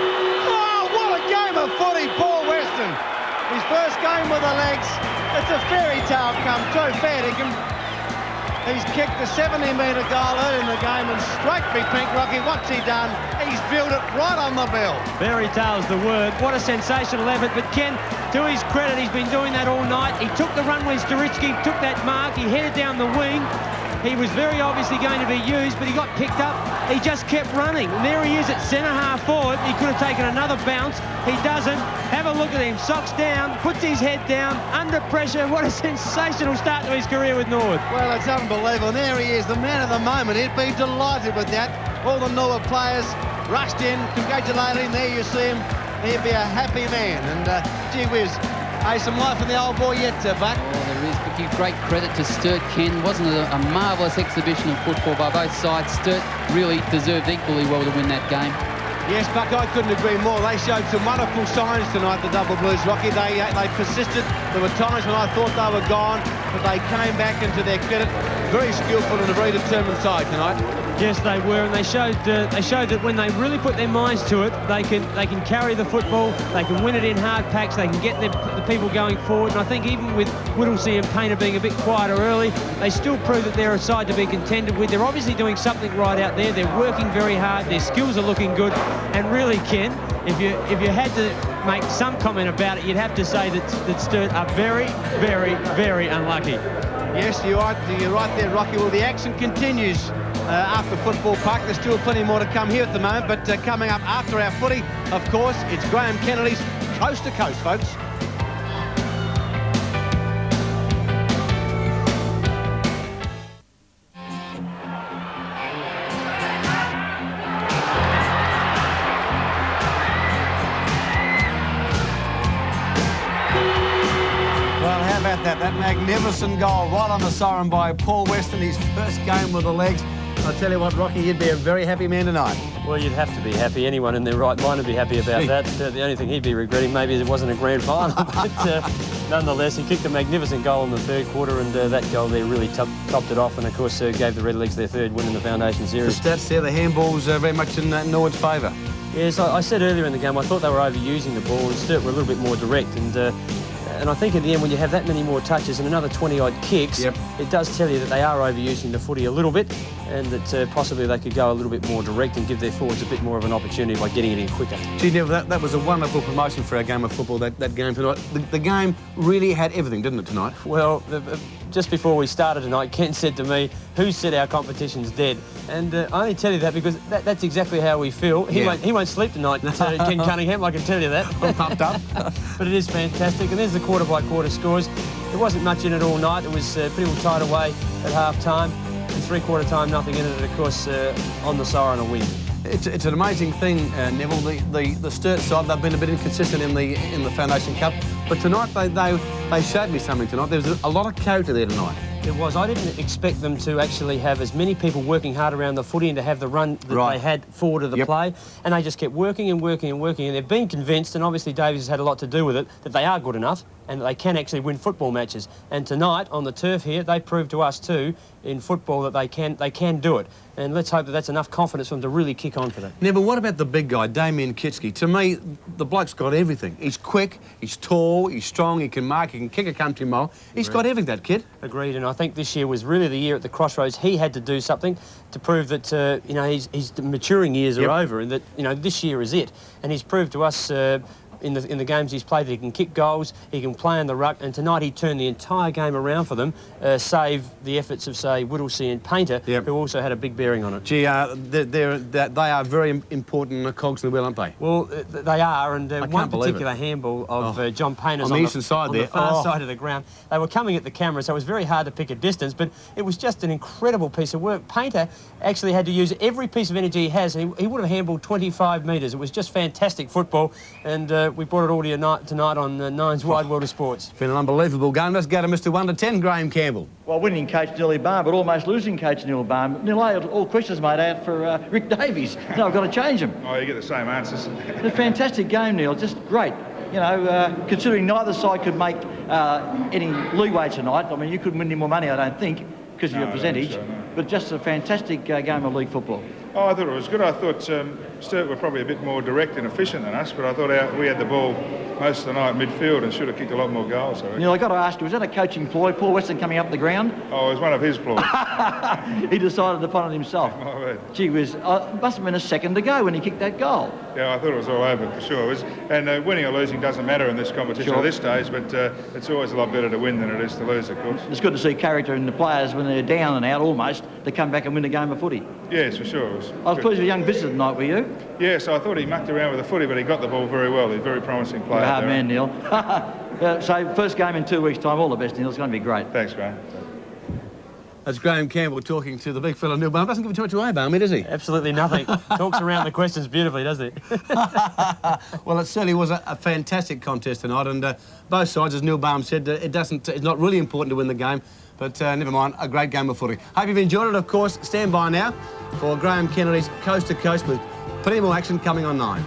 Oh, what a game of footy, Paul Weston. His first game with the legs. It's a fairy tale come true. Fair dinkum. He's kicked a 70-metre goal early in the game, and straight me pink, Rocky. What's he done? He's built it right on the bill. Fairy tale's the word. What a sensational effort. But Ken, to his credit, he's been doing that all night. He took the run when Storitsky took that mark. He headed down the wing. He was very obviously going to be used, but he got picked up. He just kept running. And there he is at centre half forward. He could have taken another bounce. He doesn't. Have a look at him. Socks down, puts his head down, under pressure. What a sensational start to his career with Norwood. Well, it's unbelievable. And there he is, the man of the moment. He'd be delighted with that. All the Norwood players rushed in, congratulating him. There you see him. He'd be a happy man. And gee whiz, hey, some life in the old boy yet, Buck. Oh, there is, but give great credit to Sturt, Ken. Wasn't it a marvellous exhibition of football by both sides? Sturt really deserved equally well to win that game. Yes, Buck, I couldn't agree more. They showed some wonderful signs tonight, the Double Blues, Rocky. They persisted. There were times when I thought they were gone, but they came back into their credit. Very skillful and a very determined side tonight. Yes, they were, and they showed that when they really put their minds to it, they can carry the football, they can win it in hard packs, they can get the people going forward. And I think even with Whittlesey and Painter being a bit quieter early, they still prove that they're a side to be contended with. They're obviously doing something right out there. They're working very hard. Their skills are looking good. And really, Ken, if you had to make some comment about it, you'd have to say that Sturt are very, very, very unlucky. Yes, you're right there, Rocky. Well, the action continues after Football Park. There's still plenty more to come here at the moment, but coming up after our footy, of course, it's Graham Kennedy's Coast to Coast, folks. That magnificent goal right on the siren by Paul Weston, his first game with the legs. I tell you what, Rocky, you'd be a very happy man tonight. Well, you'd have to be happy. Anyone in their right mind would be happy about that. The only thing he'd be regretting maybe is it wasn't a grand final. But nonetheless, he kicked a magnificent goal in the third quarter, and that goal there really topped it off, and of course gave the Redlegs their third win in the Foundation Series. The stats there, the handball's very much in Norwood's favour. Yes, I said earlier in the game I thought they were overusing the ball, and Sturt were a little bit more direct. And I think in the end, when you have that many more touches and another 20-odd kicks, it does tell you that they are overusing the footy a little bit, and that possibly they could go a little bit more direct and give their forwards a bit more of an opportunity by getting it in quicker. Gee, Neil, that was a wonderful promotion for our game of football, that game tonight. The game really had everything, didn't it, tonight? Well, just before we started tonight, Ken said to me, "Who said our competition's dead?" And I only tell you that because that's exactly how we feel. He won't sleep tonight, Ken Cunningham, I can tell you that. I'm pumped up. But it is fantastic. And there's the quarter-by-quarter scores. There wasn't much in it all night. It was pretty well tied away at half-time. And three-quarter time, nothing in it. And, of course, on the siren, a win. It's an amazing thing, Neville. The Sturt side, they've been a bit inconsistent in the Foundation Cup, but tonight they showed me something tonight. There was a lot of character there tonight. It was. I didn't expect them to actually have as many people working hard around the footy and to have the run that they had forward of the play. And they just kept working and working and working. And they've been convinced, and obviously Davies has had a lot to do with it, that they are good enough and that they can actually win football matches. And tonight, on the turf here, they proved to us too, in football, that they can do it. And let's hope that that's enough confidence for them to really kick on for that. Neville, what about the big guy, Damien Kitski? To me, the bloke's got everything. He's quick, he's tall, he's strong, he can mark, he can kick a country mile. He's got everything, that kid. Agreed, and I think this year was really the year at the crossroads. He had to do something to prove that, you know, his maturing years are over, and that, you know, this year is it. And he's proved to us in the games he's played that he can kick goals, he can play in the ruck, and tonight he turned the entire game around for them, save the efforts of, say, Whittlesey and Painter, who also had a big bearing on it. Gee, they are very important cogs in the wheel, aren't they? Well, they are, and one particular handball of John Painter's on the far side of the ground. They were coming at the camera, so it was very hard to pick a distance, but it was just an incredible piece of work. Painter actually had to use every piece of energy he has, and he would have handballed 25 metres. It was just fantastic football, and we brought it all to you tonight on Nine's Wide World of Sports. It's been an unbelievable game. Let's go to Mr. 1 to 10, Graham Campbell. Well, winning coach Neil Barn, but almost losing coach Neil Barn. Neil, all questions made out for Rick Davies. No, I've got to change him. Oh, you get the same answers. A fantastic game, Neil. Just great. You know, considering neither side could make any leeway tonight. I mean, you couldn't win any more money, I don't think, because of your percentage. So, no. But just a fantastic game of league football. Oh, I thought it was good. I thought Sturt were probably a bit more direct and efficient than us, but I thought we had the ball most of the night midfield and should have kicked a lot more goals. Neil, I've got to ask you, was that a coaching ploy? Paul Weston coming up the ground? Oh, it was one of his ploys. He decided upon it himself. Oh, gee whiz, must have been a second to go when he kicked that goal. Yeah, I thought it was all over for sure. And winning or losing doesn't matter in this competition at this stage, but it's always a lot better to win than it is to lose, of course. It's good to see character in the players when they're down and out almost, to come back and win a game of footy. Yes, for sure. I was pleased with young Visitor tonight, were you? Yes, I thought he mucked around with the footy, but he got the ball very well. He's a very promising player. You're a hard man, Neil. So, first game in 2 weeks' time. All the best, Neil. It's going to be great. Thanks, Graham. That's Graham Campbell talking to the big fella Neil Barn. Doesn't give it too much away, Barmy, does he? Absolutely nothing. Talks around the questions beautifully, does he? Well, it certainly was a fantastic contest tonight, and both sides, as Neil Barn said, it's not really important to win the game, but never mind, a great game of footy. Hope you've enjoyed it, of course. Stand by now for Graham Kennedy's Coast to Coast with plenty more action coming on 9.